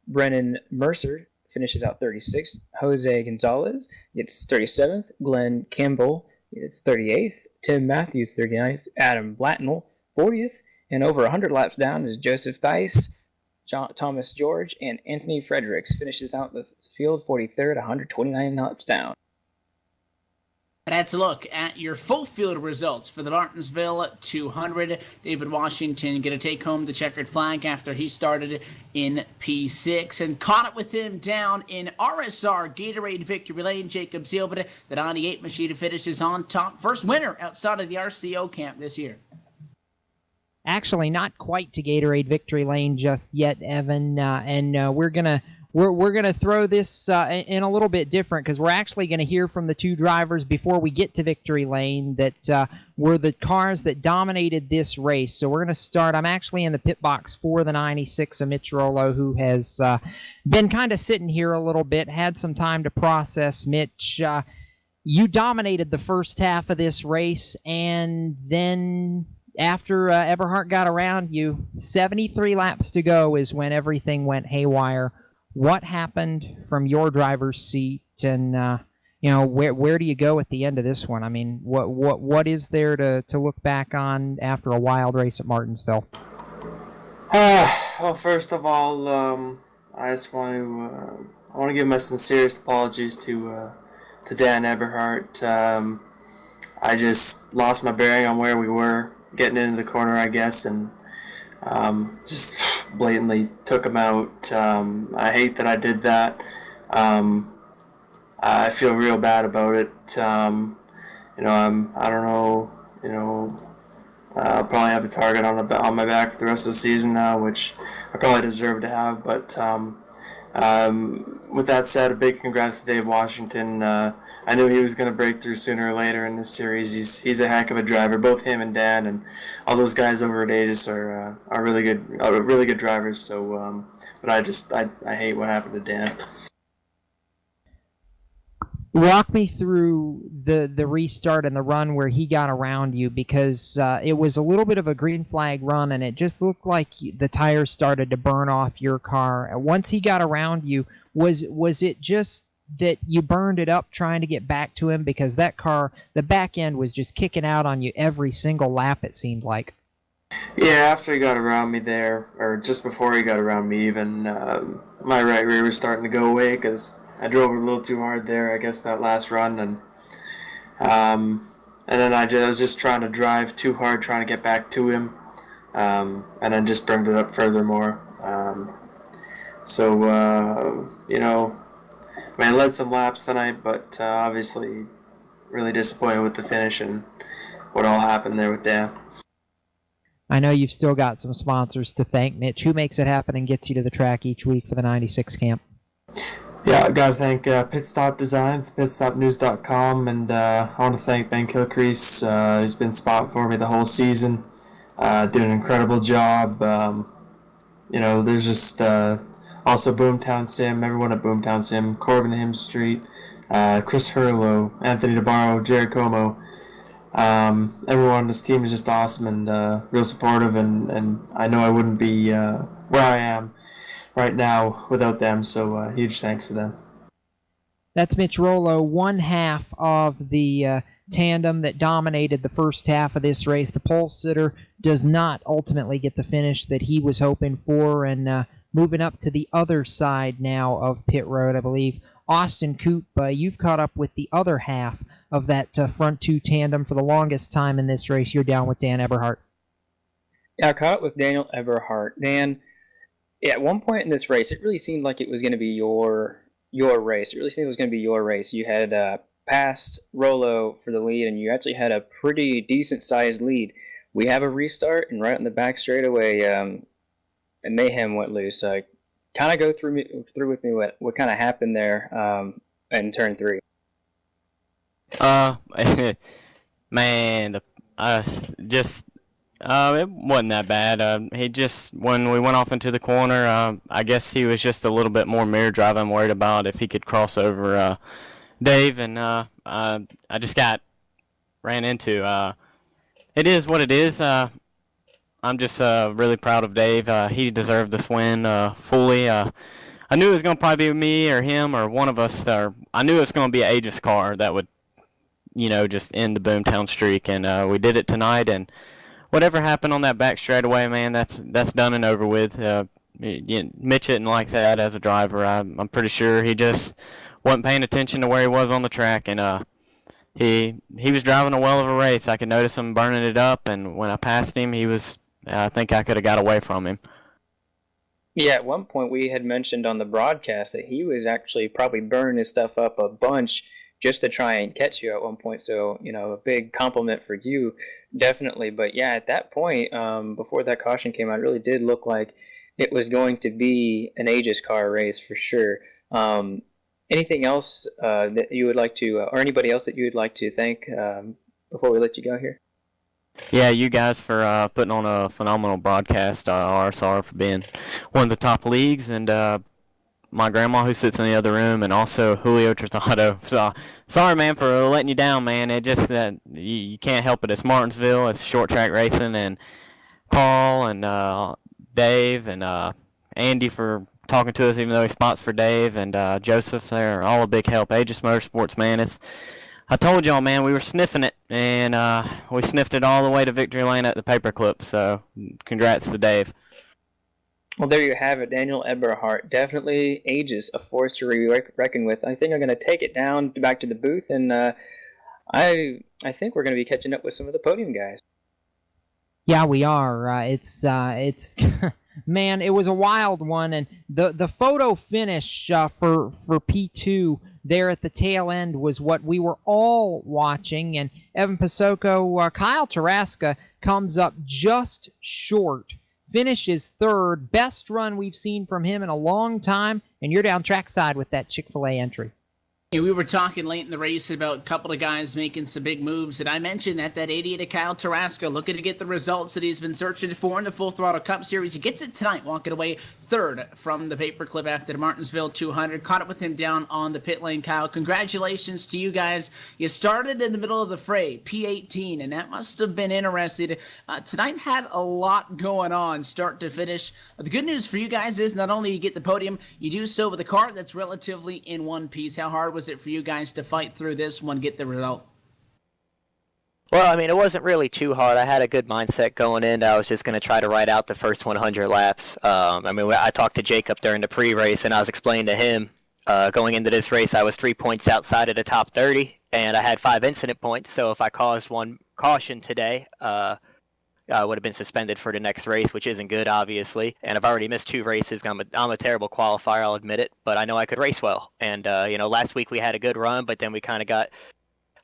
Brennan Mercer finishes out 36th. Jose Gonzalez gets 37th. Glenn Campbell gets 38th. Tim Matthews, 39th. Adam Blatnell, 40th, and over 100 laps down is Joseph Theis, Thomas George, and Anthony Fredericks finishes out the field 43rd, 129 laps down. That's a look at your full field results for the Martinsville 200. David Washington going to take home the checkered flag after he started in P6 and caught it with him down in RSR Gatorade Victory Lane. Jacob Silva, the 98 machine, finishes on top. First winner outside of the RCO camp this year. Actually, not quite to Gatorade Victory Lane just yet, Evan, and we're gonna throw this in a little bit different because we're actually going to hear from the 2 drivers before we get to Victory Lane that were the cars that dominated this race. So we're going to start. I'm actually in the pit box for the 96 of Mitch Rollo, who has been kind of sitting here a little bit, had some time to process. Mitch, you dominated the first half of this race, and then after Eberhardt got around you, 73 laps to go is when everything went haywire. What happened from your driver's seat, and where do you go at the end of this one? I mean, what is there to look back on after a wild race at Martinsville? Well, first of all, I just want to give my sincerest apologies to Dan Eberhardt. I just lost my bearing on where we were getting into the corner, I guess, and just blatantly took him out. I hate that I did that. I feel real bad about it. I don't know. I'll probably have a target on my back for the rest of the season now, which I probably deserve to have. But with that said, a big congrats to Dave Washington. I knew he was going to break through sooner or later in this series. He's a heck of a driver. Both him and Dan and all those guys over at Aegis are really good drivers. So, but I hate what happened to Dan. Walk me through the restart and the run where he got around you, because it was a little bit of a green flag run, and it just looked like the tires started to burn off your car. Once he got around you, was it just that you burned it up trying to get back to him? Because that car, the back end was just kicking out on you every single lap, it seemed like. Yeah, after he got around me there, or just before he got around me even, my right rear was starting to go away because I drove it a little too hard there, I guess, that last run. And then I was just trying to drive too hard, trying to get back to him, and then just burned it up furthermore. You know, I mean, I led some laps tonight, but obviously really disappointed with the finish and what all happened there with Dan. I know you've still got some sponsors to thank, Mitch. Who makes it happen and gets you to the track each week for the 96 camp? Yeah, I gotta thank Pit Stop Designs, pitstopnews.com, and I want to thank Ben Kilcrease. He's been spotting for me the whole season, did an incredible job. There's just also Boomtown Sim, everyone at Boomtown Sim, Corbin Him Street, Chris Hurlow, Anthony DeBarro, Jared Como. Everyone on this team is just awesome and real supportive, and I know I wouldn't be where I am right now without them, so huge thanks to them. That's Mitch Rollo, one half of the tandem that dominated the first half of this race. The pole sitter does not ultimately get the finish that he was hoping for, and moving up to the other side now of pit road, I believe. Austin Coop, you've caught up with the other half of that front two tandem for the longest time in this race. You're down with Dan Eberhardt. Yeah, I caught up with Daniel Eberhardt. Dan, yeah, at one point in this race, it really seemed like it was going to be your race. It really seemed it was going to be your race. You had passed Rollo for the lead, and you actually had a pretty decent-sized lead. We have a restart, and right on the back straightaway, a mayhem went loose. Kind of go through with me what kind of happened there in turn 3. Man, it wasn't that bad. He just, when we went off into the corner, I guess he was just a little bit more mirror driving, worried about if he could cross over Dave, and I just got ran into. It is what it is. I'm just really proud of Dave. He deserved this win fully. I knew it was going to probably be me or him or one of us. I knew it was going to be an Aegis car that would, just end the Boomtown streak, and we did it tonight. And whatever happened on that back straightaway, man, that's done and over with. Mitch isn't like that as a driver. I'm pretty sure he just wasn't paying attention to where he was on the track, and he was driving a well of a race. I could notice him burning it up, and when I passed him, I think I could have got away from him. Yeah, at one point we had mentioned on the broadcast that he was actually probably burning his stuff up a bunch just to try and catch you at one point. So, a big compliment for you, definitely. But yeah, at that point, before that caution came out, it really did look like it was going to be an Aegis car race for sure. Anything else that you would like to, or anybody else that you would like to thank before we let you go here? Yeah, you guys for putting on a phenomenal broadcast, RSR for being one of the top leagues, and my grandma who sits in the other room, and also Julio Tratado. So, sorry, man, for letting you down, man. It just that you can't help it. It's Martinsville, it's short track racing, and Carl and Dave and Andy for talking to us, even though he spots for Dave, and Joseph. They're all a big help. Aegis Motorsports, man, I told y'all, man, we were sniffing it, and we sniffed it all the way to victory lane at the paperclip, so congrats to Dave. Well, there you have it, Daniel Eberhardt. Definitely Aegis, a force to be reckoned with. I think I'm going to take it down back to the booth, and I think we're going to be catching up with some of the podium guys. Yeah, we are. It's man, it was a wild one, and the photo finish for P2 there at the tail end was what we were all watching, and Evan Pasoko, Kyle Taraska comes up just short, finishes third, best run we've seen from him in a long time, and you're down trackside with that Chick-fil-A entry. We were talking late in the race about a couple of guys making some big moves, and I mentioned that 88 of Kyle Taraska looking to get the results that he's been searching for in the Full Throttle Cup Series. He gets it tonight, walking away third from the paperclip after the Martinsville 200. Caught up with him down on the pit lane, Kyle. Congratulations to you guys. You started in the middle of the fray, P18, and that must have been interesting. Tonight had a lot going on, start to finish. The good news for you guys is not only you get the podium, you do so with a car that's relatively in one piece. How hard was it for you guys to fight through this one, get the result? Well, I mean, it wasn't really too hard. I had a good mindset going in. I was just going to try to ride out the first 100 laps. I mean, I talked to Jacob during the pre-race, and I was explaining to him going into this race, I was 3 points outside of the top 30, and I had 5 incident points. So if I caused one caution today, I would have been suspended for the next race, which isn't good, obviously. And I've already missed 2 races. I'm a terrible qualifier, I'll admit it, but I know I could race well. And, last week we had a good run, but then we kind of got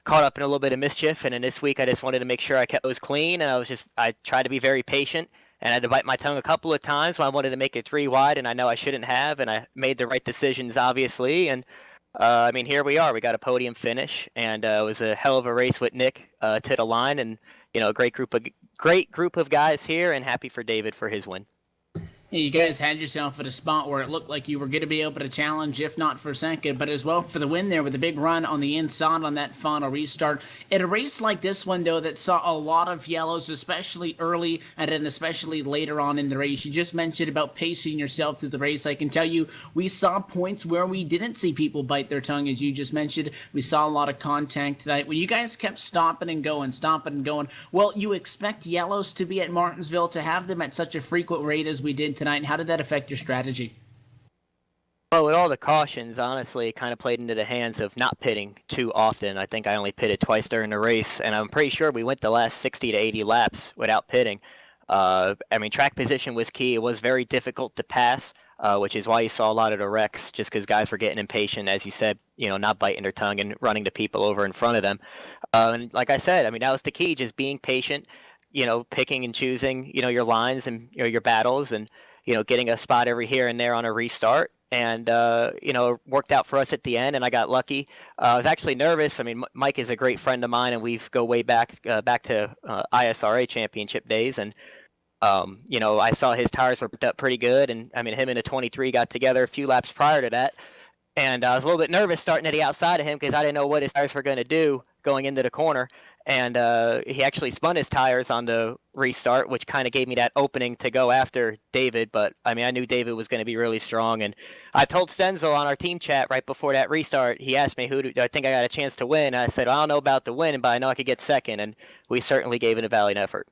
caught up in a little bit of mischief, and then this week I just wanted to make sure I kept those clean, and I tried to be very patient, and I had to bite my tongue a couple of times when I wanted to make it 3 wide, and I know I shouldn't have, and I made the right decisions, obviously, and I mean, here we are. We got a podium finish, and it was a hell of a race with Nick to the line, and a great group of guys here, and happy for David for his win. You guys had yourself at a spot where it looked like you were going to be able to challenge, if not for second, but as well for the win there with a big run on the inside on that final restart. In a race like this one, though, that saw a lot of yellows, especially early and then especially later on in the race. You just mentioned about pacing yourself through the race. I can tell you we saw points where we didn't see people bite their tongue, as you just mentioned. We saw a lot of contact tonight. When you guys kept stopping and going, well, you expect yellows to be at Martinsville, to have them at such a frequent rate as we did tonight. How did that affect your strategy? Well, with all the cautions, honestly, it kind of played into the hands of not pitting too often. I think I only pitted twice during the race, and I'm pretty sure we went the last 60 to 80 laps without pitting. I mean, track position was key. It was very difficult to pass, which is why you saw a lot of the wrecks, just because guys were getting impatient, as you said, not biting their tongue and running the people over in front of them. And like I said, I mean, that was the key, just being patient, picking and choosing, your lines and your battles, and getting a spot every here and there on a restart. And, worked out for us at the end, and I got lucky. I was actually nervous. I mean, Mike is a great friend of mine, and we go way back to ISRA championship days. And, I saw his tires were up pretty good. And, I mean, him and the 23 got together a few laps prior to that. And I was a little bit nervous starting at the outside of him because I didn't know what his tires were going to do going into the corner. And he actually spun his tires on the restart, which kind of gave me that opening to go after David. But, I mean, I knew David was going to be really strong. And I told Stenzel on our team chat right before that restart, he asked me, who do I think I got a chance to win? And I said, I don't know about the win, but I know I could get second. And we certainly gave it a valiant effort.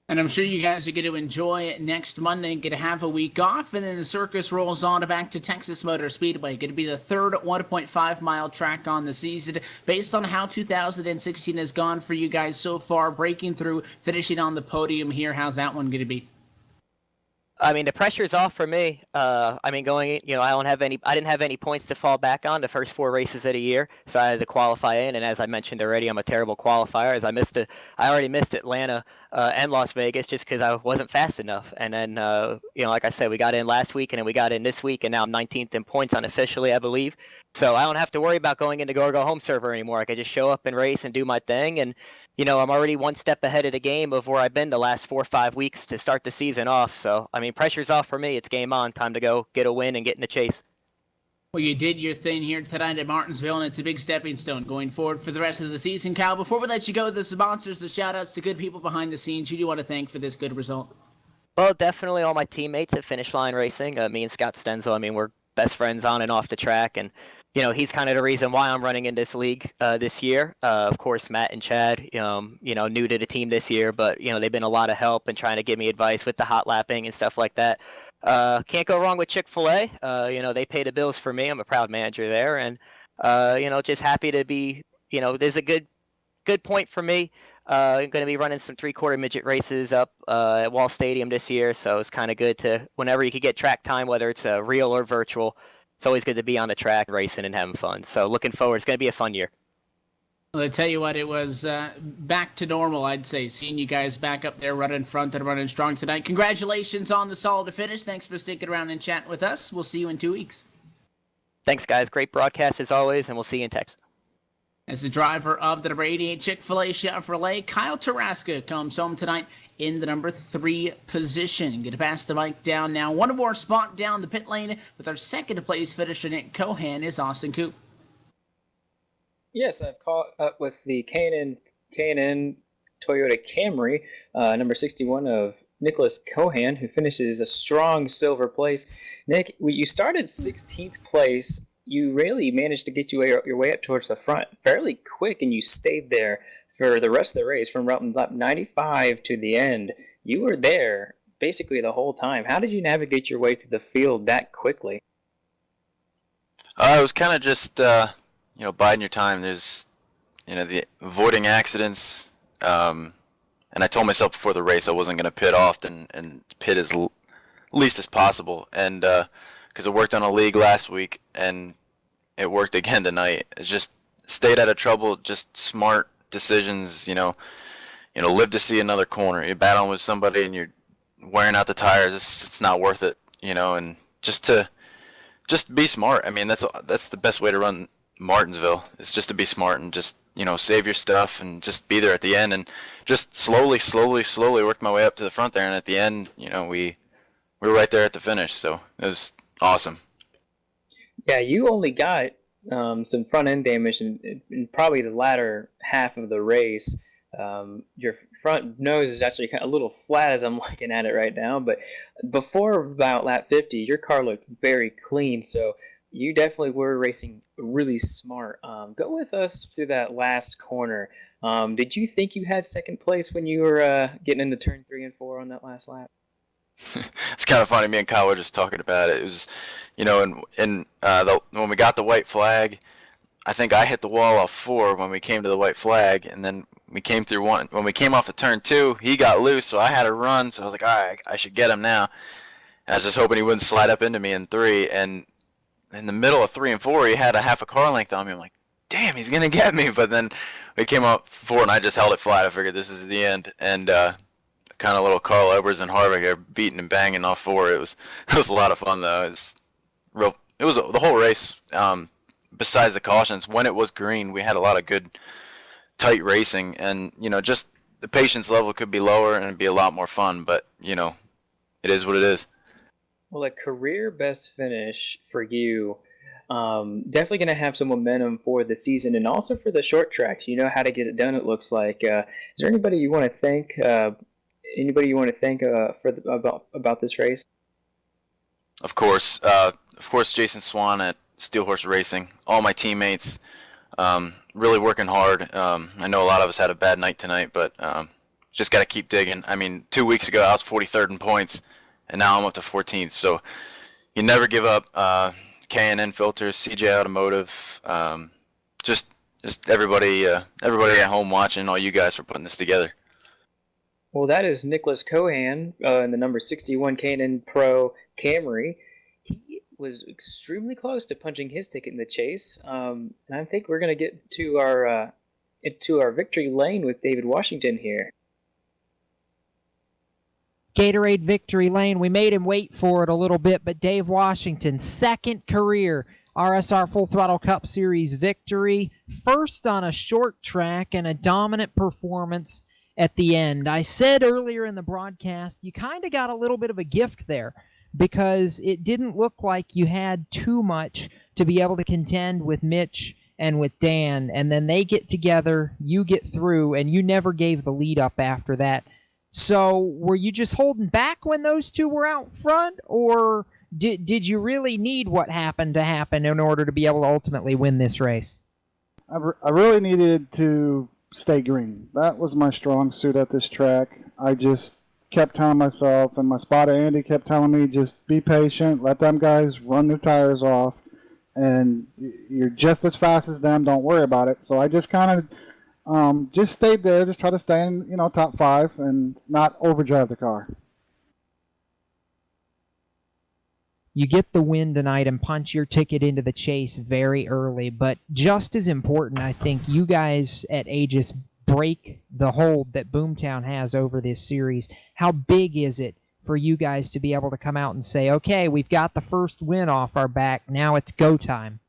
And I'm sure you guys are going to enjoy next Monday, going to have a week off, and then the circus rolls on back to Texas Motor Speedway. Going to be the third 1.5-mile track on the season. Based on how 2016 has gone for you guys so far, breaking through, finishing on the podium here, how's that one going to be? I mean, the pressure's off for me. I mean, I didn't have any points to fall back on the first 4 races of the year, so I had to qualify in. And as I mentioned already, I'm a terrible qualifier, as I already missed Atlanta and Las Vegas just because I wasn't fast enough. And then, like I said, we got in last week, and then we got in this week, and now I'm 19th in points unofficially, I believe. So I don't have to worry about going into go home server anymore. I can just show up and race and do my thing. And I'm already one step ahead of the game of where I've been the last 4 or 5 weeks to start the season off. So, I mean, pressure's off for me. It's game on. Time to go get a win and get in the chase. Well, you did your thing here tonight at Martinsville, and it's a big stepping stone going forward for the rest of the season. Kyle, before we let you go, the sponsors, the shout-outs, the good people behind the scenes, who do you want to thank for this good result? Well, definitely all my teammates at Finish Line Racing. Me and Scott Stenzel, I mean, we're best friends on and off the track, and he's kind of the reason why I'm running in this league this year. Of course, Matt and Chad, new to the team this year, but, they've been a lot of help and trying to give me advice with the hot lapping and stuff like that. Can't go wrong with Chick-fil-A. They pay the bills for me. I'm a proud manager there. And, just happy to be, there's a good point for me. I'm going to be running some 3/4 midget races up at Wall Stadium this year. So it's kind of good to, whenever you could get track time, whether it's real or virtual, it's always good to be on the track racing and having fun. So looking forward. It's going to be a fun year. Well, I tell you what, it was back to normal, I'd say, seeing you guys back up there running front and running strong tonight. Congratulations on the solid finish. Thanks for sticking around and chatting with us. We'll see you in 2 weeks. Thanks, guys. Great broadcast as always, and we'll see you in Texas. As the driver of the number 88 Chick-fil-A Chevrolet, Kyle Taraska comes home tonight in the number 3 position. Going to pass the mic down now. One more spot down the pit lane with our second place finisher, Nick Cohan, is Austin Coop. Yes, I've caught up with the K&N Toyota Camry, number 61 of Nicholas Cohan, who finishes a strong silver place. Nick, you started 16th place. You really managed to get your way up towards the front fairly quick, and you stayed there for the rest of the race, from lap 95 to the end, you were there basically the whole time. How did you navigate your way to the field that quickly? It was kind of just, biding your time. There's, the avoiding accidents. And I told myself before the race I wasn't going to pit often and pit as least as possible. And because it worked on a league last week and it worked again tonight. It just stayed out of trouble, just smart decisions, live to see another corner. You're battling with somebody and you're wearing out the tires. It's not worth it, and just be smart. I mean, that's the best way to run Martinsville, is just to be smart and just, save your stuff and just be there at the end, and just slowly work my way up to the front there. And at the end, we were right there at the finish. So it was awesome. Yeah, you only got some front end damage in probably the latter half of the race. Your front nose is actually a little flat as I'm looking at it right now, but before about lap 50, your car looked very clean, so you definitely were racing really smart. Go with us through that last corner. Did you think you had second place when you were getting into turn 3 and 4 on that last lap? It's kind of funny. Me and Kyle were just talking about it. It was, when we got the white flag, I think I hit the wall off 4 when we came to the white flag, and then we came through 1. When we came off of turn 2, he got loose, so I had to run. So I was like, all right, I should get him now. And I was just hoping he wouldn't slide up into me in 3. And in the middle of 3 and 4, he had a half a car length on me. I'm like, damn, he's gonna get me. But then we came up 4, and I just held it flat. I figured this is the end. And kind of little Carl Edwards and Harvick are beating and banging off 4. It was a lot of fun though. It was the whole race. Besides the cautions, when it was green, we had a lot of good, tight racing, and just the patience level could be lower and it'd be a lot more fun. But it is what it is. Well, a career best finish for you. Definitely going to have some momentum for the season and also for the short tracks. You know how to get it done, it looks like. Is there anybody you want to thank? About this race? Of course, Jason Swan at Steel Horse Racing. All my teammates, really working hard. I know a lot of us had a bad night tonight, but just got to keep digging. I mean, 2 weeks ago I was 43rd in points, and now I'm up to 14th. So you never give up. K&N Filters, CJ Automotive, just everybody at home watching, all you guys for putting this together. Well, that is Nicholas Cohan in the number 61 K&N Pro Camry. He was extremely close to punching his ticket in the chase, and I think we're going to get to our victory lane with David Washington here. Gatorade victory lane. We made him wait for it a little bit, but Dave Washington, second career RSR Full Throttle Cup Series victory, first on a short track and a dominant performance at the end. I said earlier in the broadcast, you kind of got a little bit of a gift there because it didn't look like you had too much to be able to contend with Mitch and with Dan, and then they get together, you get through, and you never gave the lead up after that. So were you just holding back when those two were out front, or did you really need what happened to happen in order to be able to ultimately win this race? I really needed to stay green. That was my strong suit at this track. I just kept telling myself, and my spotter Andy kept telling me, just be patient, let them guys run their tires off, and you're just as fast as them, don't worry about it. So I just kind of just stayed there, just try to stay in, top 5 and not overdrive the car. You get the win tonight and punch your ticket into the chase very early, but just as important, I think you guys at Aegis break the hold that Boomtown has over this series. How big is it for you guys to be able to come out and say, okay, we've got the first win off our back, now it's go time?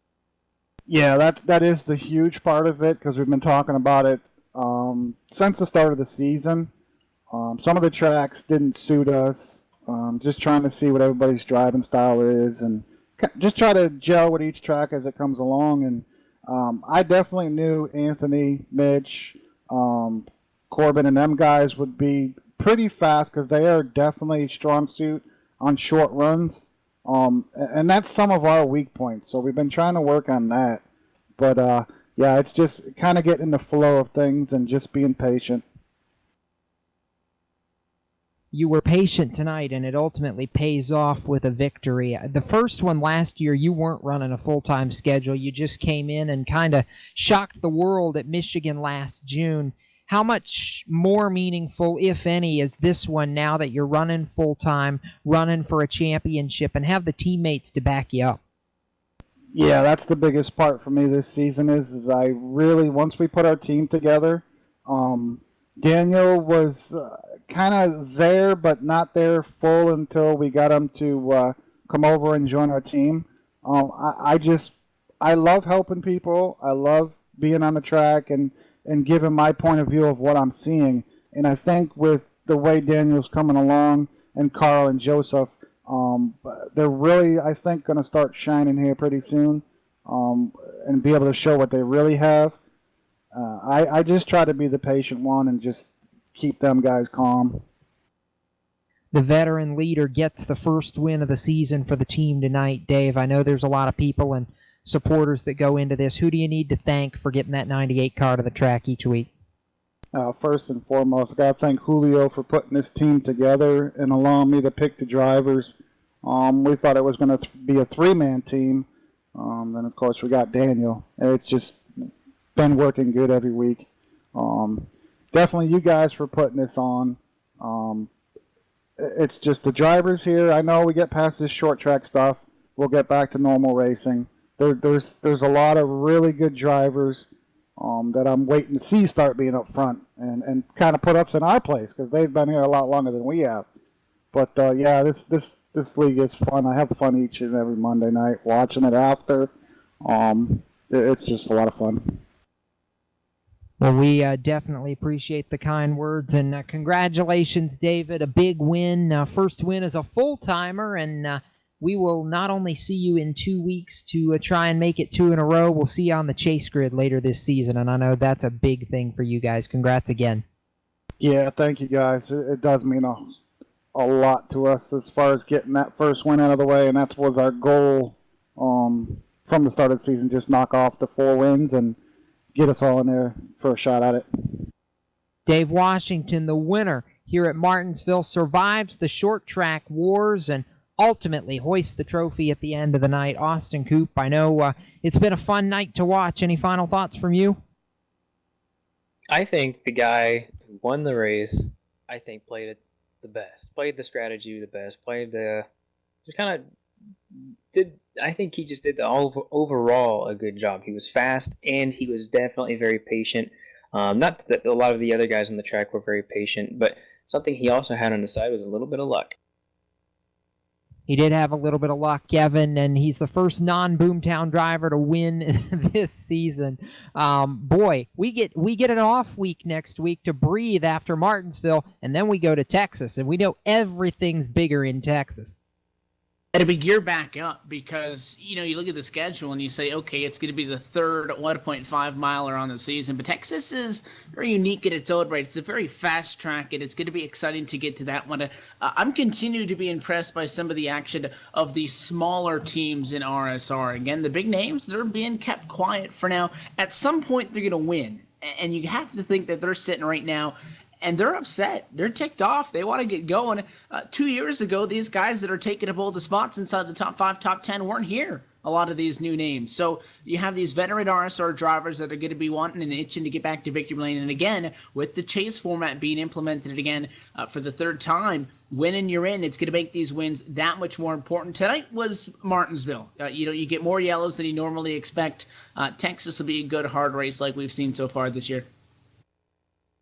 Yeah, that is the huge part of it, because we've been talking about it since the start of the season. Some of the tracks didn't suit us. Just trying to see what everybody's driving style is, and just try to gel with each track as it comes along. And I definitely knew Anthony, Mitch, Corbin, and them guys would be pretty fast because they are definitely strong suit on short runs. And that's some of our weak points. So we've been trying to work on that. But yeah, it's just kind of getting in the flow of things and just being patient. You were patient tonight, and it ultimately pays off with a victory. The first one last year, you weren't running a full-time schedule. You just came in and kind of shocked the world at Michigan last June. How much more meaningful, if any, is this one now that you're running full-time, running for a championship, and have the teammates to back you up? Yeah, that's the biggest part for me this season is I really, once we put our team together, Daniel was kind of there, but not there full until we got him to come over and join our team. I love helping people. I love being on the track and giving my point of view of what I'm seeing. And I think with the way Daniel's coming along and Carl and Joseph, they're really, I think, going to start shining here pretty soon and be able to show what they really have. I just try to be the patient one and just keep them guys calm. The veteran leader gets the first win of the season for the team tonight. Dave, I know there's a lot of people and supporters that go into this. Who do you need to thank for getting that 98 car to the track each week? First and foremost, I got to thank Julio for putting this team together and allowing me to pick the drivers. We thought it was going to be a three-man team. Then, of course, we got Daniel. It's just been working good every week. Definitely you guys for putting this on. It's just the drivers here. I know we get past this short track stuff. We'll get back to normal racing. There's a lot of really good drivers that I'm waiting to see start being up front and kind of put us in our place because they've been here a lot longer than we have. But yeah, this league is fun. I have fun each and every Monday night watching it after. It's just a lot of fun. Well, we definitely appreciate the kind words, and congratulations, David. A big win. First win as a full-timer, and we will not only see you in 2 weeks to try and make it 2 in a row, we'll see you on the chase grid later this season, and I know that's a big thing for you guys. Congrats again. Yeah, thank you, guys. It does mean a lot to us as far as getting that first win out of the way, and that was our goal from the start of the season, just knock off the 4 wins and get us all in there for a shot at it. Dave Washington, the winner here at Martinsville, survives the short track wars and ultimately hoists the trophy at the end of the night. Austin Coop, I know it's been a fun night to watch. Any final thoughts from you? I think the guy who won the race, I think, played it the best, played the strategy the best, played the, just kind of did, I think he just did overall a good job. He was fast, and he was definitely very patient. Not that a lot of the other guys on the track were very patient, but something he also had on the side was a little bit of luck. He did have a little bit of luck, Kevin, and he's the first non-Boomtown driver to win this season. Boy, we get an off week next week to breathe after Martinsville, and then we go to Texas, and we know everything's bigger in Texas. It'll be gear back up because, you look at the schedule and you say, okay, it's going to be the third 1.5 miler on the season. But Texas is very unique in its own right. It's a very fast track, and it's going to be exciting to get to that one. I'm continuing to be impressed by some of the action of the smaller teams in RSR. Again, the big names, they're being kept quiet for now. At some point, they're going to win. And you have to think that they're sitting right now, and they're upset. They're ticked off. They want to get going. 2 years ago, these guys that are taking up all the spots inside the top 5, top 10 weren't here. A lot of these new names. So you have these veteran RSR drivers that are going to be wanting and itching to get back to victory lane. And again, with the chase format being implemented again for the third time, winning you're in, it's going to make these wins that much more important. Tonight was Martinsville. You get more yellows than you normally expect. Texas will be a good hard race like we've seen so far this year.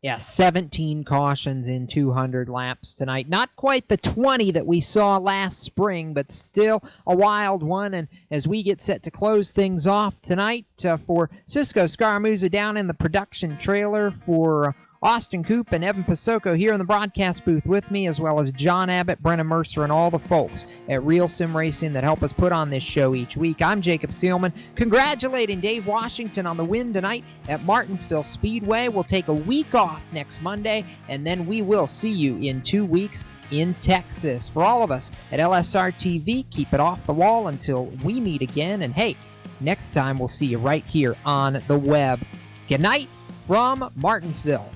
Yeah, 17 cautions in 200 laps tonight. Not quite the 20 that we saw last spring, but still a wild one. And as we get set to close things off tonight for Cisco Scaramouza down in the production trailer, for Austin Coop and Evan Pasoko here in the broadcast booth with me, as well as John Abbott, Brennan Mercer, and all the folks at Real Sim Racing that help us put on this show each week. I'm Jacob Seelman, congratulating Dave Washington on the win tonight at Martinsville Speedway. We'll take a week off next Monday, and then we will see you in 2 weeks in Texas. For all of us at LSRTV, keep it off the wall until we meet again. And hey, Next time, we'll see you right here on the web. Good night from Martinsville.